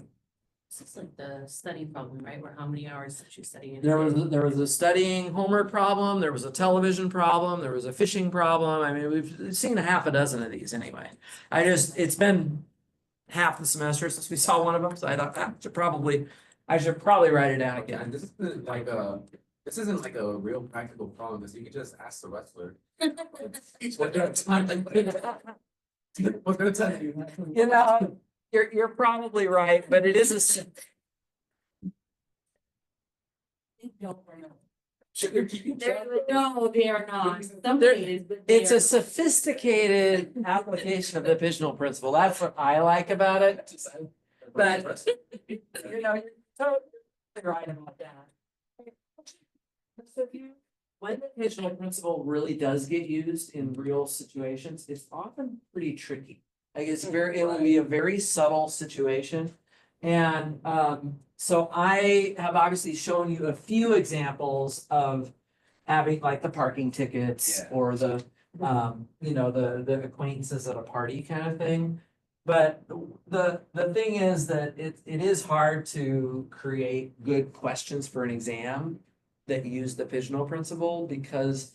This is like the study problem, right? Where how many hours did you study? There was a studying homework problem, there was a television problem, there was a fishing problem. I mean, we've seen a half a dozen of these anyway. It's been half the semester since we saw one of them, so I thought I should probably write it down Okay, again. and this isn't like a real practical problem, because you can just ask the wrestler. What they're telling you. You know, you're probably right, but it is No, they are not. There- Somebody is, but they it's a are- sophisticated application of the Pigeonhole principle. That's what I like about it. But you know, you're totally right about that. When the Pigeonhole principle really does get used in real situations, it's often pretty tricky. Like it will be a very subtle situation. And so I have obviously shown you a few examples of having like the parking tickets Yeah. or the the acquaintances at a party kind of thing. But the thing is that it is hard to create good questions for an exam that use the Pigeonhole principle, because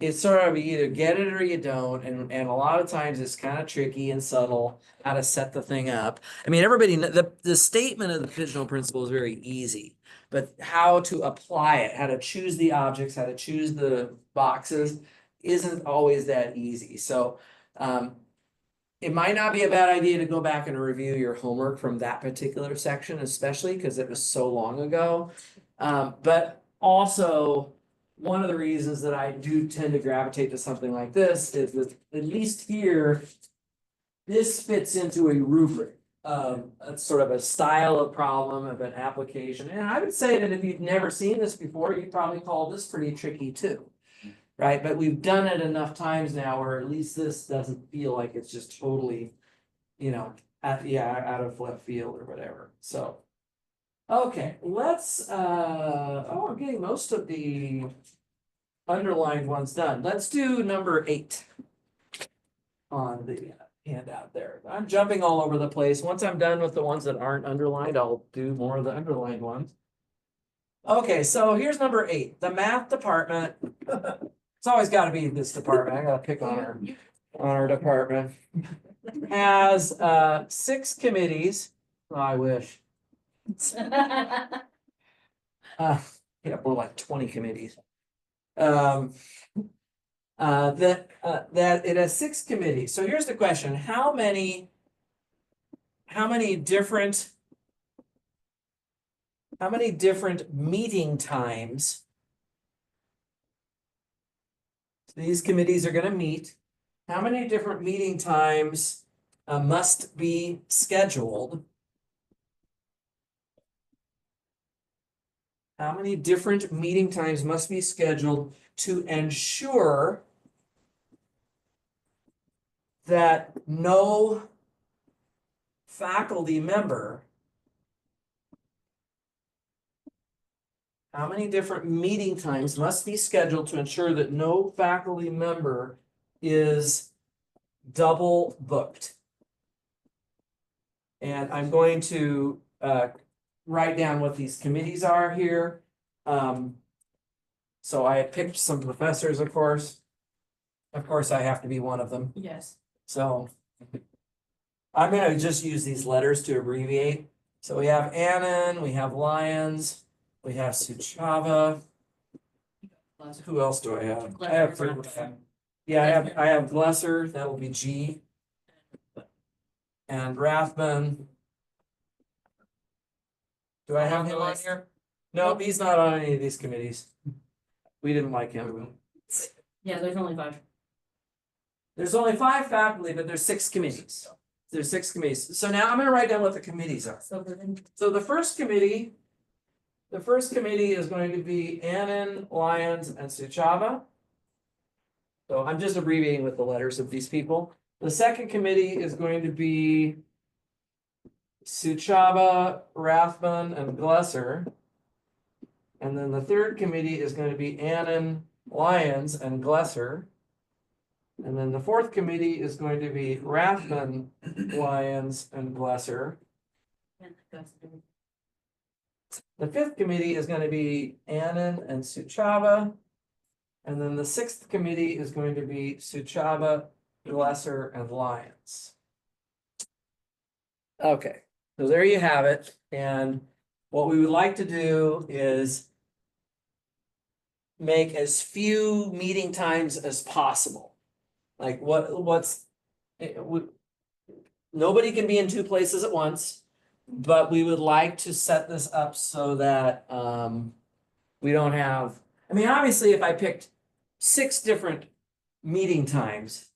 it's sort of you either get it or you don't, and a lot of times it's kind of tricky and subtle how to set the thing up. I mean, the statement of the Pigeonhole principle is very easy, but how to apply it, how to choose the objects, how to choose the boxes isn't always that easy. So it might not be a bad idea to go back and review your homework from that particular section, especially because it was so long ago. But also, one of the reasons that I do tend to gravitate to something like this is that at least here, this fits into a rubric of a sort of a style of problem of an application. And I would say that if you've never seen this before, you'd probably call this pretty tricky too. Right? But we've done it enough times now where at least this doesn't feel like it's just totally, out of left field or whatever. So. Okay, let's, I'm getting most of the underlined ones done. Let's do number 8 on the handout there. I'm jumping all over the place. Once I'm done with the ones that aren't underlined, I'll do more of the underlined ones. Okay, so here's number 8, the math department. It's always gotta be this department. I gotta pick on our department. Has 6 committees. Oh, I wish. More like 20 committees. That it has 6 committees. So here's the question: how many different how many different meeting times these committees are gonna meet? How many different meeting times must be scheduled? How many different meeting times must be scheduled to ensure that no faculty member, how many different meeting times must be scheduled to ensure that no faculty member is double booked? And I'm going to write down what these committees are here. So I picked some professors, of course. Of course, I have to be one of them. Yes. So I'm gonna just use these letters to abbreviate. So we have Annan, we have Lyons, we have Suchava. Who else do I have? I have three. Yeah, I have Glesser, that will be G. And Rathman. Do I have him on here? No, he's not on any of these committees. We didn't like him. Yeah, there's only 5. There's only 5 faculty, but there's 6 committees. There's 6 committees. So now I'm gonna write down what the committees are. So then, So the first committee is going to be Annan, Lyons, and Suchava. So I'm just abbreviating with the letters of these people. The second committee is going to be Suchava, Rathman, and Glesser. And then the third committee is going to be Annan, Lyons, and Glesser. And then the fourth committee is going to be Rathman, Lyons, and Glesser. The fifth committee is going to be Annan and Suchava. And then the sixth committee is going to be Suchava, Glesser, and Lyons. Okay, so there you have it. And what we would like to do is make as few meeting times as possible. Like nobody can be in 2 places at once, but we would like to set this up so that we don't have, I mean, obviously, if I picked 6 different meeting times,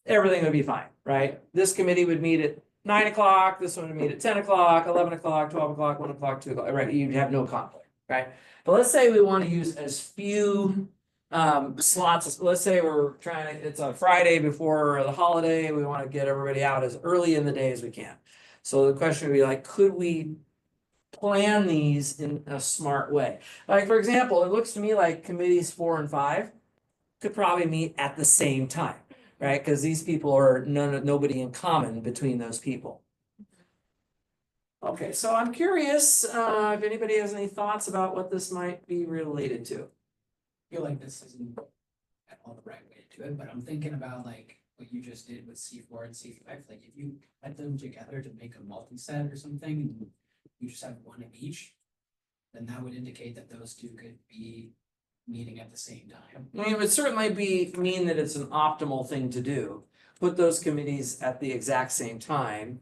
everything would be fine, right? This committee would meet at 9 o'clock, this one would meet at 10 o'clock, 11 o'clock, 12 o'clock, 1 o'clock, 2 o'clock, right? You'd have no conflict, right? But let's say we want to use as few slots, let's say we're trying to, it's a Friday before the holiday, we want to get everybody out as early in the day as we can. So the question would be like, could we plan these in a smart way? Like, for example, it looks to me like committees 4 and 5 could probably meet at the same time, right? Because these people are nobody in common between those people. Okay, so I'm curious if anybody has any thoughts about what this might be related to. I feel like this isn't at all the right way to do it, but I'm thinking about like what you just did with C4 and C5, like if you put them together to make a multi-set or something, and you just have one of each, then that would indicate that those 2 could be meeting at the same time. I mean, it would certainly mean that it's an optimal thing to do. Put those committees at the exact same time.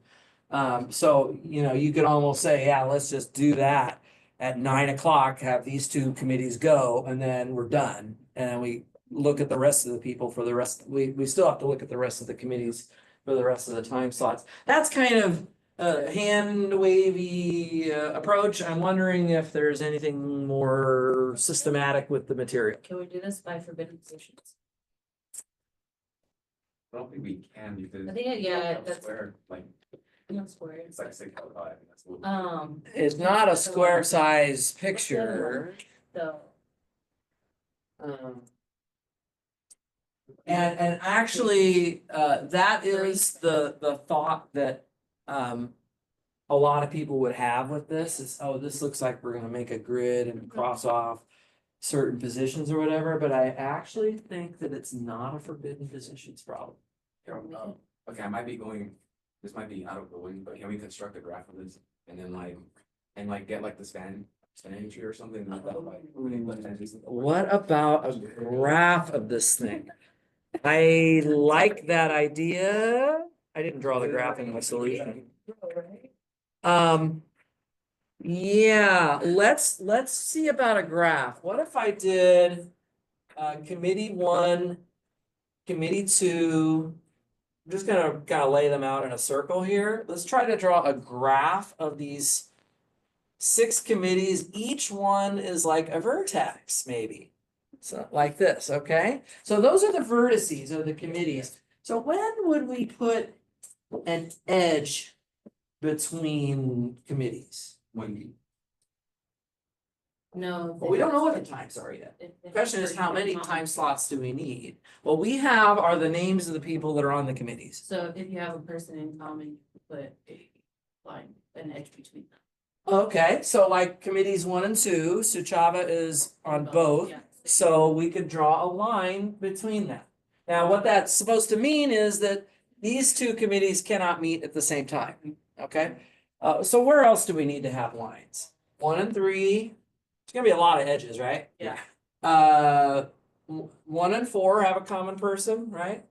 So, you know, you could almost say, yeah, let's just do that at 9 o'clock, have these 2 committees go, and then we're done. And then we look at the rest of the people for the rest, we still have to look at the rest of the committees for the rest of the time slots. That's kind of a hand wavy approach. I'm wondering if there's anything more systematic with the material. can we do this by forbidden positions? I don't think we can because. I think, yeah, that's, Square, like, no squares. it's like 6 out of 5, I think that's a little. It's not a square size picture. So, And actually, that is the thought that a lot of people would have with this is, oh, this looks like we're gonna make a grid and cross off certain positions or whatever, but I actually think that it's not a forbidden positions problem. Okay, I might be going, this might be out of the wind, but can we construct a graph of this and then get like the span tree or something like that? What about a graph of this thing? I like that idea. I didn't draw the graph in my solution. Yeah, let's see about a graph. What if I did committee 1, committee 2? I'm just gonna kind of lay them out in a circle here. Let's try to draw a graph of these 6 committees. Each one is like a vertex, maybe. So like this, okay? So those are the vertices of the committees. So when would we put an edge between committees? When No. Well, we don't know what the times are yet. if- The if question is, it's how many common. time slots do we need? What we have are the names of the people that are on the committees. So if you have a person in common, you put a line, an edge between them. Okay, so like committees 1 and 2, Suchava is on both, Yeah. so we could draw a line between them. Now, what that's supposed to mean is that these 2 committees cannot meet at the same time, okay? So where else do we need to have lines? 1 and 3, it's gonna be a lot of edges, right? Yeah. 1 and 4 have a common person, right?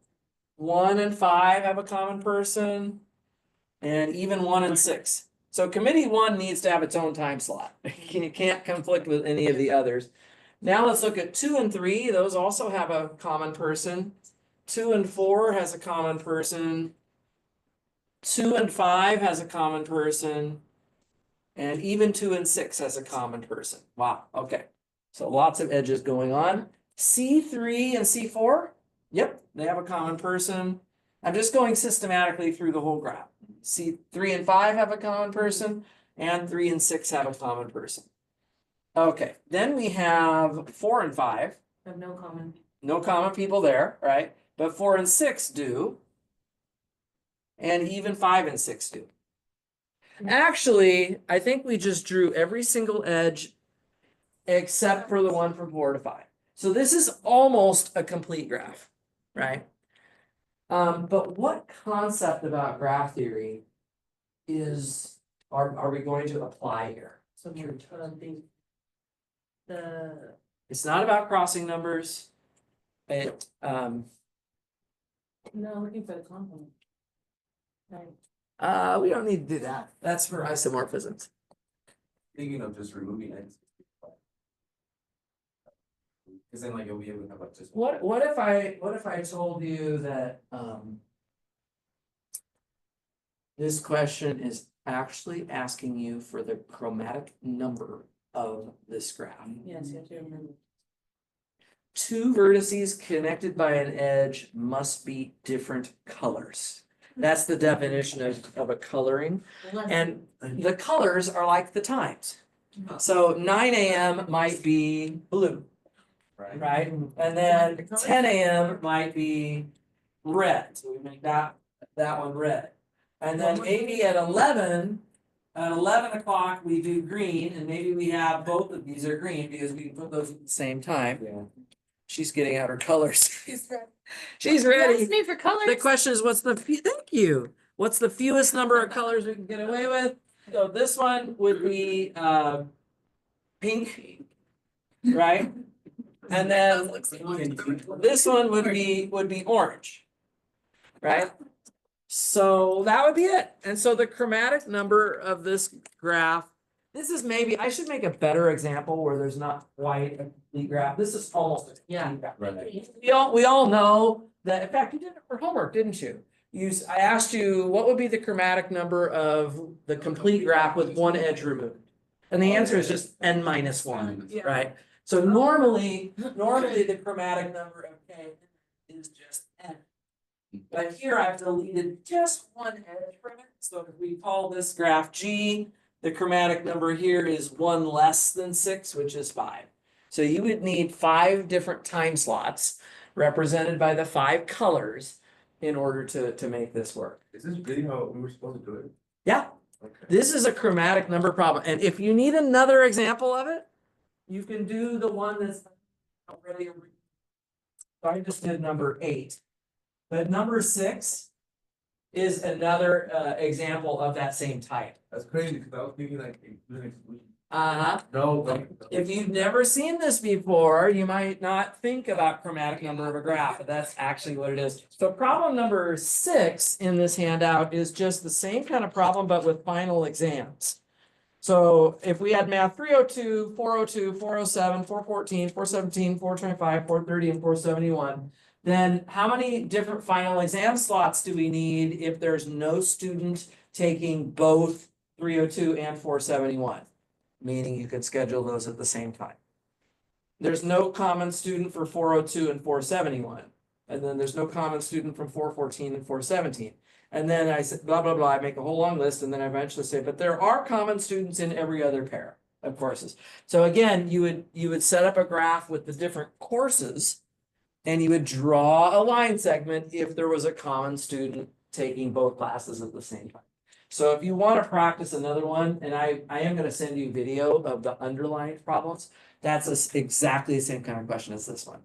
1 and 5 have a common person. And even 1 and 6. So committee 1 needs to have its own time slot. It can't conflict with any of the others. Now let's look at 2 and 3. Those also have a common person. 2 and 4 has a common person. 2 and 5 has a common person. And even 2 and 6 has a common person. Wow, okay. So lots of edges going on. C3 and C4, yep, they have a common person. I'm just going systematically through the whole graph. C3 and 5 have a common person, and 3 and 6 have a common person. Okay, then we have 4 and 5, Have no common. no common people there, right? But 4 and 6 do. And even 5 and 6 do. Actually, I think we just drew every single edge except for the one from 4 to 5. So this is almost a complete graph, right? But what concept about graph theory are we going to apply here? So the, It's not about crossing numbers. no, looking for the complement. Right. We don't need to do that. That's for isomorphisms. thinking of just removing it. Cause then like you'll be able to have like just. What if I told you that this question is actually asking you for the chromatic number of this graph? Yes, you have to remember. 2 vertices connected by an edge must be different colors. That's the definition of a coloring. And the colors are like the times. So 9 AM might be blue, right? And then 10 AM might be red, so we make that one red. And then maybe at 11 o'clock, we do green, and maybe we have both of these are green because we can put those at the same time. Yeah. She's getting out her colors. She's ready. me for colors. The question is, thank you. What's the fewest number of colors we can get away with? So this one would be pink, right? And then this one would be orange, right? So that would be it. And so the chromatic number of this graph, this is maybe, I should make a better example where there's not quite a complete graph. This is almost a complete graph. Right. We all know that, in fact, you did it for homework, didn't you? I asked you, what would be the chromatic number of the complete graph with one edge removed? And the answer is just n minus 1, Yeah. right? So normally the chromatic number of k is just n. But here I've deleted just one edge from it, so if we call this graph G, the chromatic number here is 1 less than 6, which is 5. So you would need 5 different time slots represented by the 5 colors in order to make this work. Is this really how we were supposed to do it? Yeah, Okay. this is a chromatic number problem, and if you need another example of it, you can do the one that's already. So I just did number 8, but number 6 is another example of that same type. That's crazy, cause I was thinking like including exclusion. No, if you've never seen this before, you might not think about chromatic number of a graph, but that's actually what it is. So problem number 6 in this handout is just the same kind of problem, but with final exams. So if we had math 302, 402, 407, 414, 417, 425, 430, and 471, then how many different final exam slots do we need if there's no student taking both 302 and 471? Meaning you could schedule those at the same time. There's no common student for 402 and 471. And then there's no common student from 414 and 417. And then I said, blah, blah, blah, I make a whole long list, and then I eventually say, but there are common students in every other pair of courses. So again, you would set up a graph with the different courses, and you would draw a line segment if there was a common student taking both classes at the same time. So if you want to practice another one, and I am going to send you video of the underlined problems, that's exactly the same kind of question as this one.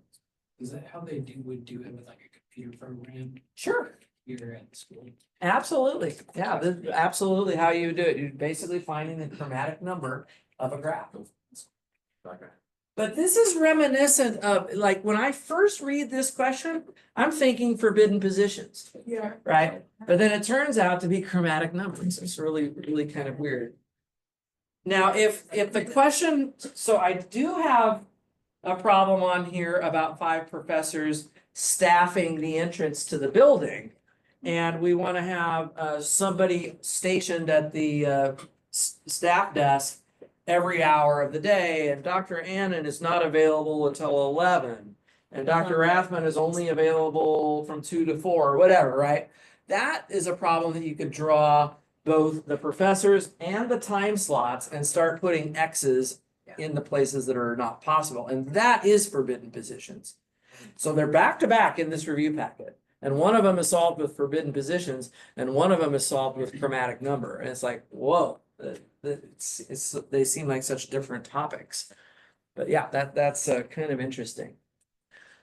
Is that how they would do it with like a computer program Sure. here at school? Absolutely. Yeah, that's absolutely how you do it. You're basically finding the chromatic number of a graph. Okay. But this is reminiscent of, like, when I first read this question, I'm thinking forbidden positions. Yeah. Right? But then it turns out to be chromatic numbers. It's really, really kind of weird. Now, if the question, so I do have a problem on here about 5 professors staffing the entrance to the building. And we want to have somebody stationed at the staff desk every hour of the day, and Dr. Annan is not available until 11. And Dr. Rathman is only available from 2 to 4, or whatever, right? That is a problem that you could draw both the professors and the time slots and start putting X's in the places that are not possible. And that is forbidden positions. So they're back to back in this review packet. And one of them is solved with forbidden positions, and one of them is solved with chromatic number. And it's like, whoa, they seem like such different topics. But yeah, that's kind of interesting.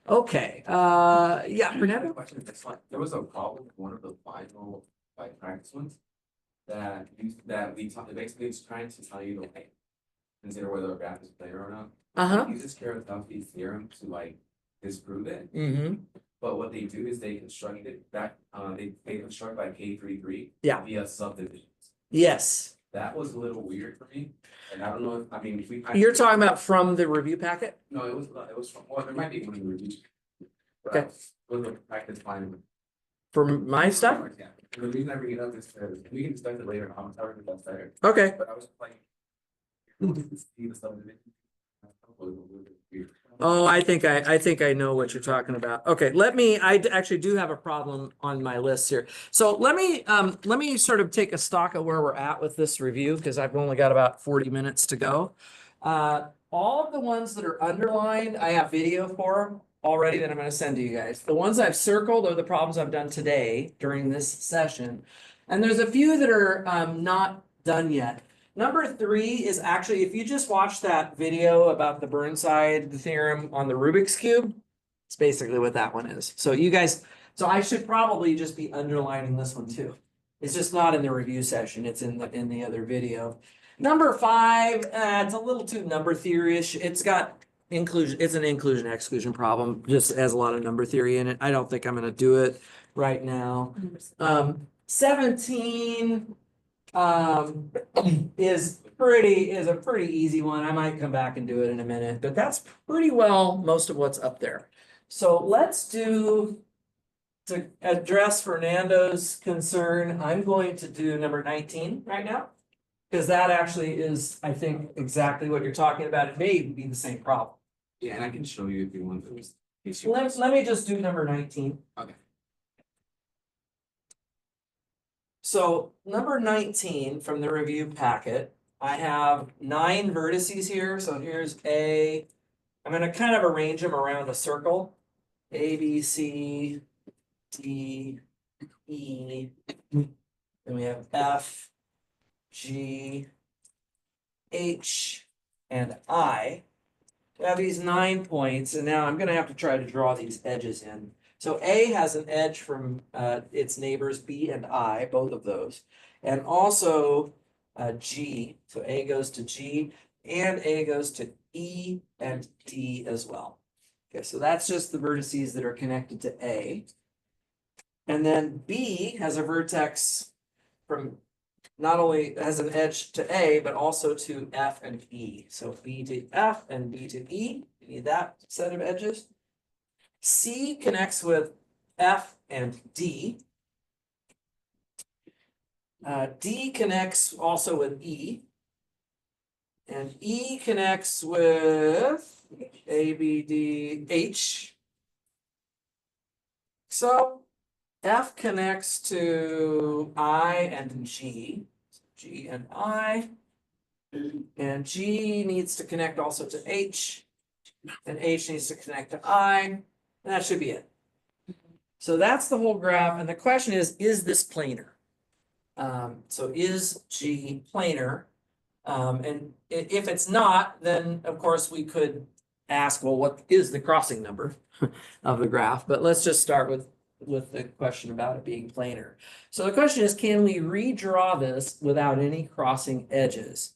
Okay, yeah, Fernando? Question is this one. There was a problem with one of the final like practice ones that we talked, basically it's trying to tell you to like consider whether a graph is planar or not. Uh-huh. They use Kuratowski's theorem to like disprove it. Mm-hmm. But what they do is they construct it back, they construct by K33. Yeah. Via subdivisions. Yes. That was a little weird for me, and I don't know, I mean, if we. You're talking about from the review packet? No, it was from, well, there might be one in the review. Okay. It was a practice fine. For my stuff? Yeah, the reason I bring it up is because we can discuss it later in commentary, but that's better, Okay. but I was like. See the subdivision. Oh, I think I know what you're talking about. Okay, I actually do have a problem on my list here. So let me sort of take a stock of where we're at with this review, because I've only got about 40 minutes to go. All of the ones that are underlined, I have video for already that I'm going to send to you guys. The ones I've circled are the problems I've done today during this session. And there's a few that are not done yet. Number 3 is actually, if you just watch that video about the Burnside theorem on the Rubik's Cube, it's basically what that one is. So you guys, so I should probably just be underlining this one too. It's just not in the review session, it's in the other video. Number 5, it's a little too number theory-ish. It's got inclusion, it's an inclusion exclusion problem, just has a lot of number theory in it. I don't think I'm gonna do it right now. 17 is a pretty easy one. I might come back and do it in a minute, but that's pretty well most of what's up there. So let's do, to address Fernando's concern, I'm going to do number 19 right now. Because that actually is, I think, exactly what you're talking about. It may even be the same problem. Yeah, and I can show you if you want to. Let me just do number 19. Okay. So number 19 from the review packet, I have 9 vertices here. So here's A. I'm going to kind of arrange them around a circle. A, B, C, D, E. Then we have F, G, H, and I. We have these 9 points, and now I'm going to have to try to draw these edges in. So A has an edge from its neighbors B and I, both of those, and also G. So A goes to G, and A goes to E and D as well. Okay, so that's just the vertices that are connected to A. And then B has a vertex from not only has an edge to A, but also to F and E. So B to F and B to E, you need that set of edges. C connects with F and D. D connects also with E. And E connects with A, B, D, H. So F connects to I and G. G and I. And G needs to connect also to H. And H needs to connect to I. And that should be it. So that's the whole graph. And the question is this planar? So is G planar? And if it's not, then of course we could ask, well, what is the crossing number of the graph? But let's just start with the question about it being planar. So the question is, can we redraw this without any crossing edges?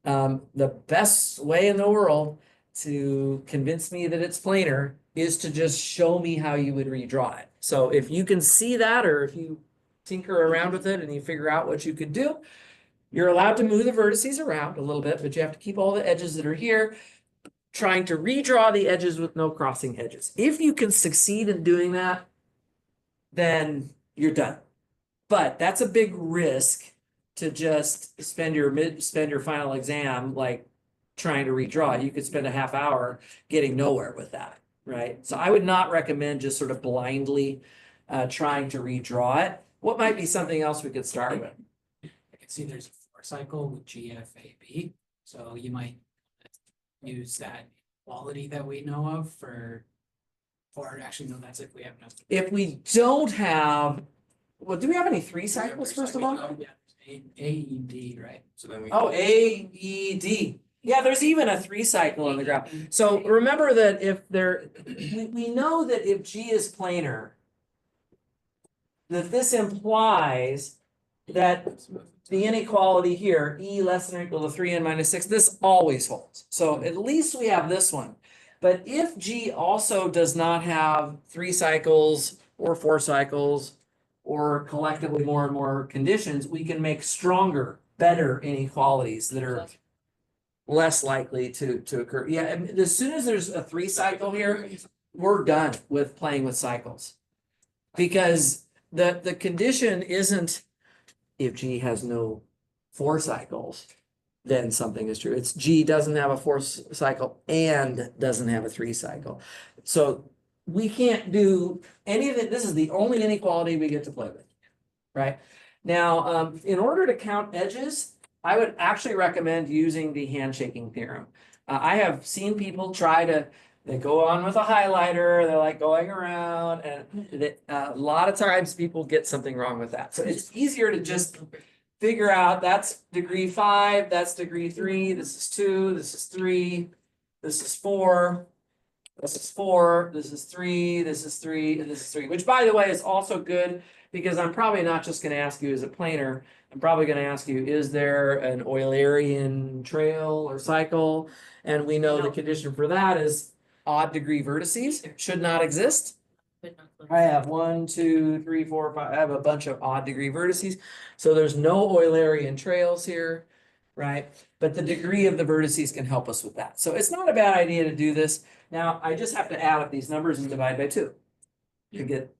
The best way in the world to convince me that it's planar is to just show me how you would redraw it. So if you can see that, or if you tinker around with it and you figure out what you could do, you're allowed to move the vertices around a little bit, but you have to keep all the edges that are here, trying to redraw the edges with no crossing edges. If you can succeed in doing that, then you're done. But that's a big risk to just spend your final exam like trying to redraw. You could spend a half hour getting nowhere with that, right? So I would not recommend just sort of blindly trying to redraw it. What might be something else we could start with? I can see there's a 4-cycle with GFAB, so you might use that quality that we know of or actually, no, that's if we have enough. If we don't have, well, do we have any 3 cycles first of all? Oh, yeah, AED, right? So then we. Oh, AED. Yeah, there's even a 3 cycle on the graph. So remember that if we know that if G is planar, that this implies that the inequality here, E less than or equal to 3n minus 6, this always holds. So at least we have this one. But if G also does not have 3 cycles or 4 cycles, or collectively more and more conditions, we can make stronger, better inequalities that are less likely to occur. Yeah, and as soon as there's a 3 cycle here, we're done with playing with cycles. Because the condition isn't if G has no 4 cycles, then something is true. It's G doesn't have a 4 cycle and doesn't have a 3 cycle. So we can't do any of it. This is the only inequality we get to play with, right? Now, in order to count edges, I would actually recommend using the handshaking theorem. I have seen people they go on with a highlighter, they're like going around, and a lot of times people get something wrong with that. So it's easier to just figure out that's degree 5, that's degree 3, this is 2, this is 3, this is 4. This is 4, this is 3, this is 3, and this is 3, which by the way is also good because I'm probably not just going to ask you is it planar. I'm probably going to ask you, is there an Eulerian trail or cycle? And we know the condition for that is odd degree vertices should not exist. I have 1, 2, 3, 4, 5. I have a bunch of odd degree vertices. So there's no Eulerian trails here, right? But the degree of the vertices can help us with that. So it's not a bad idea to do this. Now, I just have to add up these numbers and divide by 2 to get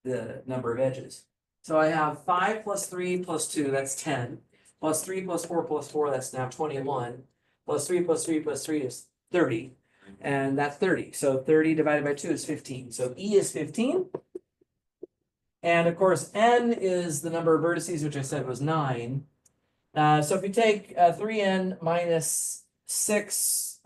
the number of edges. So I have 5 plus 3 plus 2, that's 10. Plus 3 plus 4 plus 4, that's now 21. Plus 3 plus 3 plus 3 is 30. And that's 30. So 30 divided by 2 is 15. So E is 15. And of course, N is the number of vertices, which I said was 9. So if you take 3n minus 6,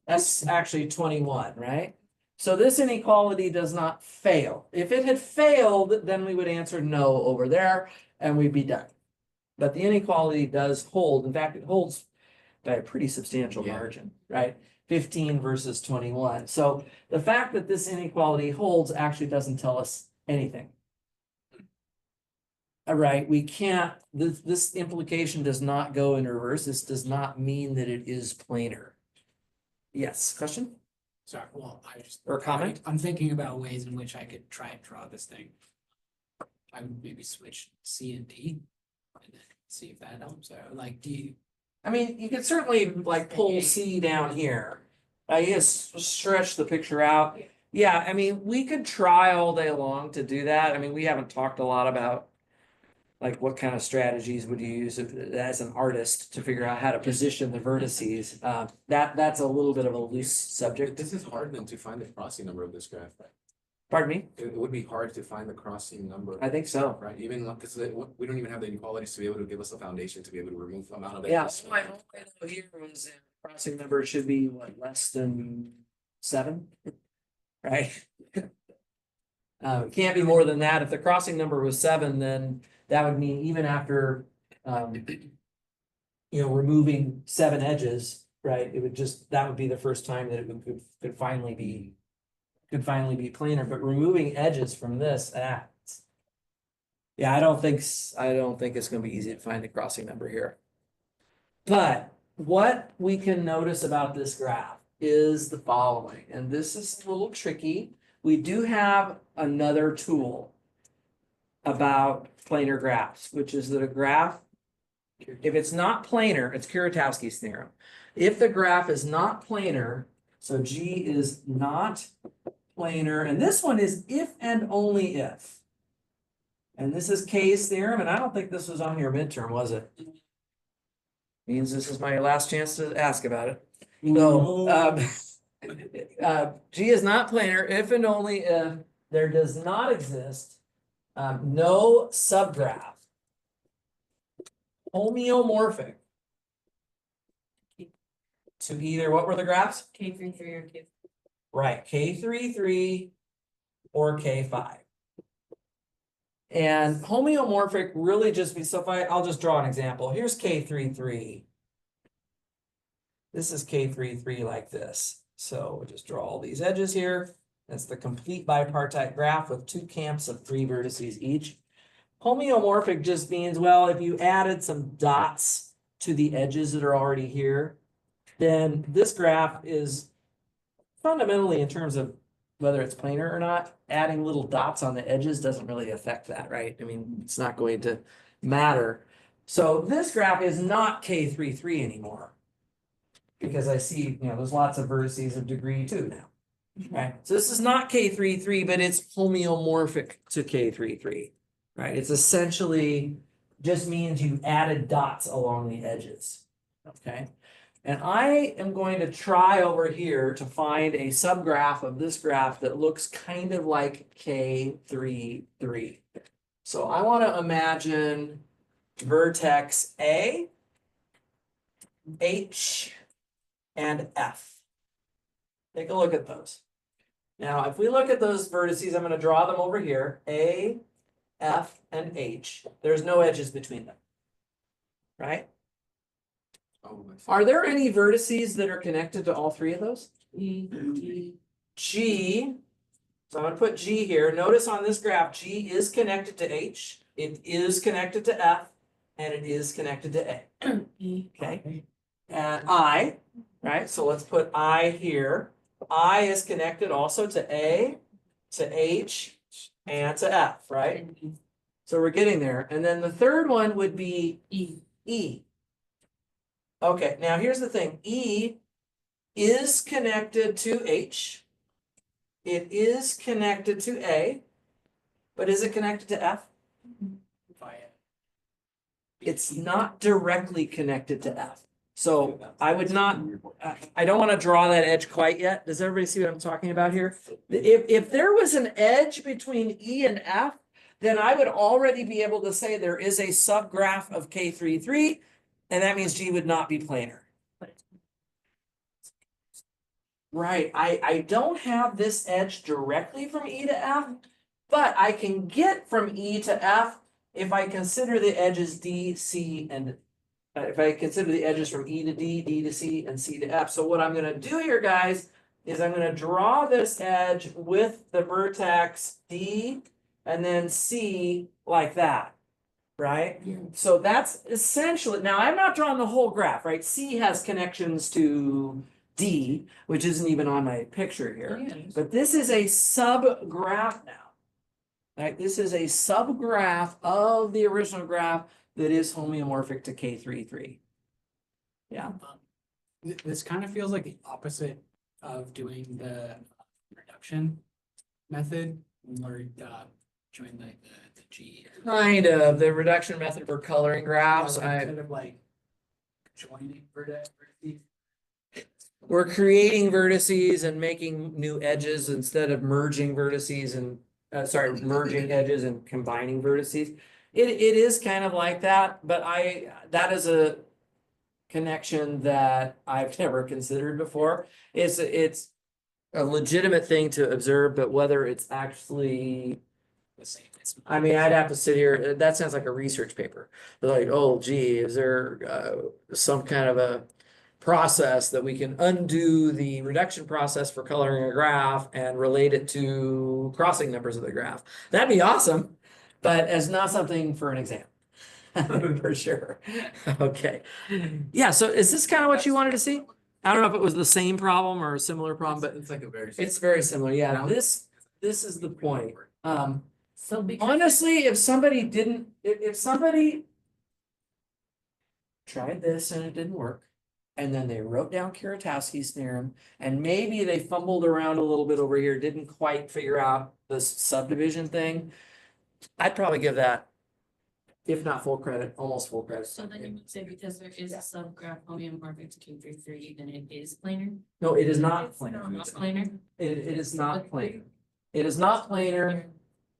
that's actually 21, right? So this inequality does not fail. If it had failed, then we would answer no over there and we'd be done. But the inequality does hold. In fact, it holds by a pretty substantial margin, right? 15 versus 21. So the fact that this inequality holds actually doesn't tell us anything. All right, we can't, this implication does not go in reverse. This does not mean that it is planar. Yes, question? Sorry, well, I just. Or comment? I'm thinking about ways in which I could try and draw this thing. I would maybe switch C and D. And then see if that helps out, like, do you, I mean, you could certainly like pull C down here. I guess stretch the picture out. Yeah, I mean, we could try all day long to do that. I mean, we haven't talked a lot about like what kind of strategies would you use as an artist to figure out how to position the vertices. That's a little bit of a loose subject. This is hard then to find the crossing number of this graph, right? Pardon me? It would be hard to find the crossing number. I think so. Right, even because we don't even have the inequalities to be able to give us a foundation to be able to remove the amount of. Yeah, edges. so my whole idea here was crossing number should be what, less than 7? Right? It can't be more than that. If the crossing number was 7, then that would mean even after removing 7 edges, right? It would just, that would be the first time that it could finally be planar, but removing edges from this, yeah, I don't think it's gonna be easy to find the crossing number here. But what we can notice about this graph is the following, and this is a little tricky. We do have another tool about planar graphs, which is that a graph, if it's not planar, it's Kuratowski's theorem. If the graph is not planar, so G is not planar, and this one is if and only if. And this is K's theorem, and I don't think this was on your midterm, was it? Means this is my last chance to ask about it. No, G is not planar if and only if there does not exist no subgraph homeomorphic to either, what were the graphs? K33 or K. Right, K33 or K5. And homeomorphic really just means, so if I'll just draw an example. Here's K33. This is K33 like this. So we'll just draw all these edges here. That's the complete bipartite graph with 2 camps of 3 vertices each. Homeomorphic just means, well, if you added some dots to the edges that are already here, then this graph is fundamentally, in terms of whether it's planar or not, adding little dots on the edges doesn't really affect that, right? I mean, it's not going to matter. So this graph is not K33 anymore. Because I see, there's lots of vertices of degree 2 now. Right, so this is not K33, but it's homeomorphic to K33, right? It's essentially just means you added dots along the edges, okay? And I am going to try over here to find a subgraph of this graph that looks kind of like K33. So I want to imagine vertex A, H, and F. Take a look at those. Now, if we look at those vertices, I'm going to draw them over here, A, F, and H. There's no edges between them, right? Oh, I see. Are there any vertices that are connected to all 3 of those? E. G, so I'm going to put G here. Notice on this graph, G is connected to H, it is connected to F, and it is connected to A. Okay. And I, right? So let's put I here. I is connected also to A, to H, and to F, right? So we're getting there. And then the third one would be E. Okay, now here's the thing. E is connected to H. It is connected to A, but is it connected to F? It's not directly connected to F. So I would not, I don't want to draw that edge quite yet. Does everybody see what I'm talking about here? If there was an edge between E and F, then I would already be able to say there is a subgraph of K33, and that means G would not be planar. Right, I don't have this edge directly from E to F, but I can get from E to F if I consider the edges D, C, and if I consider the edges from E to D, D to C, and C to F. So what I'm going to do here, guys, is I'm going to draw this edge with the vertex D and then C like that, right? So that's essentially, now I'm not drawing the whole graph, right? C has connections to D, which isn't even on my picture here. But this is a subgraph now. Right, this is a subgraph of the original graph that is homeomorphic to K33. Yeah, This kind of feels like the opposite of doing the reduction method when we're doing like the G. kind of the reduction method for coloring graphs. Instead of like joining vertices. We're creating vertices and making new edges instead of merging vertices and, merging edges and combining vertices. It is kind of like that, but that is a connection that I've never considered before. It's a legitimate thing to observe, but whether it's actually, The same. I mean, I'd have to sit here, that sounds like a research paper. They're like, oh gee, is there some kind of a process that we can undo the reduction process for coloring a graph and relate it to crossing numbers of the graph? That'd be awesome, but it's not something for an exam. For sure. Okay. Yeah, so is this kind of what you wanted to see? I don't know if it was the same problem or a similar problem, but It's like a very. it's very similar. Yeah, this is the point. So because. Honestly, if somebody didn't, if somebody tried this and it didn't work, and then they wrote down Kuratowski's theorem, and maybe they fumbled around a little bit over here, didn't quite figure out this subdivision thing, I'd probably give that, if not full credit, almost full credit. So then you would say because there is a subgraph homeomorphic to K33, then it is planar? No, it is not It's planar. Not planar? It is not planar. It is not planar.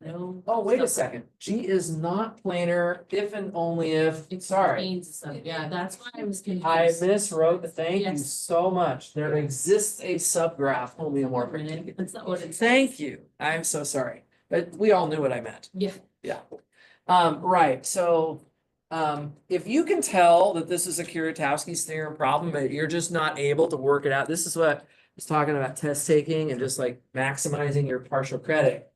No. Oh, wait a second. G is not planar if and only if, It sorry. contains a sub, yeah, that's why I was confused. I miswrote, thank you Yes. so much. There exists a subgraph homeomorphic. That's not what it's. Thank you. I'm so sorry, but we all knew what I meant. Yeah. Right, so, if you can tell that this is a Kuratowski's theorem problem, but you're just not able to work it out, this is what I was talking about test taking and just like maximizing your partial credit.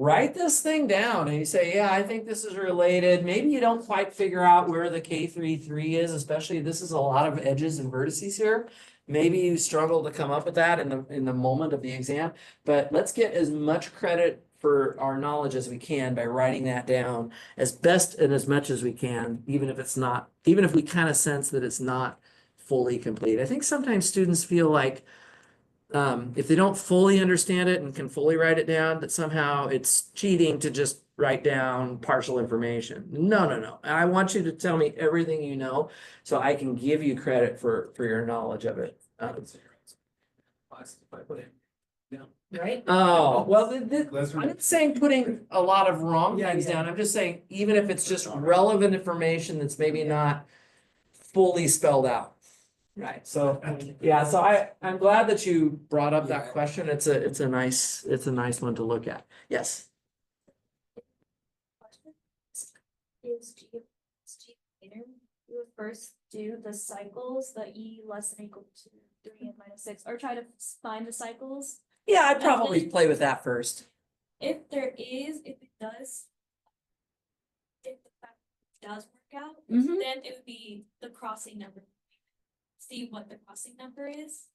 Write this thing down and you say, yeah, I think this is related. Maybe you don't quite figure out where the K33 is, especially this is a lot of edges and vertices here. Maybe you struggle to come up with that in the moment of the exam, but let's get as much credit for our knowledge as we can by writing that down as best and as much as we can, even if we kind of sense that it's not fully complete. I think sometimes students feel like if they don't fully understand it and can fully write it down, that somehow it's cheating to just write down partial information. No. I want you to tell me everything you know so I can give you credit for your knowledge of it. Right? Oh, well, Let's I'm not saying putting a lot of wrong things down. I'm just saying, even if it's just relevant information that's maybe not fully spelled out. Right, so, yeah, so I'm glad that you brought up that Yeah. question. It's a nice one to look at. Yes. Question is G later, you would first do the cycles, the E less than or equal to 3 and -6, or try to find the cycles. Yeah, I'd probably play with that first. If it does work out, Mhm. then it would be the crossing number. See what the crossing number is,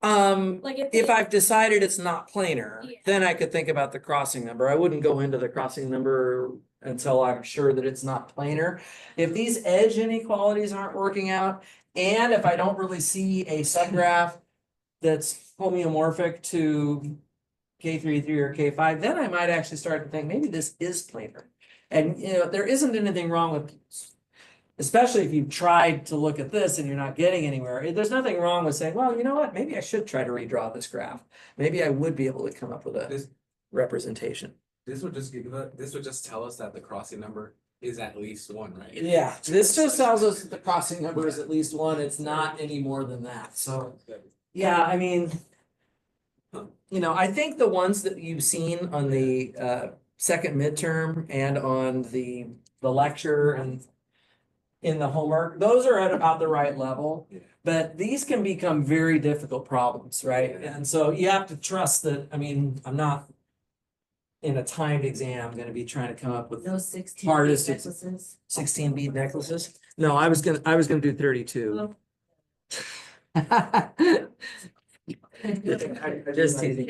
like If I've decided it's not planar, Yeah. then I could think about the crossing number. I wouldn't go into the crossing number until I'm sure that it's not planar. If these edge inequalities aren't working out, and if I don't really see a subgraph that's homeomorphic to K33 or K5, then I might actually start to think maybe this is planar. And there isn't anything wrong with, especially if you've tried to look at this and you're not getting anywhere. There's nothing wrong with saying, well, you know what, maybe I should try to redraw this graph. Maybe I would be able to come up with a This, representation. this would just tell us that the crossing number is at least one, right? Yeah, this just tells us that the crossing number is at least one. It's not any more than that, so. Yeah, I mean, I think the ones that you've seen on the second midterm and on the lecture and in the homework, those are at about the right level. Yeah. But these can become very difficult problems, right? Yeah. And so you have to trust that, I mean, I'm not in a timed exam gonna be trying to come up with Those 16 Hardest ex- necklaces. 16 bead necklaces. No, I was gonna do 32. Just teasing.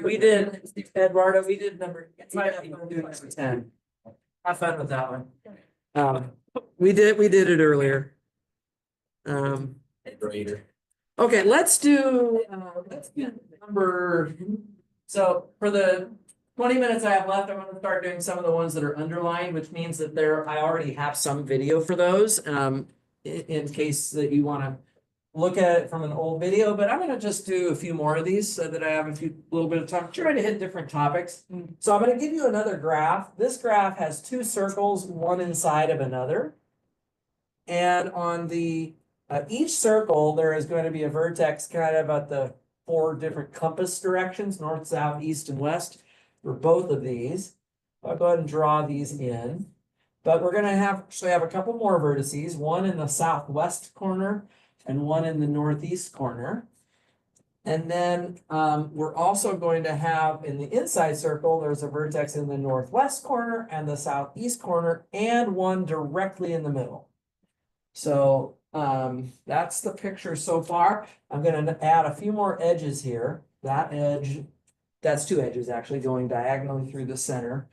We did, Eduardo, we did number, it's might have to do number 10. Have fun with that one. We did it earlier. Grader. Okay, let's do number, so for the 20 minutes I have left, I'm gonna start doing some of the ones that are underlined, which means that I already have some video for those. In case that you wanna look at it from an old video, but I'm gonna just do a few more of these so that I have little bit of time, trying to hit different topics. So I'm gonna give you another graph. This graph has two circles, one inside of another. And on the each circle, there is going to be a vertex kind of at the 4 different compass directions, north, south, east, and west for both of these. I'll go ahead and draw these in. But we're going to actually have a couple more vertices, one in the southwest corner and one in the northeast corner. And then we're also going to have in the inside circle, there's a vertex in the northwest corner and the southeast corner and one directly in the middle. So that's the picture so far. I'm going to add a few more edges here. That edge, that's 2 edges actually going diagonally through the center.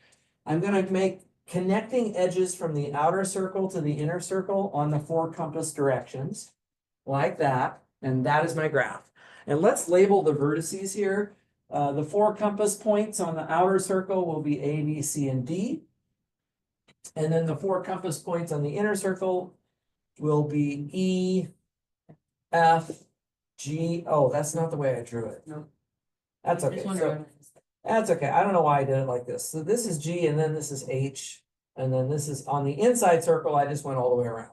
I'm going to make connecting edges from the outer circle to the inner circle on the 4 compass directions like that. And that is my graph. And let's label the vertices here. The 4 compass points on the outer circle will be A, B, C, and D. And then the 4 compass points on the inner circle will be E, F, G. Oh, that's not the way I drew it. No. That's okay. That's okay. I don't know why I did it like this. So this is G and then this is H. And then this is on the inside circle. I just went all the way around.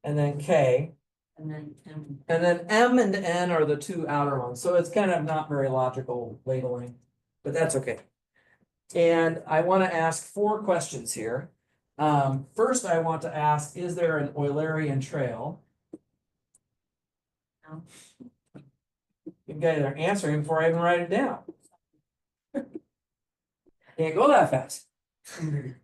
And then K. And then M. And then M and N are the 2 outer ones. So it's kind of not very logical labeling, but that's okay. And I want to ask 4 questions here. First, I want to ask, is there an Eulerian trail? No. You guys are answering before I even write it down. Can't go that fast. We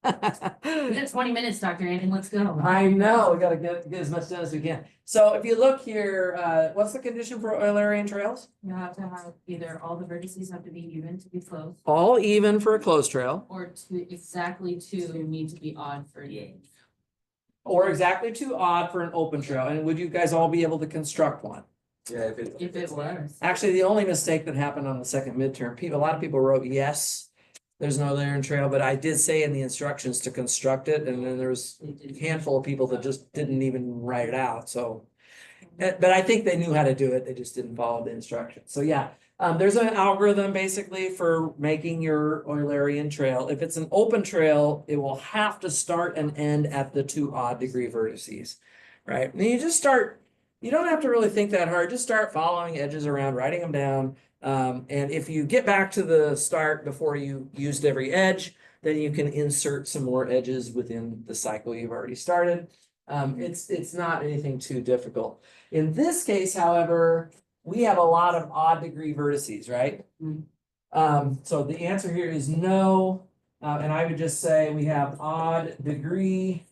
got 20 minutes, Dr. Andy, let's go. I know, we gotta get as much done as we can. So if you look here, what's the condition for Eulerian trails? You have to have either all the vertices have to be even to be closed, All even for a closed trail, or exactly 2 need to be odd for you. or exactly too odd for an open trail. And would you guys all be able to construct one? Yeah, If it was. Actually, the only mistake that happened on the second midterm, a lot of people wrote yes, there's no Eulerian trail, but I did say in the instructions to construct it, and then there was a handful of people that just didn't even write it out, so. But I think they knew how to do it, they just didn't follow the instructions. So yeah, there's an algorithm basically for making your Eulerian trail. If it's an open trail, it will have to start and end at the 2 odd degree vertices, right? And you just start, you don't have to really think that hard, just start following edges around, writing them down. And if you get back to the start before you used every edge, then you can insert some more edges within the cycle you've already started. It's not anything too difficult. In this case, however, we have a lot of odd degree vertices, right? So the answer here is no. And I would just say we have odd degree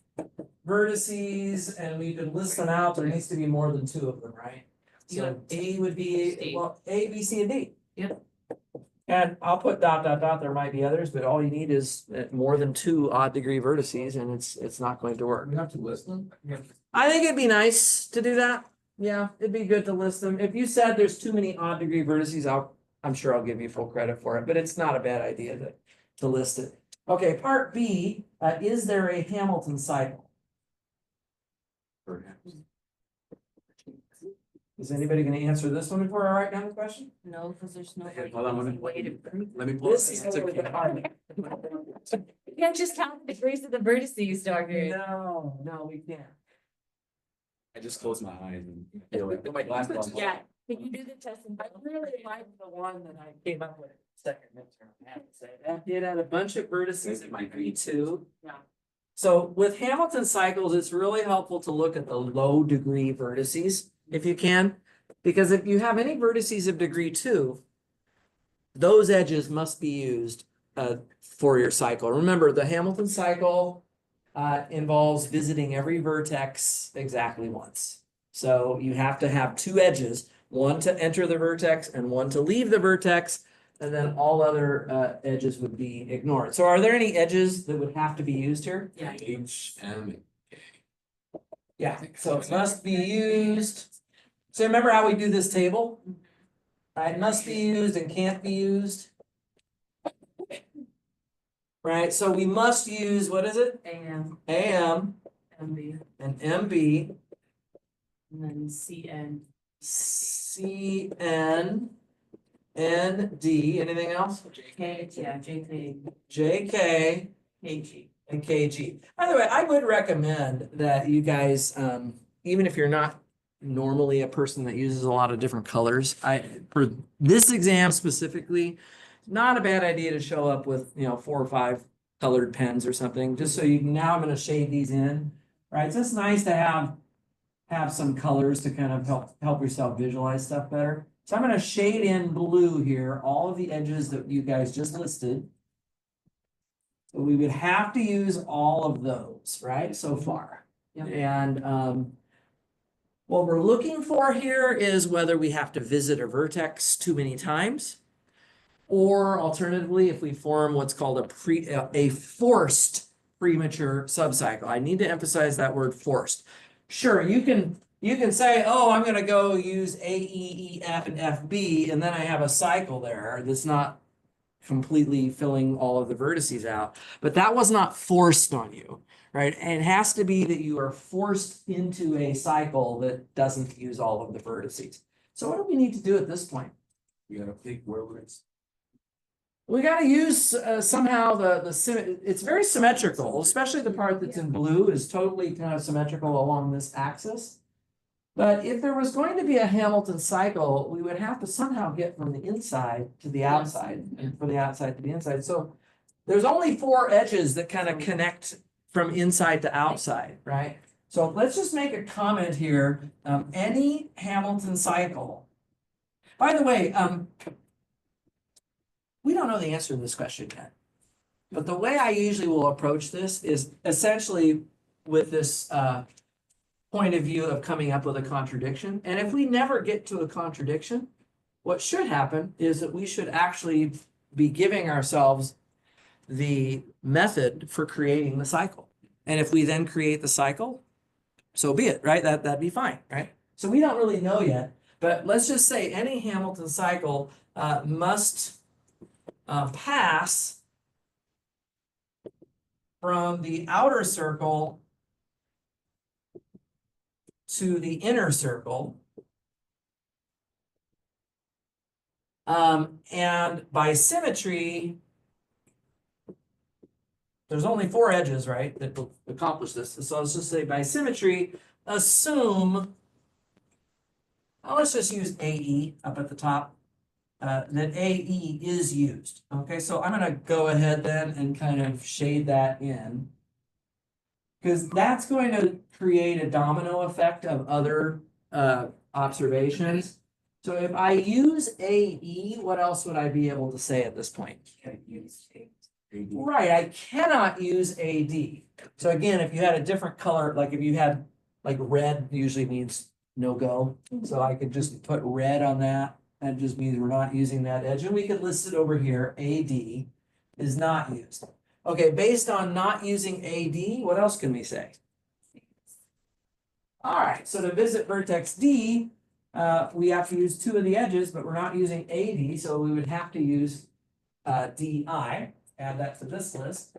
vertices and we could list them out. There needs to be more than 2 of them, right? So A would be, well, A, B, C, and D. Yep. And I'll put ... There might be others, but all you need is more than 2 odd degree vertices and it's not going to work. We have to list them? I think it'd be nice to do that. Yeah, it'd be good to list them. If you said there's too many odd degree vertices, I'm sure I'll give you full credit for it, but it's not a bad idea to list it. Okay, part B, is there a Hamilton cycle? Perhaps. Is anybody gonna answer this one before I write down the question? No, because there's no. Okay, hold on, way to prove Let me pull This this. is over the hard. You can't just count the degrees of the vertices, Dr. No, we can't. I just closed my eyes and feel like, put my glasses on. Yeah, can you do the test and? I really like the one that I came up with second midterm, I have to say. That did add a bunch of vertices in my degree 2. Yeah. So with Hamilton cycles, it's really helpful to look at the low degree vertices, if you can. Because if you have any vertices of degree 2, those edges must be used for your cycle. Remember, the Hamilton cycle involves visiting every vertex exactly once. So you have to have 2 edges. one to enter the vertex and one to leave the vertex. And then all other edges would be ignored. So are there any edges that would have to be used here? Yeah. H, M, Yeah, so it must be used. So remember how we do this table? Right, must be used and can't be used. Right, so we must use, what is it? AM, AM MB, and MB, and then CN. CN, ND, anything else? K, yeah, JK, JK KG. and KG. By the way, I would recommend that you guys, even if you're not normally a person that uses a lot of different colors, for this exam specifically, not a bad idea to show up with, 4 or 5 colored pens or something, just so you can, now I'm gonna shade these in, right? It's just nice to have some colors to kind of help yourself visualize stuff better. So I'm gonna shade in blue here, all of the edges that you guys just listed. So we would have to use all of those, right, so far. Yep. And what we're looking for here is whether we have to visit a vertex too many times. Or alternatively, if we form what's called a forced premature subcycle. I need to emphasize that word forced. Sure, you can say, oh, I'm gonna go use A, E, E, F, and FB, and then I have a cycle there that's not completely filling all of the vertices out. But that was not forced on you, right? And it has to be that you are forced into a cycle that doesn't use all of the vertices. So what do we need to do at this point? you gotta pick where it's. We gotta use somehow it's very symmetrical, especially the part that's in blue is totally kind of symmetrical along this axis. But if there was going to be a Hamilton cycle, we would have to somehow get from the inside to the outside and from the outside to the inside. So there's only 4 edges that kind of connect from inside to outside, right? So let's just make a comment here. Any Hamilton cycle. By the way, we don't know the answer to this question yet. But the way I usually will approach this is essentially with this point of view of coming up with a contradiction. And if we never get to a contradiction, what should happen is that we should actually be giving ourselves the method for creating the cycle. And if we then create the cycle, so be it, right? That'd be fine, right? So we don't really know yet, but let's just say any Hamilton cycle must pass from the outer circle to the inner circle. And by symmetry, there's only 4 edges, right, that will accomplish this. So let's just say by symmetry, assume, well, let's just use AE up at the top. That AE is used. Okay, so I'm gonna go ahead then and kind of shade that in. Because that's going to create a domino effect of other observations. So if I use AE, what else would I be able to say at this point? Right, I cannot use AD. So again, if you had a different color, like if you had, like red usually means no go. So I could just put red on that. That just means we're not using that edge. And we could list it over here, AD is not used. Okay, based on not using AD, what else can we say? All right, so to visit vertex D, we have to use 2 of the edges, but we're not using AD, so we would have to use DI. Add that to this list.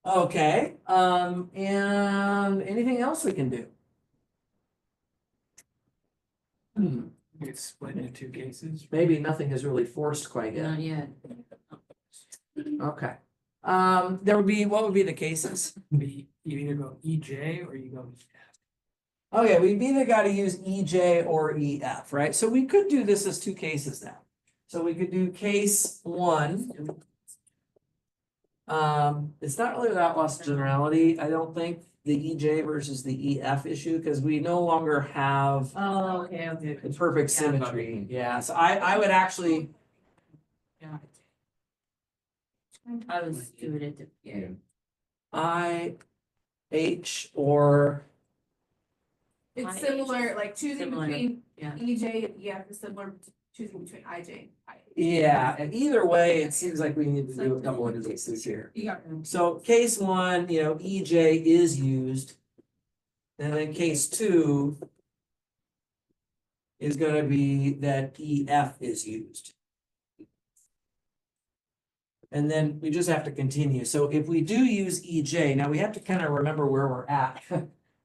Okay, and anything else we can do? It's split into 2 cases. Maybe nothing is really forced quite yet. Not yet. Okay. There would be, what would be the cases? You either go EJ or you go F. Okay, we've either got to use EJ or EF, right? So we could do this as 2 cases now. So we could do case 1. It's not really without loss of generality, I don't think, the EJ versus the EF issue, because we no longer have Oh, okay. the perfect symmetry. Yeah, so I would actually, I was doing it. Yeah. I, H, or It's similar, like choosing Similar, between yeah. EJ and EF is similar to choosing between IJ and I. Yeah, and either way, it seems like we need to do a couple of cases here. You got So case one, EJ is used. And then case two is gonna be that EF is used. And then we just have to continue. So if we do use EJ, now we have to kind of remember where we're at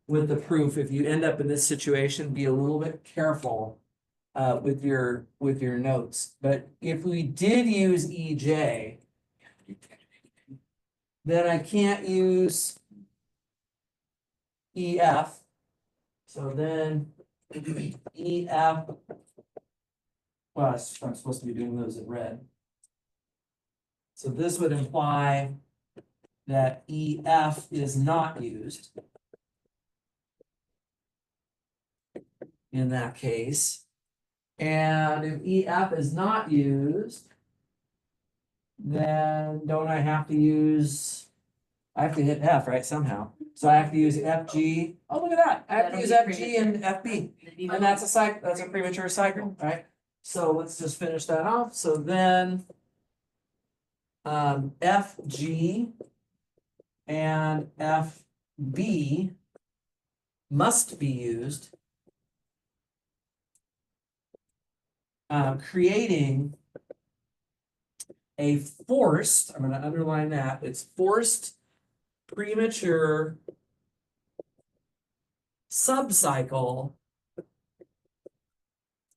with the proof. If you end up in this situation, be a little bit careful with your notes. But if we did use EJ, then I can't use EF. So then EF, well, I'm supposed to be doing those in red. So this would imply that EF is not used in that case. And if EF is not used, then don't I have to use, I have to hit F, right, somehow. So I have to use FG. Oh, look at that. I have to use FG and FB. And that's a cycle, that's a premature cycle, right? So let's just finish that off. So then FG and FB must be used, creating a forced, I'm going to underline that, it's forced premature subcycle.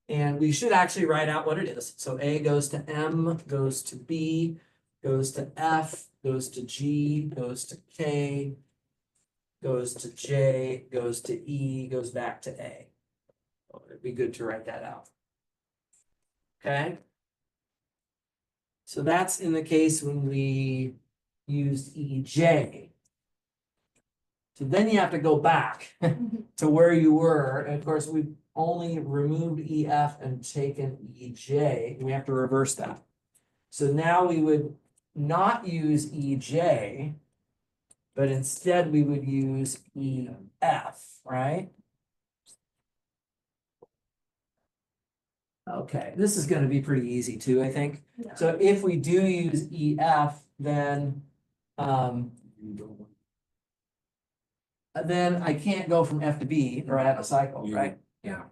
And we should actually write out what it is. So A goes to M, goes to B, goes to F, goes to G, goes to K, goes to J, goes to E, goes back to A. Oh, it'd be good to write that out. Okay. So that's in the case when we used EJ. So then you have to go back to where you were. And of course, we've only removed EF and taken EJ. We have to reverse that. So now we would not use EJ, but instead we would use EF, right? Okay, this is going to be pretty easy too, I think. So if we do use EF, then I can't go from F to B, or I have a cycle, right? Yeah.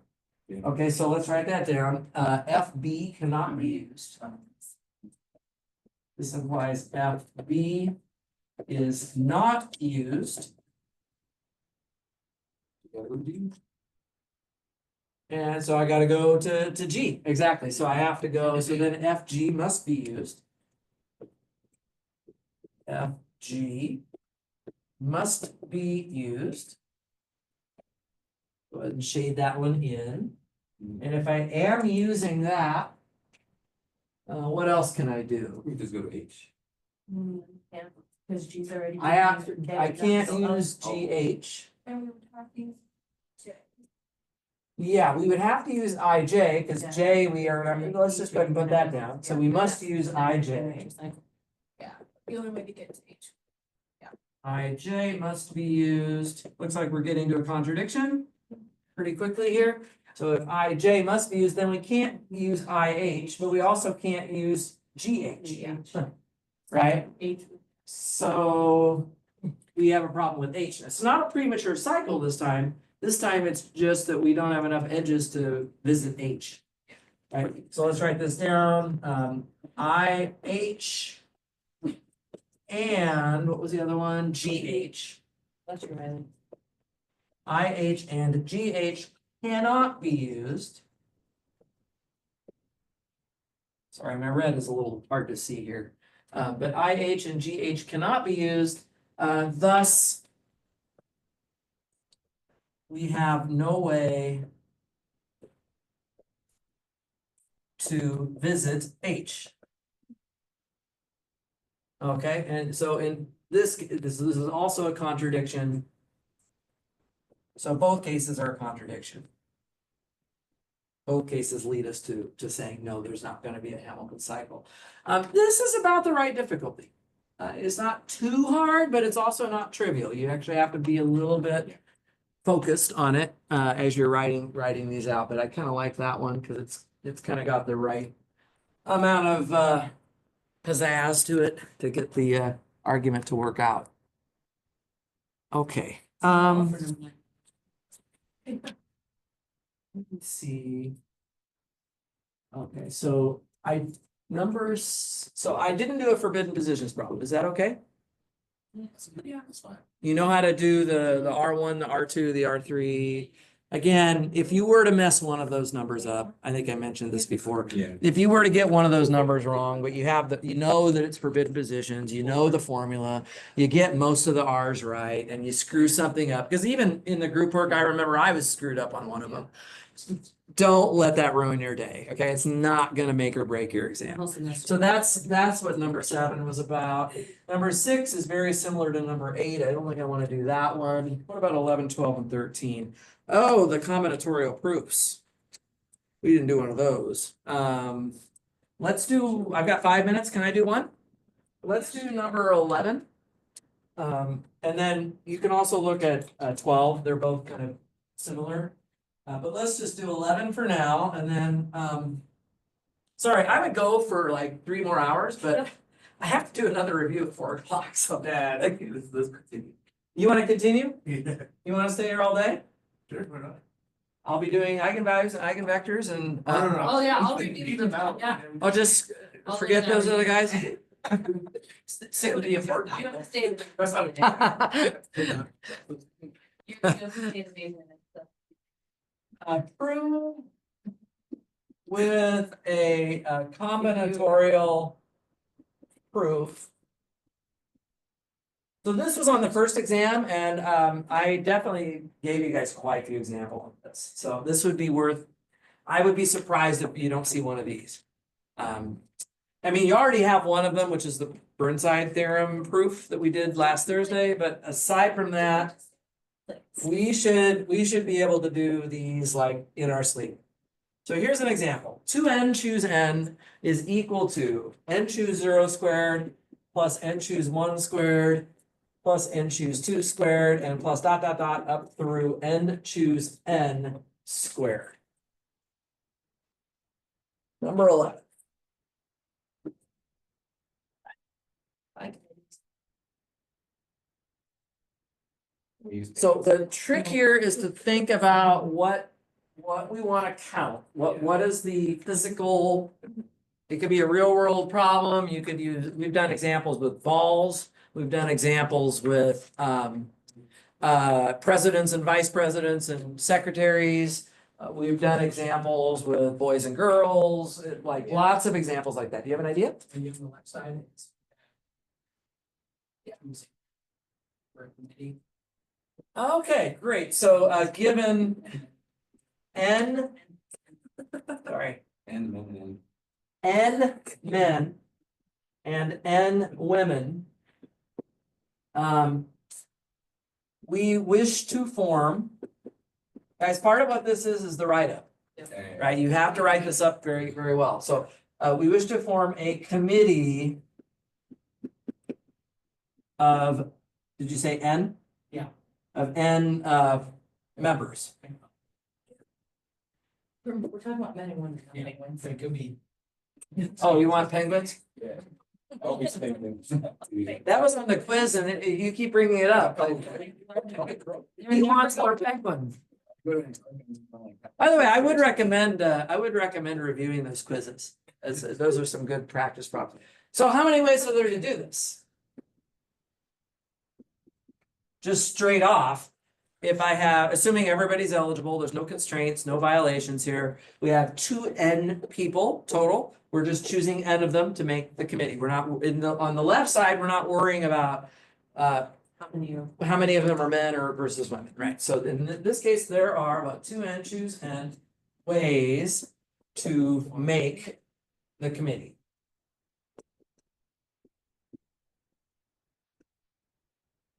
Okay, so let's write that down. FB cannot be used. This implies FB is not used. And so I gotta go to G, exactly, so I have to go, so then FG must be used. FG must be used. Go ahead and shade that one in. And if I am using that, what else can I do? We just go to H. Yeah, because G's already. I have, used, I can't so use GH. And we would have to use J. Yeah, we would have to use IJ, because Yeah. J, we are, I mean, let's just go ahead and put that down, so we must use IJ. The only way to get to H. IJ must be used, looks like we're getting to a contradiction pretty quickly here. So if IJ must be used, then we can't use IH, but we also can't use GH. Right? H. So we have a problem with H. It's not a premature cycle this time. This time it's just that we don't have enough edges to visit H. Right, so let's write this down. IH and what was the other one? GH. That's your right. IH and GH cannot be used. Sorry, my red is a little hard to see here. But IH and GH cannot be used, thus we have no way to visit H. Okay, and so in this is also a contradiction. So both cases are a contradiction. Both cases lead us to saying, no, there's not going to be a Hamilton cycle. This is about the right difficulty. It's not too hard, but it's also not trivial. You actually have to be a little bit focused on it, as you're writing these out, but I kind of like that one because it's kind of got the right amount of, pizzazz to it to get the, argument to work out. Okay, let's see. Okay, so so I didn't do a forbidden positions problem. Is that okay? Yeah, that's fine. You know how to do the R1, the R2, the R3. Again, if you were to mess one of those numbers up, I think I mentioned this before. Yeah. If you were to get one of those numbers wrong, but you have you know that it's forbidden positions, you know the formula, you get most of the R's right, and you screw something up. Because even in the group work, I remember I was screwed up on one of them. Don't let that ruin your day, okay? It's not gonna make or break your exam. So that's what number 7 was about. Number 6 is very similar to number 8. I don't think I want to do that one. What about 11, 12, and 13? Oh, the combinatorial proofs. We didn't do one of those. I've got 5 minutes. Can I do one? Let's do number 11. And then you can also look at 12. They're both kind of similar. But let's just do 11 for now, and then, sorry, I would go for like 3 more hours, but I have to do another review at 4 o'clock, so. Yeah, let's continue. You wanna continue? Yeah, You wanna stay here all day? sure, why not? I'll be doing eigenvalues and eigenvectors and, No. Oh, yeah, I'll Just be leave doing them out. yeah. I'll just I'll forget do that. those other guys. Sit with the important You don't people. stay in the- That's not. You don't stay in the basement and stuff. Prove with a combinatorial proof. So this was on the first exam, and I definitely gave you guys quite a few examples of this. So this would be I would be surprised if you don't see one of these. I mean, you already have one of them, which is the Burnside theorem proof that we did last Thursday, but aside from that, we should be able to do these like in our sleep. So here's an example. 2n choose n is equal to n choose 0 squared plus n choose 1 squared plus n choose 2 squared and plus ... up through n choose n squared. Number 11. So the trick here is to think about what we want to count. What is the physical? It could be a real world problem. You could use, we've done examples with balls. We've done examples with presidents and vice presidents and secretaries. We've done examples with boys and girls, like lots of examples like that. Do you have an idea? And you have the left side. Yeah. let me see. For committee. Okay, great. So given n, sorry, And n men and n women, we wish to form, guys, part of what this is the write-up, right? You have to write this up very, very well. So we wish to form a committee of, did you say n? Yeah. Of n members. We're talking about men and women. not Yeah, penguins. so it could be. Oh, you want penguins? Yeah. Oh, we speak them. That was on the quiz and you keep bringing it up. He wants more penguins. By the way, I would recommend reviewing those quizzes. Those are some good practice problems. So how many ways are there to do this? Just straight off, if I have, assuming everybody's eligible, there's no constraints, no violations here. We have 2n people total. We're just choosing n of them to make the committee. We're not on the left side, we're not worrying about How many of them are men or versus women, right? So in this case, there are about 2n choose n ways to make the committee.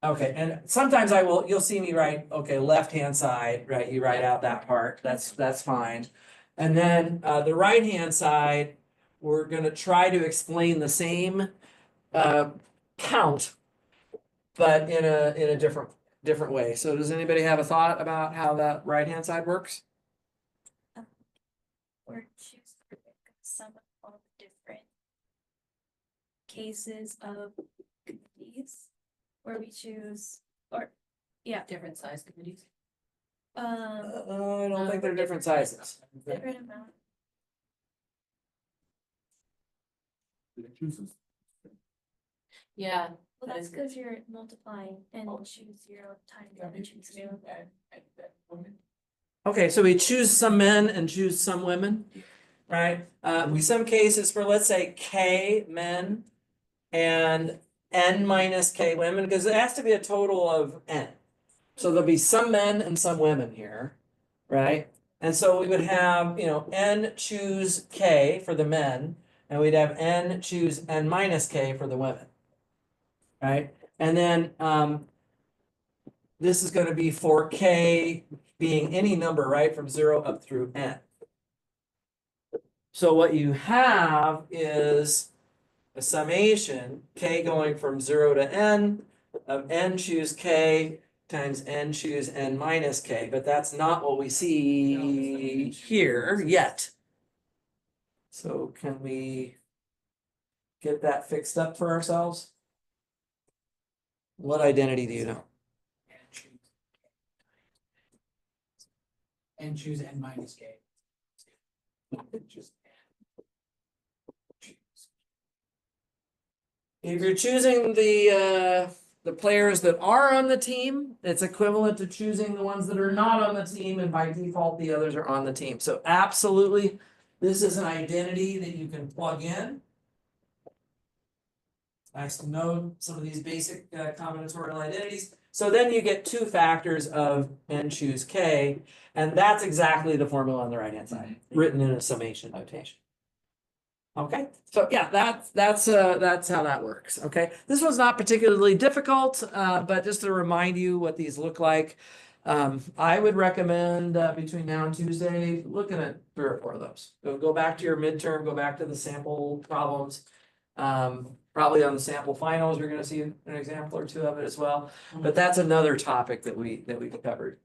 Okay, and sometimes you'll see me write, okay, left-hand side, right? You write out that part, that's fine. And then the right-hand side, we're gonna try to explain the same count, but in a different, different way. So does anybody have a thought about how that right-hand side works? Or choose some of all the different cases of these, where we choose, or, yeah, Different size committees. I don't think they're different sizes. different amount. It chooses. Yeah. Well, that's because you're multiplying and choose 0 times and choose 0. Okay, so we choose some men and choose some women, right? We some cases for, let's say, K men and N minus K women, because it has to be a total of N. So there'll be some men and some women here, right? And so we would have, N choose K for the men, and we'd have N choose N minus K for the women. Right? And then this is going to be for K being any number, right? From 0 up through N. So what you have is a summation, K going from 0 to N, of N choose K times N choose N minus K, but that's not what we see here yet. So can we get that fixed up for ourselves? What identity do you know? And choose N minus K. If you're choosing the players that are on the team, it's equivalent to choosing the ones that are not on the team, and by default, the others are on the team. So absolutely, this is an identity that you can plug in. Nice to know some of these basic combinatorial identities. So then you get two factors of N choose K, and that's exactly the formula on the right-hand side, written in a summation notation. Okay, so yeah, that's how that works. Okay, this one's not particularly difficult, but just to remind you what these look like, I would recommend between now and Tuesday looking at 3 or 4 of those. Go back to your midterm, go back to the sample problems. Probably on the sample finals, you're going to see an example or 2 of it as well. But that's another topic that we covered.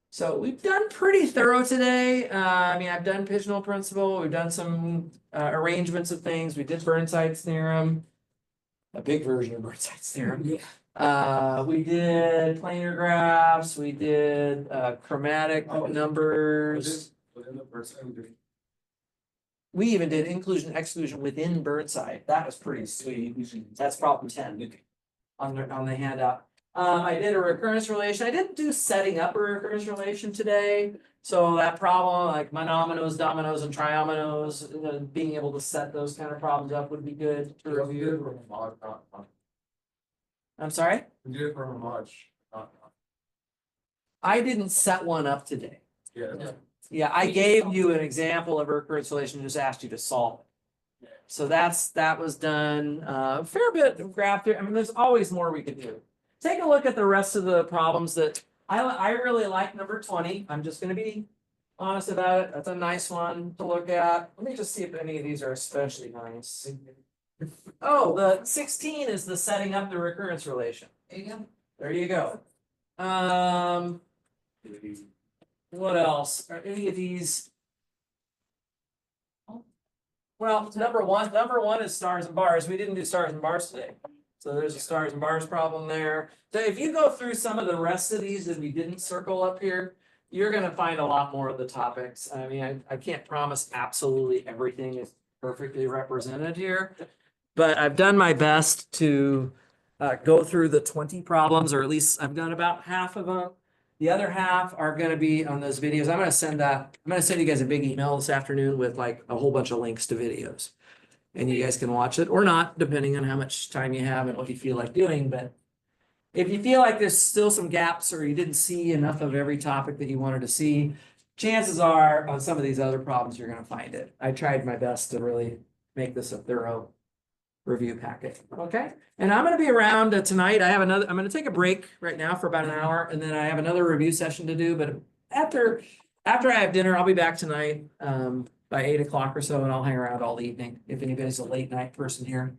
So we've done pretty thorough today. I mean, I've done Pigeonhole principle. We've done some arrangements of things. We did Burnside's theorem, a big version of Burnside's theorem. We did planar graphs. We did chromatic numbers. Within the person, We even did inclusion exclusion within Burnside. That was pretty sweet. That's problem 10 on the handout. I did a recurrence relation. I didn't do setting up a recurrence relation today. So that problem, like monominos, dominoes, and triominoes, being able to set those kind of problems up would be good to review. I'm sorry? We did it from a March. I didn't set one up today. Yeah. Yeah, I gave you an example of a recurrence relation, just asked you to solve it. So that was done, a fair bit of graph theory. I mean, there's always more we could do. Take a look at the rest of the problems that I really like number 20. I'm just gonna be honest about it. That's a nice one to look at. Let me just see if any of these are especially nice. Oh, the 16 is the setting up the recurrence relation. There you go. What else? Are any of these? Well, number one is stars and bars. We didn't do stars and bars today. So there's a stars and bars problem there. So if you go through some of the rest of these that we didn't circle up here, you're gonna find a lot more of the topics. I mean, I can't promise absolutely everything is perfectly represented here, but I've done my best to go through the 20 problems, or at least I've done about half of them. The other half are gonna be on those videos. I'm gonna send you guys a big email this afternoon with like a whole bunch of links to videos. And you guys can watch it or not, depending on how much time you have and what you feel like doing. But if you feel like there's still some gaps or you didn't see enough of every topic that you wanted to see, chances are on some of these other problems, you're gonna find it. I tried my best to really make this a thorough review packet, okay? And I'm gonna be around tonight. I'm gonna take a break right now for about an hour, and then I have another review session to do, but after I have dinner, I'll be back tonight, by 8 o'clock or so, and I'll hang around all evening. If anybody's a late night person here,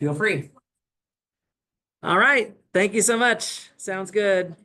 feel free. All right, thank you so much. Sounds good.